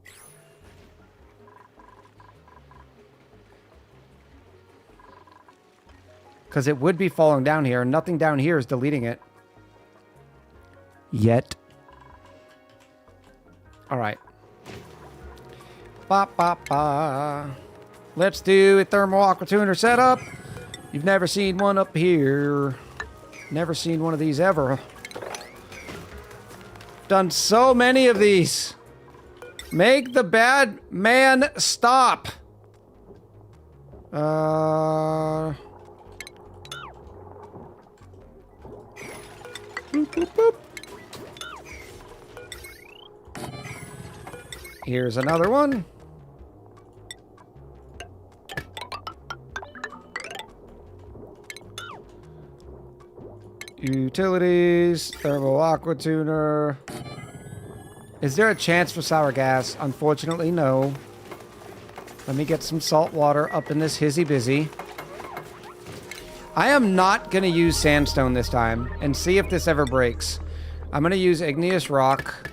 Because it would be falling down here. Nothing down here is deleting it. Yet. Alright. Ba ba ba. Let's do a thermal aqua tuner setup. You've never seen one up here. Never seen one of these ever. Done so many of these. Make the bad man stop. Boop, boop, boop. Here's another one. Utilities, thermal aqua tuner. Is there a chance for sour gas? Unfortunately, no. Let me get some salt water up in this hizzy busy. I am not going to use sandstone this time and see if this ever breaks. I'm going to use igneous rock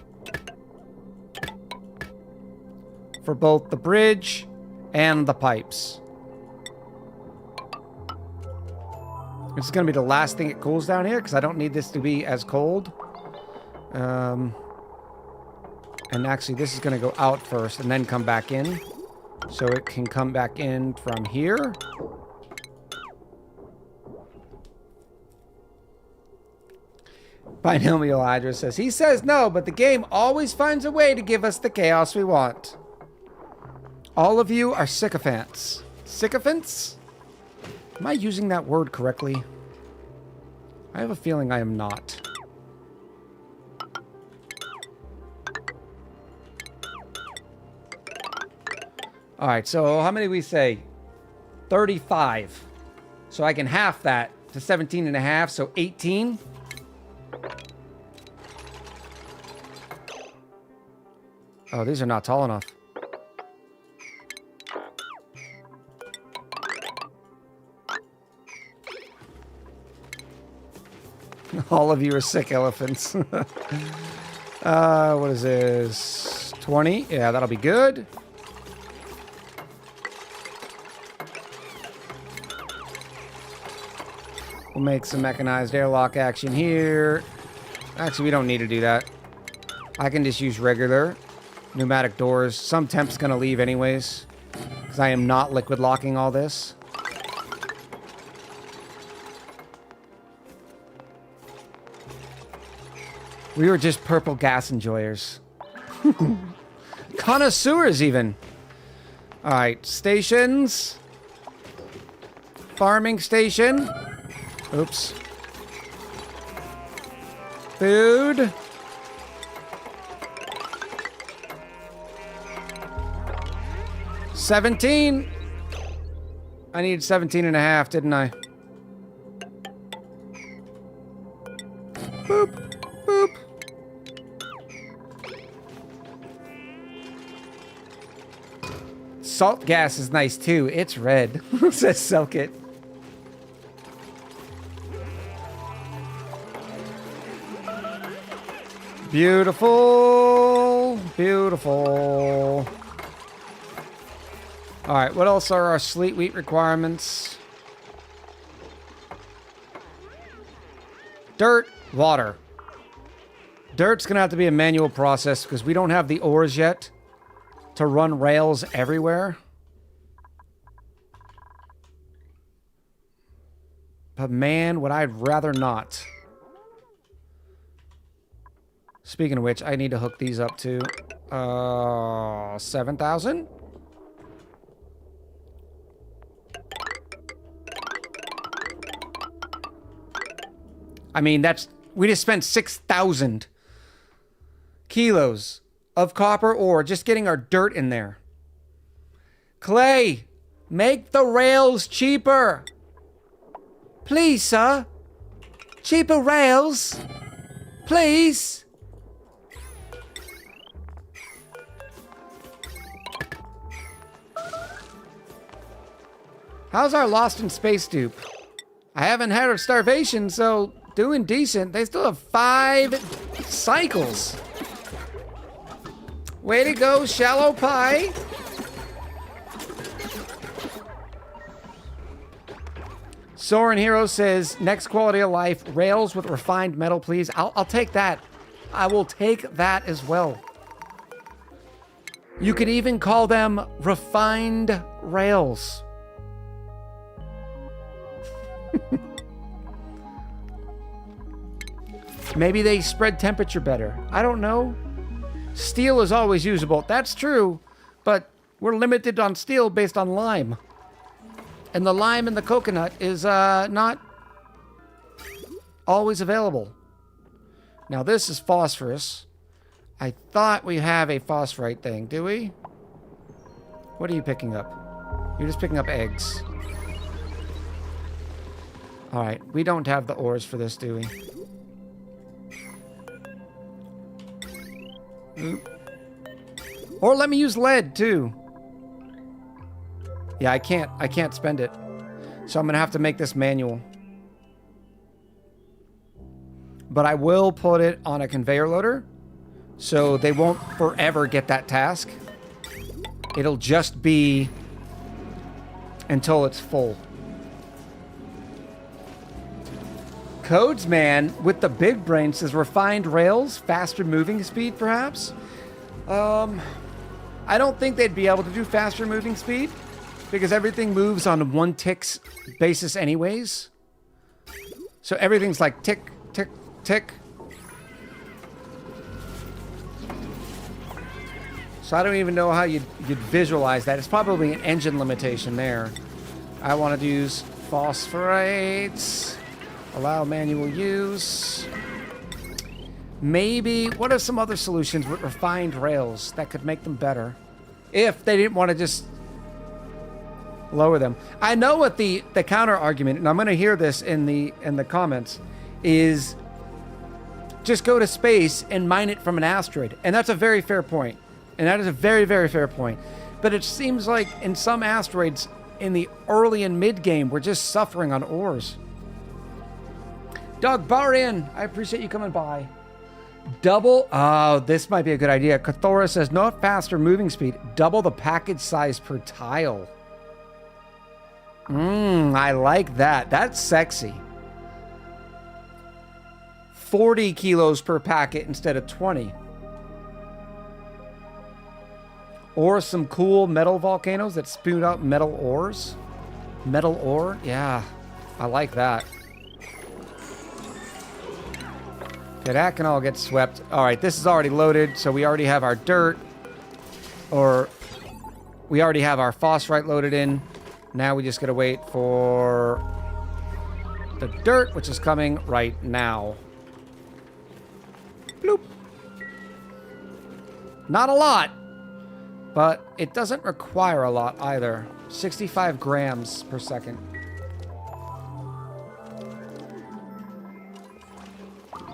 for both the bridge and the pipes. This is going to be the last thing it cools down here because I don't need this to be as cold. And actually, this is going to go out first and then come back in. So it can come back in from here. Binomial Hydra says, he says no, but the game always finds a way to give us the chaos we want. All of you are sycophants. Sycophants? Am I using that word correctly? I have a feeling I am not. Alright, so how many did we say? 35. So I can half that to 17 and a half, so 18. Oh, these are not tall enough. All of you are sick elephants. What is this? 20? Yeah, that'll be good. We'll make some mechanized airlock action here. Actually, we don't need to do that. I can just use regular pneumatic doors. Some temp's gonna leave anyways, because I am not liquid locking all this. We were just purple gas enjoyers. Connoisseurs, even. Alright, stations. Farming station. Oops. Food. $17. I needed 17 and a half, didn't I? Boop. Boop. Salt gas is nice too. It's red. Says Selkit. Beautiful. Beautiful. All right, what else are our sleet wheat requirements? Dirt, water. Dirt's going to have to be a manual process because we don't have the ores yet to run rails everywhere. But man, would I rather not. Speaking of which, I need to hook these up to 7,000. I mean, we just spent 6,000 kilos of copper ore just getting our dirt in there. Clay, make the rails cheaper. Please, sir. Cheaper rails. Please. How's our Lost in Space dupe? I haven't had a starvation, so doing decent. They still have 5 cycles. Way to go, Shallow Pie. Soren Hero says, next quality of life, rails with refined metal, please. I'll take that. I will take that as well. You could even call them refined rails. Maybe they spread temperature better. I don't know. Steel is always usable. That's true, but we're limited on steel based on lime. And the lime in the coconut is not always available. Now this is phosphorus. I thought we have a phosphorite thing. Do we? What are you picking up? You're just picking up eggs. All right, we don't have the ores for this, do we? Or let me use lead too. Yeah, I can't spend it. So I'm gonna have to make this manual. But I will put it on a conveyor loader, so they won't forever get that task. It'll just be until it's full. Codes man with the big brain says refined rails, faster moving speed perhaps. I don't think they'd be able to do faster moving speed because everything moves on one tick's basis anyways. So everything's like tick, tick, tick. So I don't even know how you'd visualize that. It's probably an engine limitation there. I wanted to use phosphorates. Allow manual use. Maybe, what are some other solutions with refined rails that could make them better? If they didn't want to just lower them. I know what the counter argument, and I'm going to hear this in the comments, is just go to space and mine it from an asteroid. And that's a very fair point. And that is a very, very fair point. But it seems like in some asteroids in the early and mid game, we're just suffering on ores. Doug Barian, I appreciate you coming by. Double, oh, this might be a good idea. Kathora says, no faster moving speed, double the package size per tile. I like that. That's sexy. 40 kilos per packet instead of 20. Or some cool metal volcanoes that spoon out metal ores. Metal ore, yeah, I like that. Okay, that can all get swept. All right, this is already loaded, so we already have our dirt. Or we already have our phosphorite loaded in. Now we just gotta wait for the dirt, which is coming right now. Bloop. Not a lot, but it doesn't require a lot either. 65 grams per second.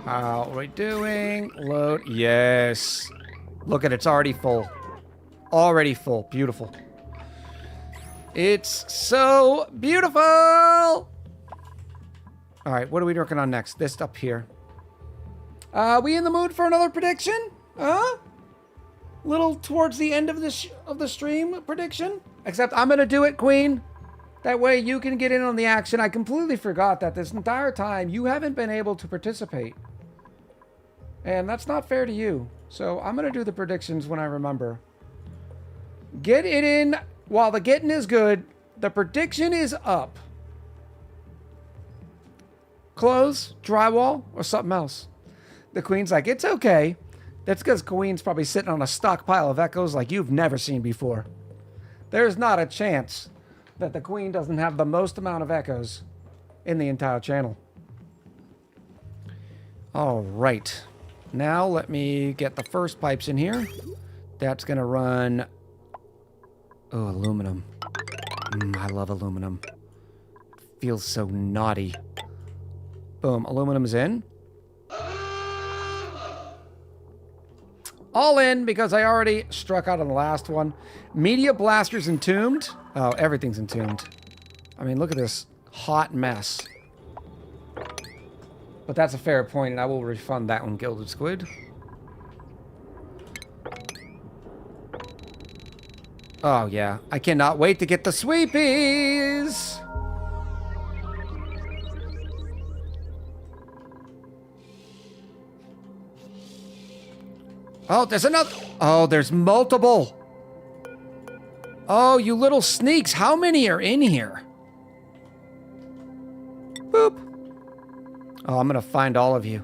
How are we doing? Load. Yes. Look at it. It's already full. Already full. Beautiful. It's so beautiful. All right. What are we working on next? This up here. We in the mood for another prediction? Huh? Little towards the end of the stream prediction? Except I'm gonna do it, Queen. That way you can get in on the action. I completely forgot that this entire time you haven't been able to participate. And that's not fair to you. So I'm gonna do the predictions when I remember. Get it in while the getting is good. The prediction is up. Clothes, drywall, or something else. The Queen's like, it's okay. That's because Queen's probably sitting on a stockpile of echoes like you've never seen before. There's not a chance that the Queen doesn't have the most amount of echoes in the entire channel. All right. Now let me get the first pipes in here. That's going to run... Oh, aluminum. I love aluminum. Feels so naughty. Boom, aluminum is in. All in because I already struck out on the last one. Media blasters entombed. Oh, everything's entombed. I mean, look at this hot mess. But that's a fair point, and I will refund that one, Gilded Squid. Oh, yeah. I cannot wait to get the sweepies! Oh, there's another... Oh, there's multiple. Oh, you little sneaks. How many are in here? Boop. Oh, I'm going to find all of you.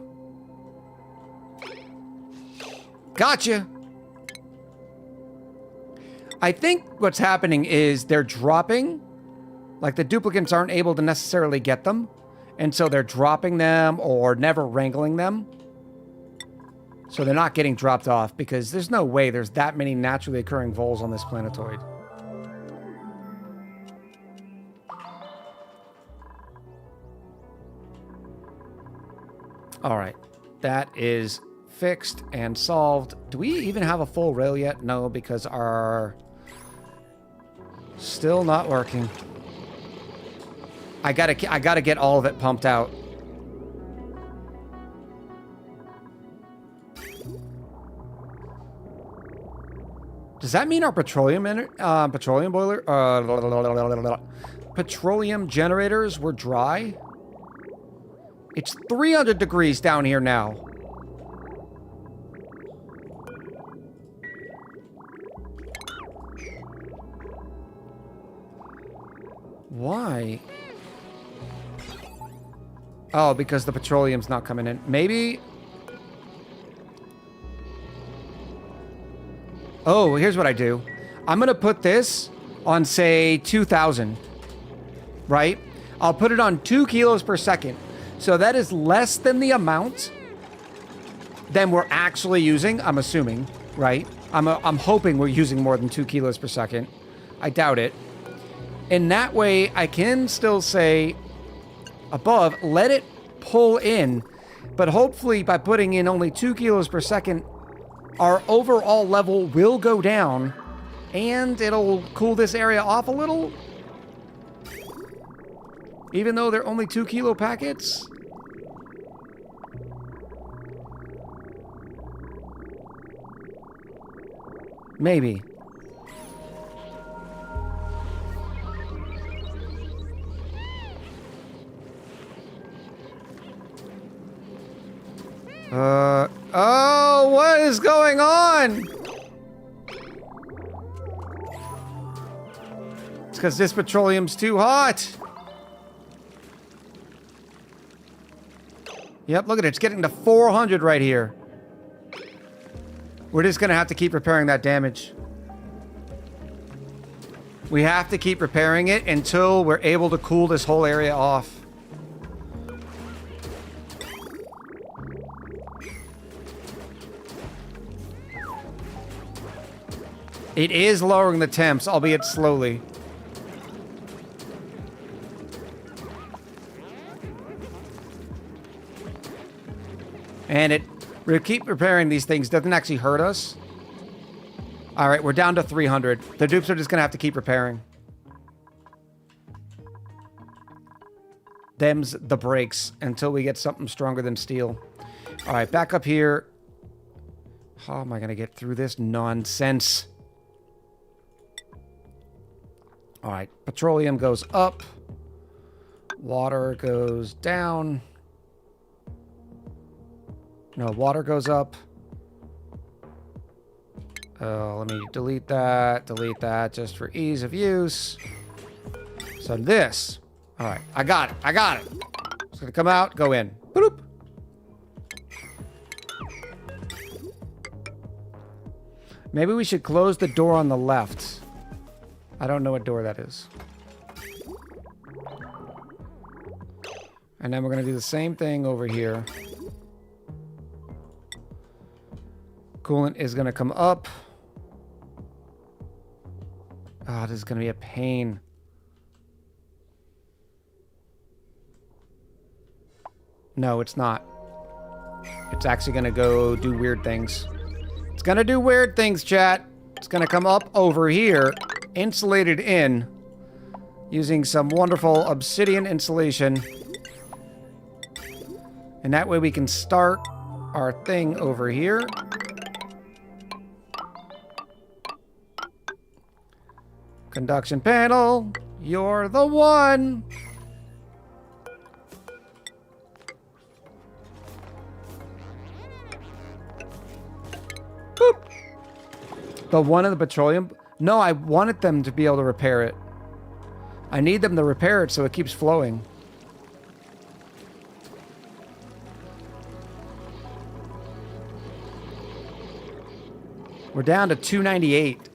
Gotcha. I think what's happening is they're dropping. Like, the duplicants aren't able to necessarily get them. And so they're dropping them or never wrangling them. So they're not getting dropped off because there's no way there's that many naturally occurring voles on this planetoid. All right. That is fixed and solved. Do we even have a full rail yet? No, because our... Still not working. I gotta get all of it pumped out. Does that mean our petroleum generators were dry? It's 300 degrees down here now. Why? Oh, because the petroleum's not coming in. Maybe... Oh, here's what I do. I'm going to put this on, say, 2,000. Right? I'll put it on 2 kilos per second. So that is less than the amount than we're actually using, I'm assuming. Right? I'm hoping we're using more than 2 kilos per second. I doubt it. And that way, I can still say above, let it pull in. But hopefully, by putting in only 2 kilos per second, our overall level will go down, and it'll cool this area off a little. Even though they're only 2 kilo packets. Maybe. Oh, what is going on? It's because this petroleum's too hot. Yep, look at it. It's getting to 400 right here. We're just going to have to keep repairing that damage. We have to keep repairing it until we're able to cool this whole area off. It is lowering the temps, albeit slowly. And we keep repairing these things. Doesn't actually hurt us. All right, we're down to 300. The dupes are just going to have to keep repairing. Them's the brakes until we get something stronger than steel. All right, back up here. How am I going to get through this nonsense? All right, petroleum goes up. Water goes down. No, water goes up. Let me delete that just for ease of use. So this. All right, I got it. It's going to come out, go in. Boop. Maybe we should close the door on the left. I don't know what door that is. And then we're going to do the same thing over here. Coolant is going to come up. Oh, this is going to be a pain. No, it's not. It's actually going to go do weird things. It's going to do weird things, chat. It's going to come up over here, insulated in, using some wonderful obsidian insulation. And that way we can start our thing over here. Conduction panel, you're the one. Boop. The one in the petroleum? No, I wanted them to be able to repair it. I need them to repair it so it keeps flowing. We're down to 298.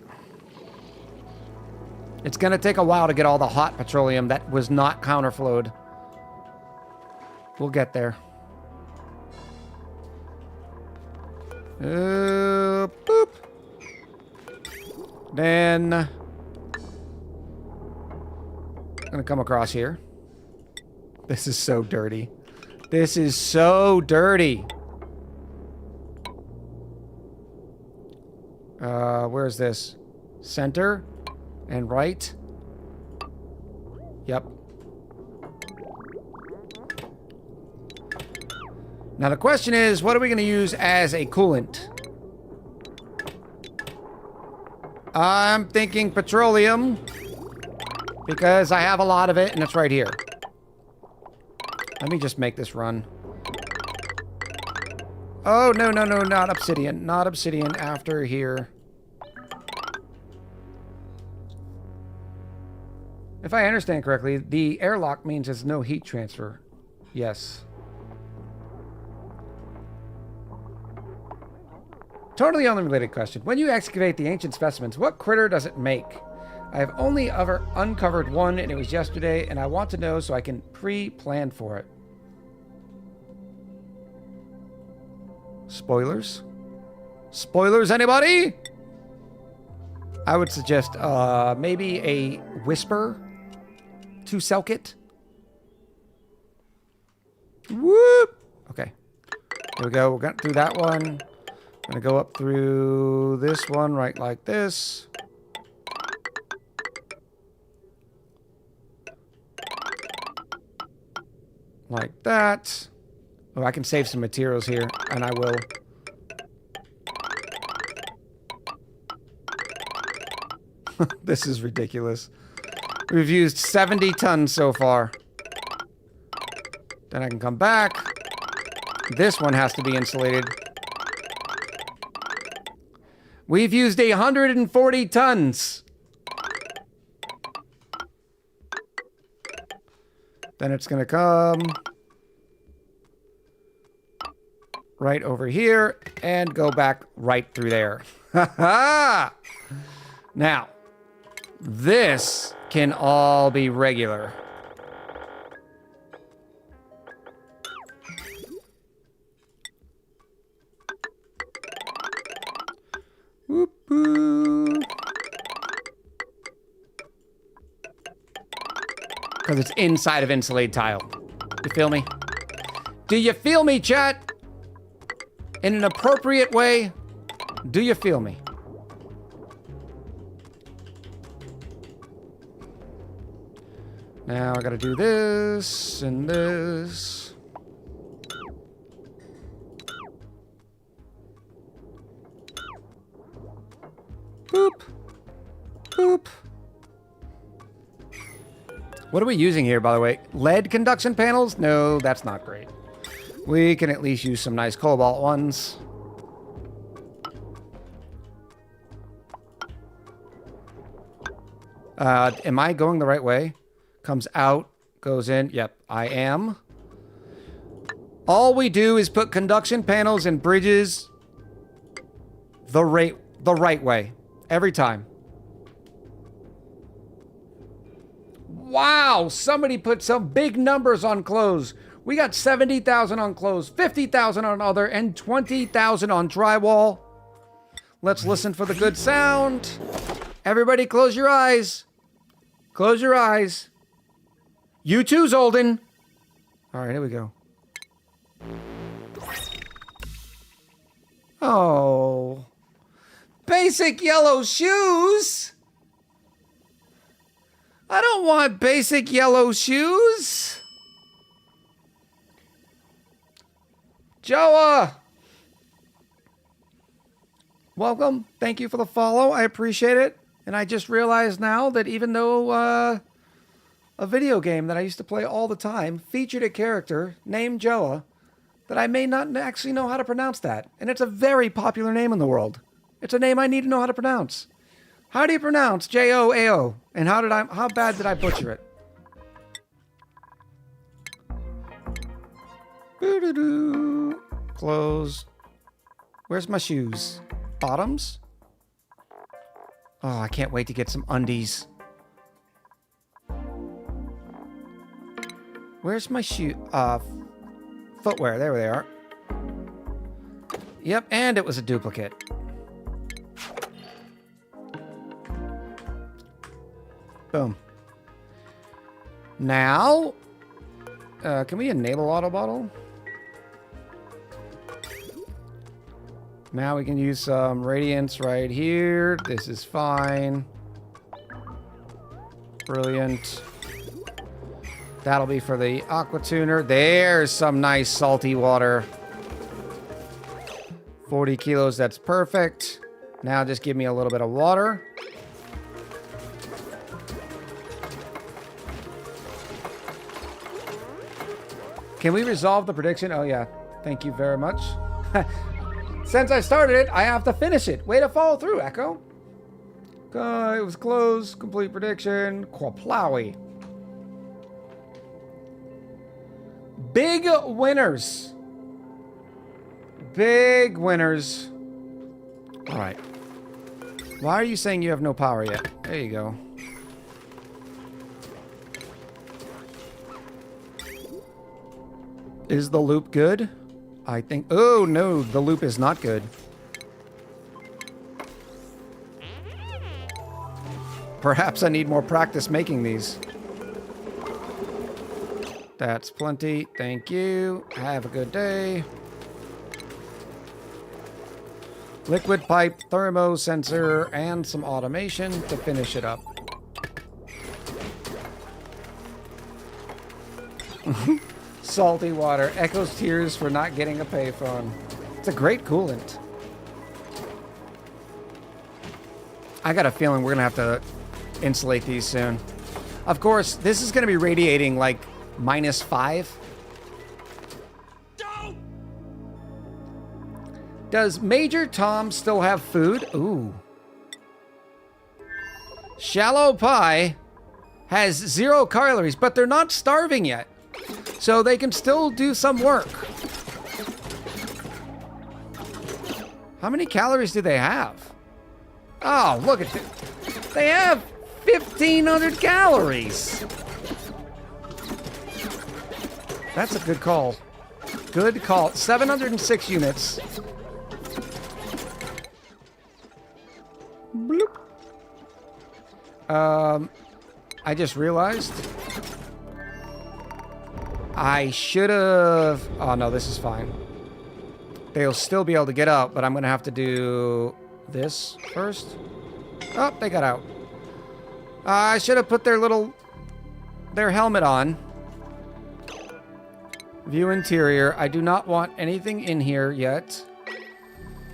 It's going to take a while to get all the hot petroleum that was not counterflowed. We'll get there. Boop. Then I'm going to come across here. This is so dirty. This is so dirty. Where's this? Center and right. Yep. Now the question is, what are we going to use as a coolant? I'm thinking petroleum, because I have a lot of it and it's right here. Let me just make this run. Oh, no, not obsidian. Not obsidian after here. If I understand correctly, the airlock means there's no heat transfer. Yes. Totally unrelated question. When you excavate the ancient specimens, what critter does it make? I have only ever uncovered one, and it was yesterday, and I want to know so I can pre-plan for it. Spoilers? Spoilers, anybody? I would suggest maybe a whisper to Selkit. Whoop! Okay. Here we go. We're going through that one. I'm going to go up through this one right like this. Like that. Oh, I can save some materials here, and I will. This is ridiculous. We've used 70 tons so far. Then I can come back. This one has to be insulated. We've used 140 tons. Then it's going to come right over here and go back right through there. Ha ha! Now, this can all be regular. Whoop-oo. Because it's inside of insulated tile. You feel me? Do you feel me, chat? In an appropriate way? Do you feel me? Now I gotta do this and this. What are we using here, by the way? Lead conduction panels? No, that's not great. We can at least use some nice cobalt ones. Am I going the right way? Comes out, goes in. Yep, I am. All we do is put conduction panels and bridges the right way. Every time. Wow, somebody put some big numbers on clothes. We got 70,000 on clothes, 50,000 on other, and 20,000 on drywall. Let's listen for the good sound. Everybody close your eyes. Close your eyes. You too, Zolden. All right, here we go. Oh. Basic yellow shoes? I don't want basic yellow shoes. Joa! Welcome. Thank you for the follow. I appreciate it. And I just realized now that even though a video game that I used to play all the time featured a character named Joa, that I may not actually know how to pronounce that. And it's a very popular name in the world. It's a name I need to know how to pronounce. How do you pronounce Joao? And how bad did I butcher it? Boo-doo-doo. Close. Where's my shoes? Bottoms? Oh, I can't wait to get some undies. Where's my footwear? There they are. Yep, and it was a duplicate. Boom. Now, can we enable auto bottle? Now we can use some radiance right here. This is fine. Brilliant. That'll be for the aqua tuner. There's some nice salty water. 40 kilos, that's perfect. Now just give me a little bit of water. Can we resolve the prediction? Oh yeah, thank you very much. Since I started it, I have to finish it. Way to follow through, Echo. It was close. Complete prediction. Quaplowy. Big winners. Big winners. All right. Why are you saying you have no power yet? There you go. Is the loop good? I think... Oh, no. The loop is not good. Perhaps I need more practice making these. That's plenty. Thank you. Have a good day. Liquid pipe, thermo sensor, and some automation to finish it up. Salty water. Echo's tears for not getting a payphone. It's a great coolant. I got a feeling we're going to have to insulate these soon. Of course, this is going to be radiating like -5. Does Major Tom still have food? Ooh. Shallow Pie has 0 calories, but they're not starving yet. So they can still do some work. How many calories do they have? Oh, look at this. They have 1,500 calories. That's a good call. Good call. 706 units. Bloop. I just realized I should have... Oh, no, this is fine. They'll still be able to get out, but I'm going to have to do this first. Oh, they got out. I should have put their helmet on. View interior. I do not want anything in here yet.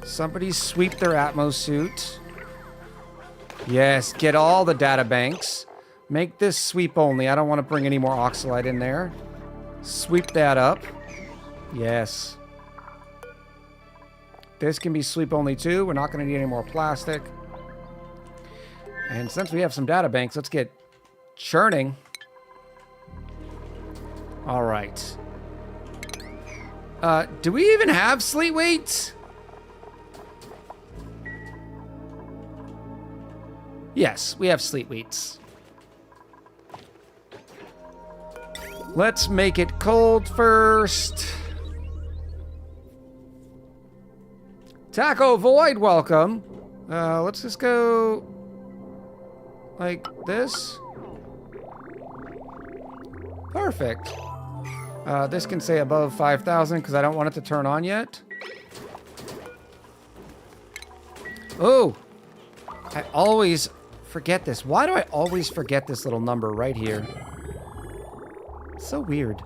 Somebody sweep their Atmos suit. Yes, get all the data banks. Make this sweep only. I don't want to bring any more oxalite in there. Sweep that up. Yes. This can be sweep only too. We're not going to need any more plastic. And since we have some data banks, let's get churning. All right. Do we even have sleet weights? Yes, we have sleet weights. Let's make it cold first. Taco Void, welcome. Let's just go like this. Perfect. This can say above 5,000 because I don't want it to turn on yet. Oh, I always forget this. Why do I always forget this little number right here? So weird.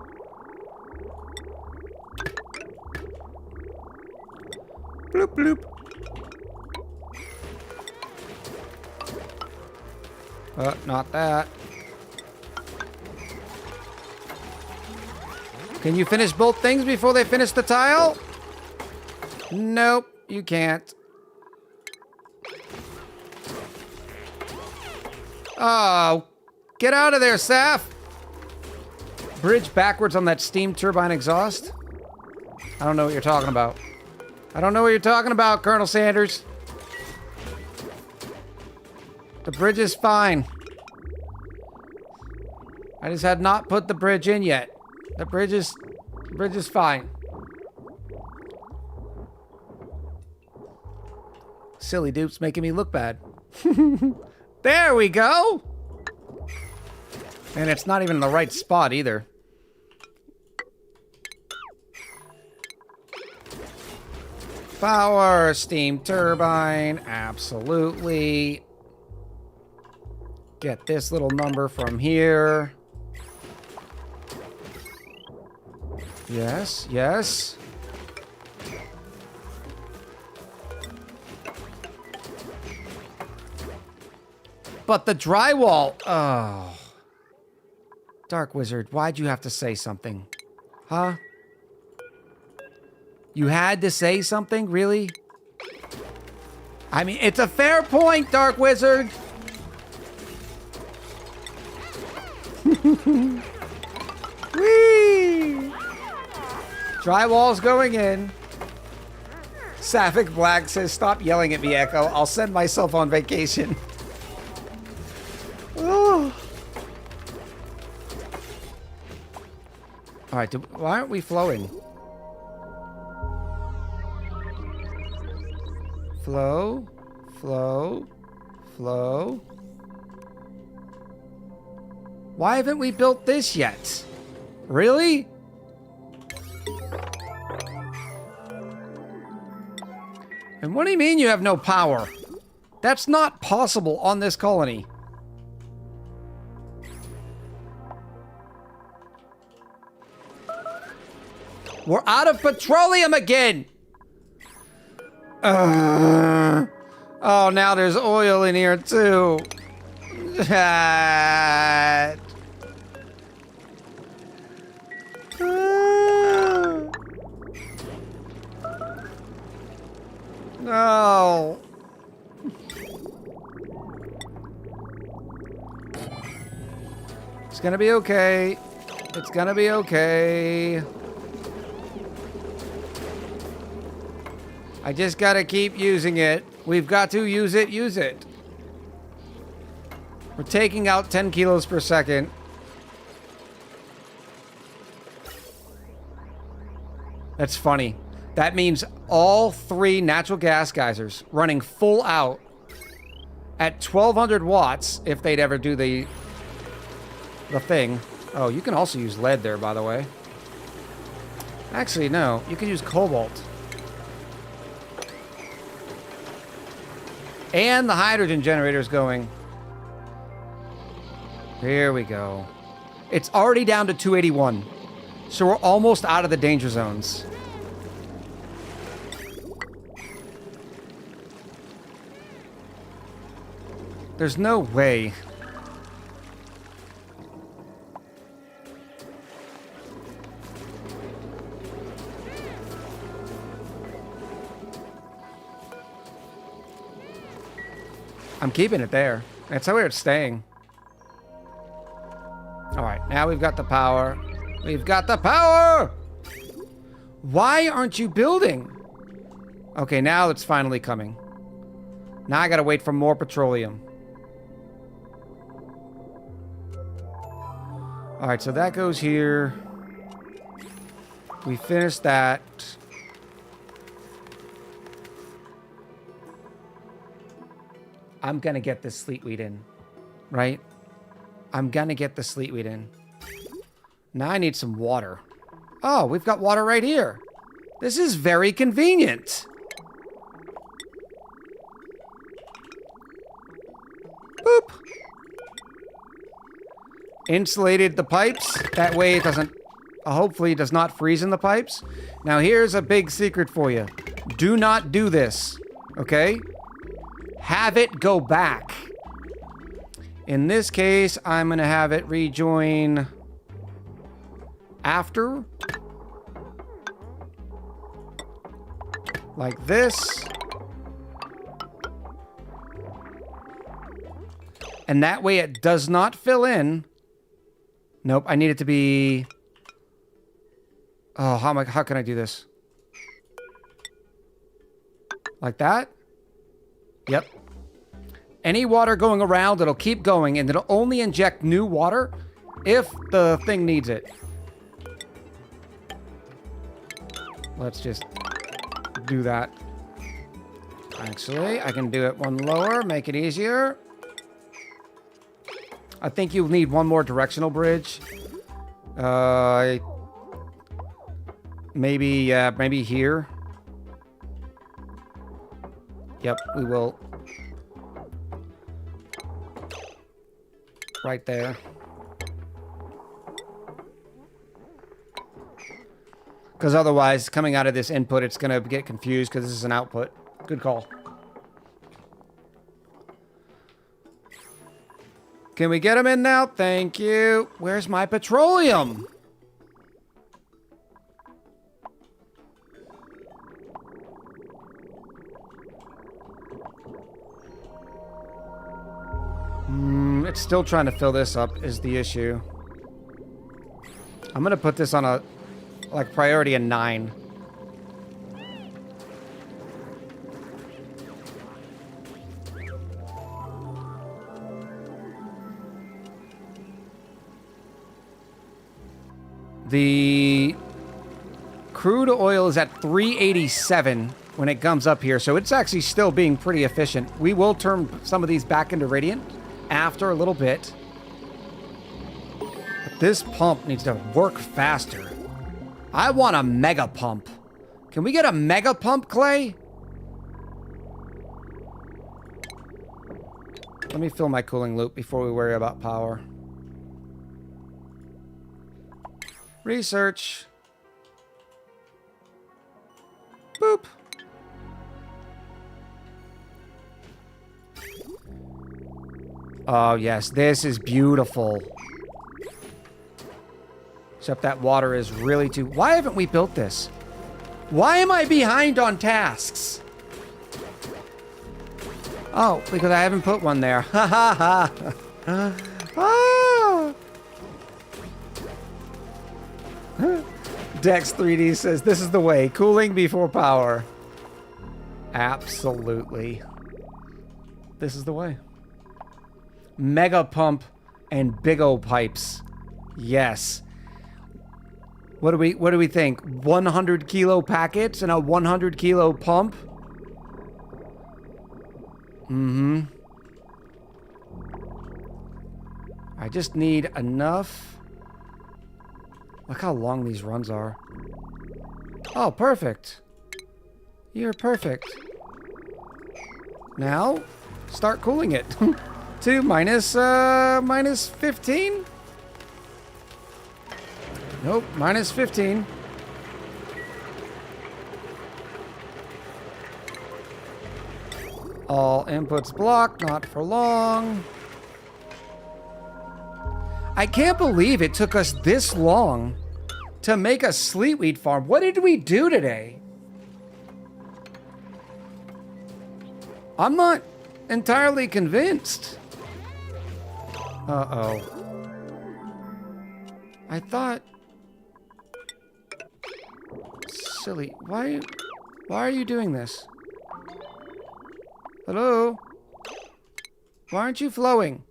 Bloop, bloop. Not that. Can you finish both things before they finish the tile? Nope, you can't. Oh, get out of there, Saf. Bridge backwards on that steam turbine exhaust? I don't know what you're talking about. I don't know what you're talking about, Colonel Sanders. The bridge is fine. I just had not put the bridge in yet. The bridge is fine. Silly dupes making me look bad. There we go. And it's not even in the right spot either. Power, steam turbine, absolutely. Get this little number from here. Yes, yes. But the drywall, oh. Dark Wizard, why'd you have to say something? Huh? You had to say something? Really? I mean, it's a fair point, Dark Wizard. Whee! Drywall's going in. Sapphic Black says, stop yelling at me, Echo. I'll send myself on vacation. Oh. All right, why aren't we flowing? Flow, flow, flow. Why haven't we built this yet? Really? And what do you mean you have no power? That's not possible on this colony. We're out of petroleum again! Oh, now there's oil in here too. No. It's gonna be okay. It's gonna be okay. I just gotta keep using it. We've got to use it, use it. We're taking out 10 kilos per second. That's funny. That means all 3 natural gas geysers running full out at 1200 watts if they'd ever do the thing. Oh, you can also use lead there, by the way. Actually, no. You can use cobalt. And the hydrogen generator's going. Here we go. It's already down to 281. So we're almost out of the danger zones. There's no way. I'm keeping it there. That's where it's staying. All right, now we've got the power. We've got the power! Why aren't you building? Okay, now it's finally coming. Now I gotta wait for more petroleum. All right, so that goes here. We finished that. I'm gonna get this sleet wheat in, right? I'm gonna get the sleet wheat in. Now I need some water. Oh, we've got water right here. This is very convenient. Boop. Insulated the pipes. That way it doesn't, hopefully it does not freeze in the pipes. Now here's a big secret for you. Do not do this, okay? Have it go back. In this case, I'm gonna have it rejoin after. Like this. And that way it does not fill in. Nope, I need it to be... Oh, how can I do this? Like that? Yep. Any water going around, it'll keep going, and it'll only inject new water if the thing needs it. Let's just do that. Actually, I can do it one lower, make it easier. I think you'll need one more directional bridge. Maybe here. Yep, we will. Right there. Because otherwise, coming out of this input, it's going to get confused because this is an output. Good call. Can we get them in now? Thank you. Where's my petroleum? It's still trying to fill this up is the issue. I'm going to put this on a, like, priority of 9. The crude oil is at 387 when it comes up here, so it's actually still being pretty efficient. We will turn some of these back into radiant after a little bit. But this pump needs to work faster. I want a mega pump. Can we get a mega pump, Clay? Let me fill my cooling loop before we worry about power. Research. Boop. Oh, yes. This is beautiful. Except that water is really too... Why haven't we built this? Why am I behind on tasks? Oh, because I haven't put one there. Ha ha ha. Ah. Dex 3D says, this is the way. Cooling before power. Absolutely. This is the way. Mega pump and big O pipes. Yes. What do we think? 100 kilo packets and a 100 kilo pump? Mm-hmm. I just need enough. Look how long these runs are. Oh, perfect. You're perfect. Now, start cooling it. To minus 15? Nope, minus 15. All inputs blocked, not for long. I can't believe it took us this long to make a sleetweed farm. What did we do today? I'm not entirely convinced. Uh-oh. I thought... Silly. Why are you doing this? Hello? Why aren't you flowing?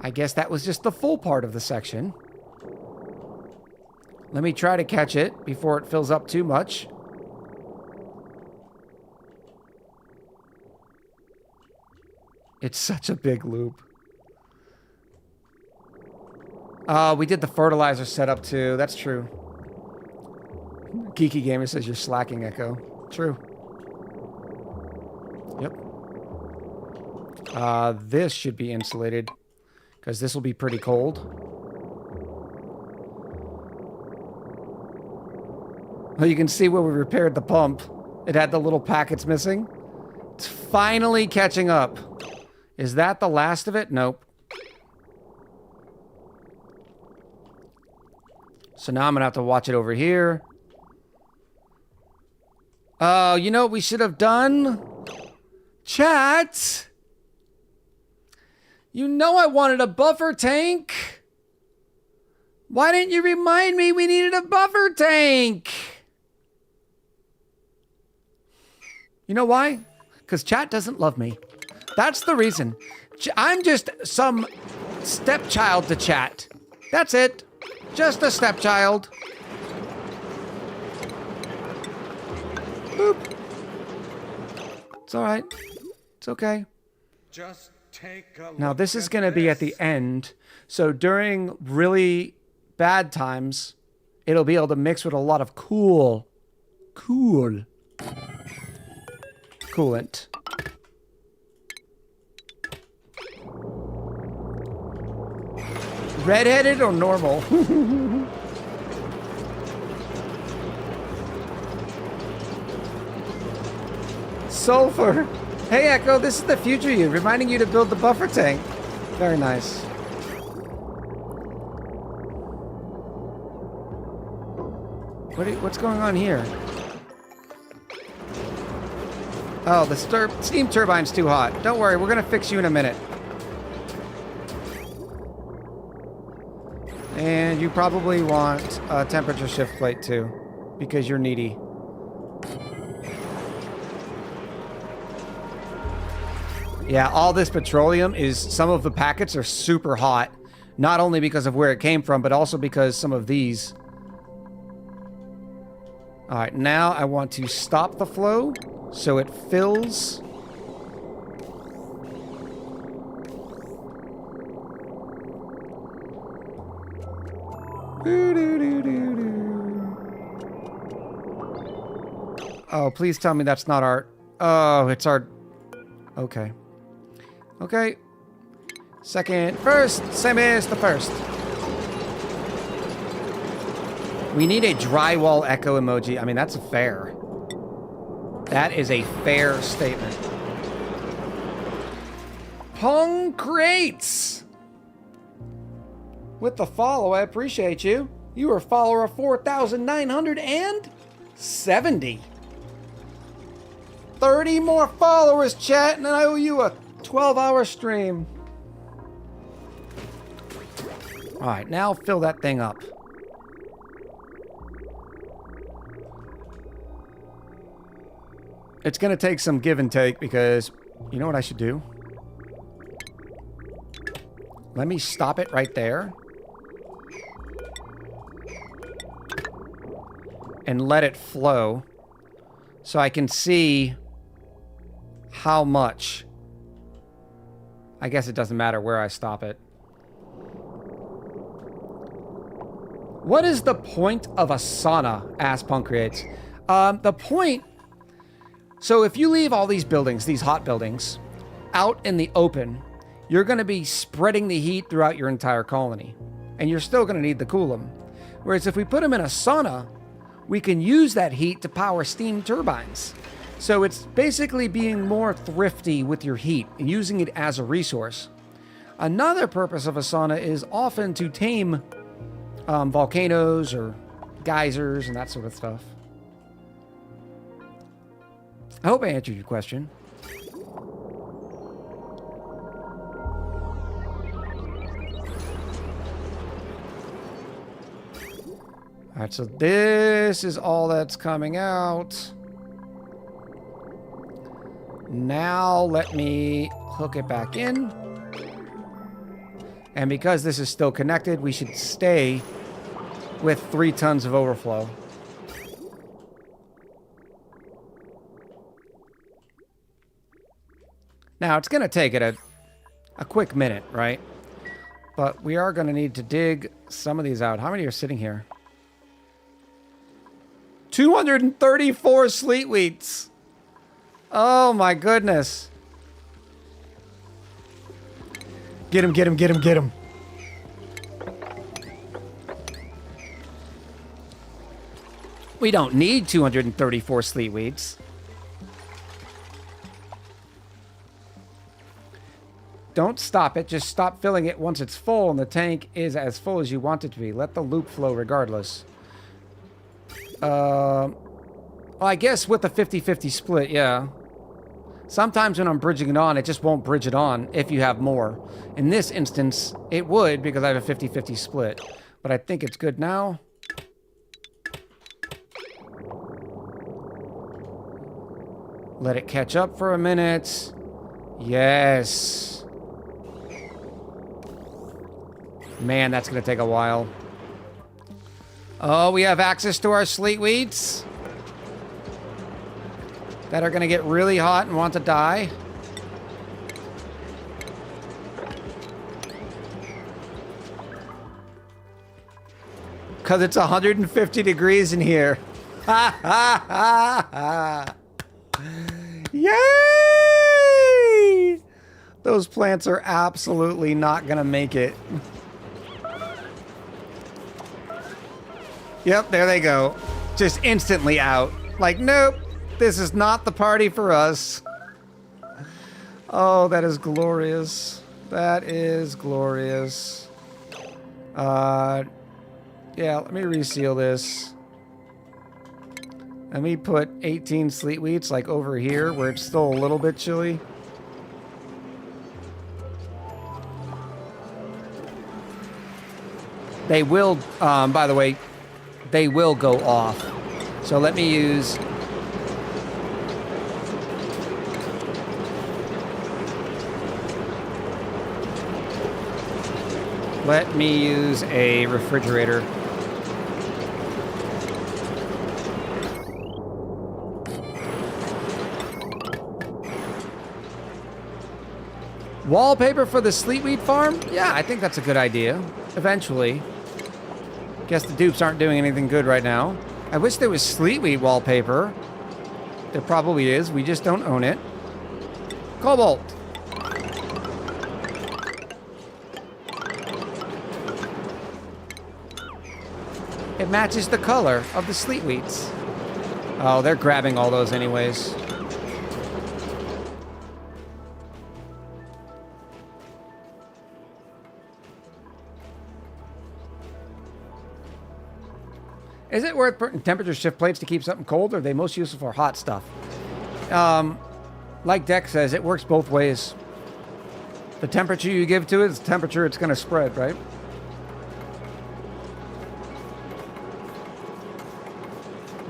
I guess that was just the full part of the section. Let me try to catch it before it fills up too much. It's such a big loop. We did the fertilizer setup too. That's true. Geeky Gamer says you're slacking, Echo. True. Yep. This should be insulated, because this will be pretty cold. Well, you can see where we repaired the pump. It had the little packets missing. It's finally catching up. Is that the last of it? Nope. So now I'm going to have to watch it over here. Oh, you know what we should have done? Chat! You know I wanted a buffer tank! Why didn't you remind me we needed a buffer tank? You know why? Because chat doesn't love me. That's the reason. I'm just some stepchild to chat. That's it. Just a stepchild. Boop. It's alright. It's okay. Just take a Now look this is at going to be at the this. end. So during really bad times, it'll be able to mix with a lot of coolant. Redheaded or normal? Sulfur. Hey Echo, this is the future you, reminding you to build the buffer tank. Very nice. What's going on here? Oh, the steam turbine's too hot. Don't worry, we're gonna fix you in a minute. And you probably want a temperature shift plate too, because you're needy. Yeah, all this petroleum is, some of the packets are super hot. Not only because of where it came from, but also because some of these. All right, now I want to stop the flow so it fills. Oh, please tell me that's not our... Oh, it's our... Okay. Okay. Second, first, same as the first. We need a drywall echo emoji. I mean, that's fair. That is a fair statement. Pong Crates! With the follow, I appreciate you. You are follower of 4,970. 30 more followers, chat, and I owe you a 12-hour stream. All right, now fill that thing up. It's going to take some give and take because, you know what I should do? Let me stop it right there. And let it flow so I can see how much. I guess it doesn't matter where I stop it. What is the point of a sauna? Asked Punk Creates. The point... So if you leave all these buildings, these hot buildings, out in the open, you're going to be spreading the heat throughout your entire colony. And you're still going to need to cool them. Whereas if we put them in a sauna, we can use that heat to power steam turbines. So it's basically being more thrifty with your heat and using it as a resource. Another purpose of a sauna is often to tame volcanoes or geysers and that sort of stuff. I hope I answered your question. All right, so this is all that's coming out. Now let me hook it back in. And because this is still connected, we should stay with 3 tons of overflow. Now, it's going to take it a quick minute, right? But we are going to need to dig some of these out. How many are sitting here? 234 sleet wheats. Oh my goodness. Get him, get him, get him, get him. We don't need 234 sleet wheats. Don't stop it. Just stop filling it once it's full and the tank is as full as you want it to be. Let the loop flow regardless. Well, I guess with the 50-50 split, yeah. Sometimes when I'm bridging it on, it just won't bridge it on if you have more. In this instance, it would because I have a 50-50 split. But I think it's good now. Let it catch up for a minute. Yes. Man, that's going to take a while. Oh, we have access to our sleet wheats that are going to get really hot and want to die. Because it's 150 degrees in here. Ha ha ha ha. Yay! Those plants are absolutely not going to make it. Yep, there they go. Just instantly out. Like, nope, this is not the party for us. Oh, that is glorious. That is glorious. Yeah, let me reseal this. Let me put 18 sleet wheats, like, over here, where it's still a little bit chilly. They will, by the way, they will go off. So let me use... Let me use a refrigerator. Wallpaper for the sleetweed farm? Yeah, I think that's a good idea. Eventually. Guess the dupes aren't doing anything good right now. I wish there was sleetweed wallpaper. There probably is. We just don't own it. Cobalt. It matches the color of the sleetweeds. Oh, they're grabbing all those anyways. Is it worth putting temperature shift plates to keep something cold, or are they most useful for hot stuff? Like Dex says, it works both ways. The temperature you give to it is the temperature it's going to spread, right?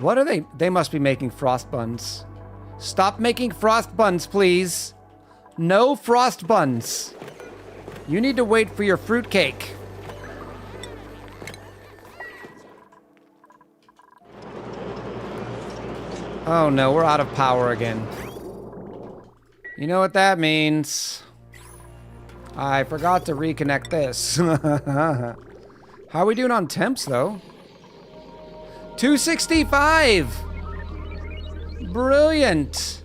What are they? They must be making frost buns. Stop making frost buns, please. No frost buns. You need to wait for your fruitcake. Oh no, we're out of power again. You know what that means. I forgot to reconnect this. How are we doing on temps, though? 265! Brilliant!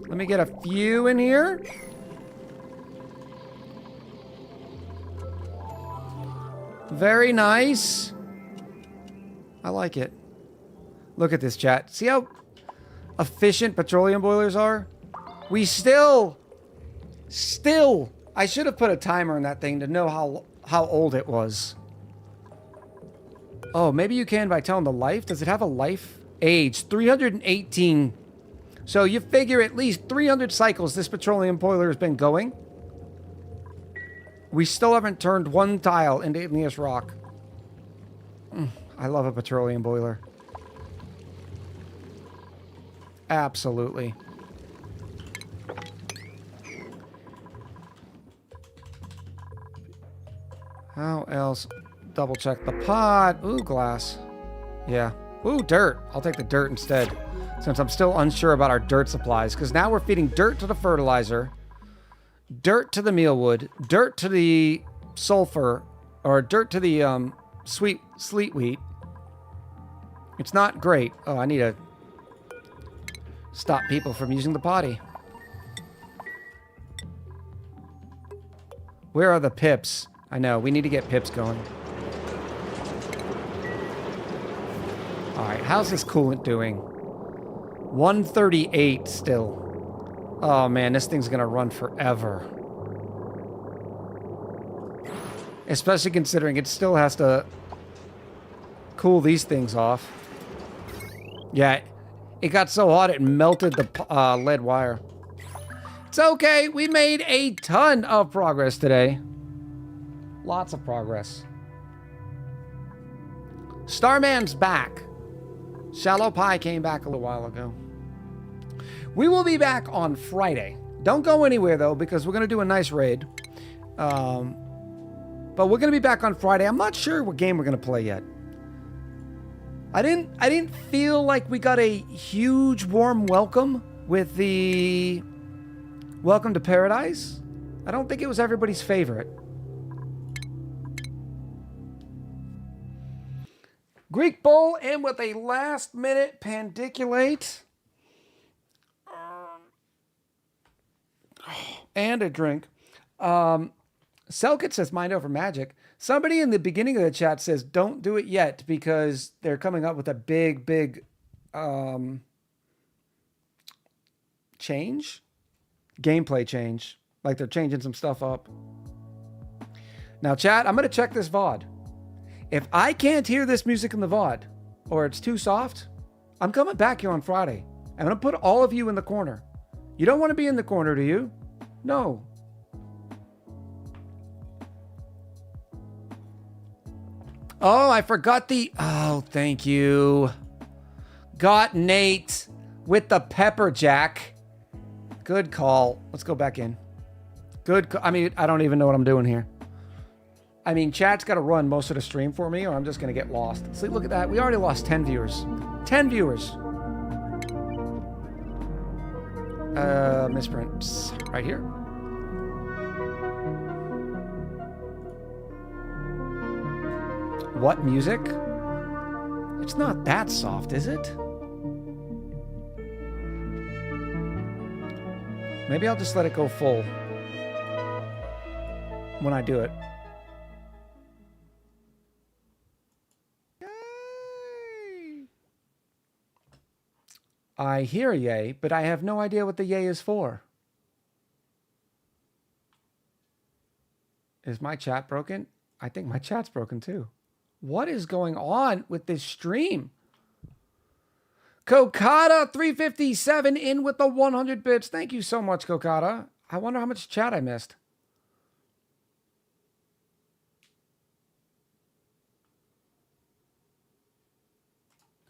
Let me get a few in here. Very nice. I like it. Look at this, chat. See how efficient petroleum boilers are? We still, I should have put a timer on that thing to know how old it was. Oh, maybe you can by telling the life. Does it have a life? Age, 318. So you figure at least 300 cycles this petroleum boiler has been going. We still haven't turned one tile into igneous rock. I love a petroleum boiler. Absolutely. How else? Double check the pot. Ooh, glass. Yeah. Ooh, dirt. I'll take the dirt instead, since I'm still unsure about our dirt supplies, because now we're feeding dirt to the fertilizer, dirt to the mealwood, dirt to the sulfur, or dirt to the sleet wheat. It's not great. Oh, I need to stop people from using the potty. Where are the pips? I know, we need to get pips going. Alright, how's this coolant doing? 138 still. Oh man, this thing's gonna run forever. Especially considering it still has to cool these things off. Yeah, it got so hot it melted the lead wire. It's okay, we made a ton of progress today. Lots of progress. Starman's back. Shallow Pie came back a little while ago. We will be back on Friday. Don't go anywhere though, because we're going to do a nice raid. But we're going to be back on Friday. I'm not sure what game we're going to play yet. I didn't feel like we got a huge warm welcome with the Welcome to Paradise. I don't think it was everybody's favorite. Greek Bull in with a last-minute pandiculate. And a drink. Selkit says mind over magic. Somebody in the beginning of the chat says don't do it yet because they're coming up with a big change? Gameplay change. Like they're changing some stuff up. Now, chat, I'm going to check this VOD. If I can't hear this music in the VOD, or it's too soft, I'm coming back here on Friday. I'm going to put all of you in the corner. You don't want to be in the corner, do you? No. Oh, I forgot the... Oh, thank you. Got Nate with the pepper jack. Good call. Let's go back in. Good. I mean, I don't even know what I'm doing here. I mean, chat's got to run most of the stream for me or I'm just going to get lost. See, look at that. We already lost 10 viewers. 10 viewers. Misprints. Right here. What music? It's not that soft, is it? Maybe I'll just let it go full when I do it. I hear yay, but I have no idea what the yay is for. Is my chat broken? I think my chat's broken too. What is going on with this stream? Kokata 357 in with the 100 bits. Thank you so much, Kokata. I wonder how much chat I missed.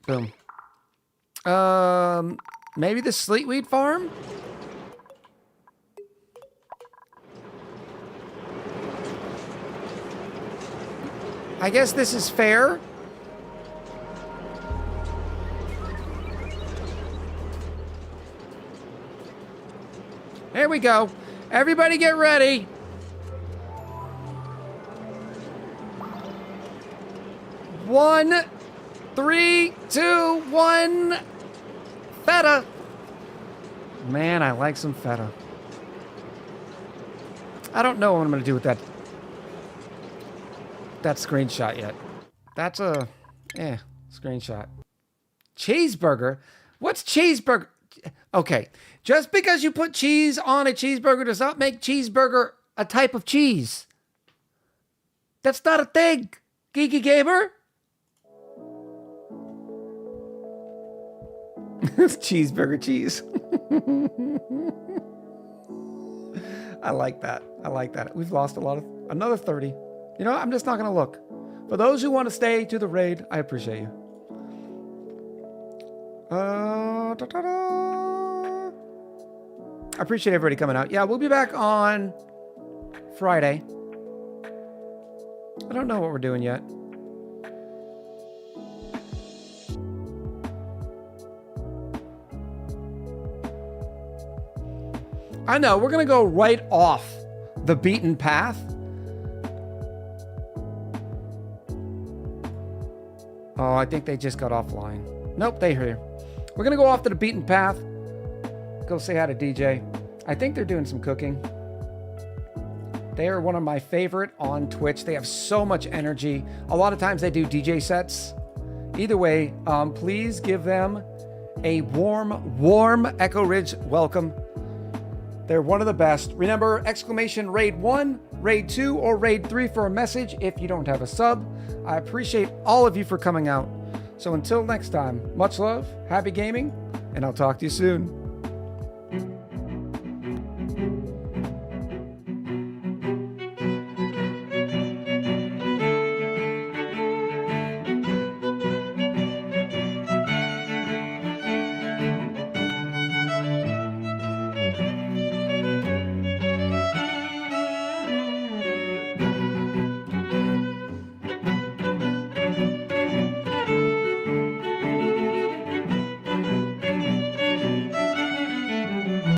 Boom. Maybe the Sleetweed Farm? I guess this is fair. There we go. Everybody get ready. One, 3, 2, 1. Feta. Man, I like some feta. I don't know what I'm going to do with that screenshot yet. That's a screenshot. Cheeseburger? What's cheeseburger? Okay. Just because you put cheese on a cheeseburger does not make cheeseburger a type of cheese. That's not a thing, Geeky Gamer. Cheeseburger cheese. I like that. I like that. We've lost another 30. You know, I'm just not going to look. For those who want to stay to the raid, I appreciate you. I appreciate everybody coming out. Yeah, we'll be back on Friday. I don't know what we're doing yet. I know, we're going to go right off the beaten path. Oh, I think they just got offline. Nope, they're here. We're going to go off to the beaten path. Go say hi to DJ. I think they're doing some cooking. They are one of my favorite on Twitch. They have so much energy. A lot of times they do DJ sets. Either way, please give them a warm Echo Ridge welcome. They're one of the best. Remember, exclamation raid 1, raid 2, or raid 3 for a message if you don't have a sub. I appreciate all of you for coming out. So until next time, much love, happy gaming, and I'll talk to you soon.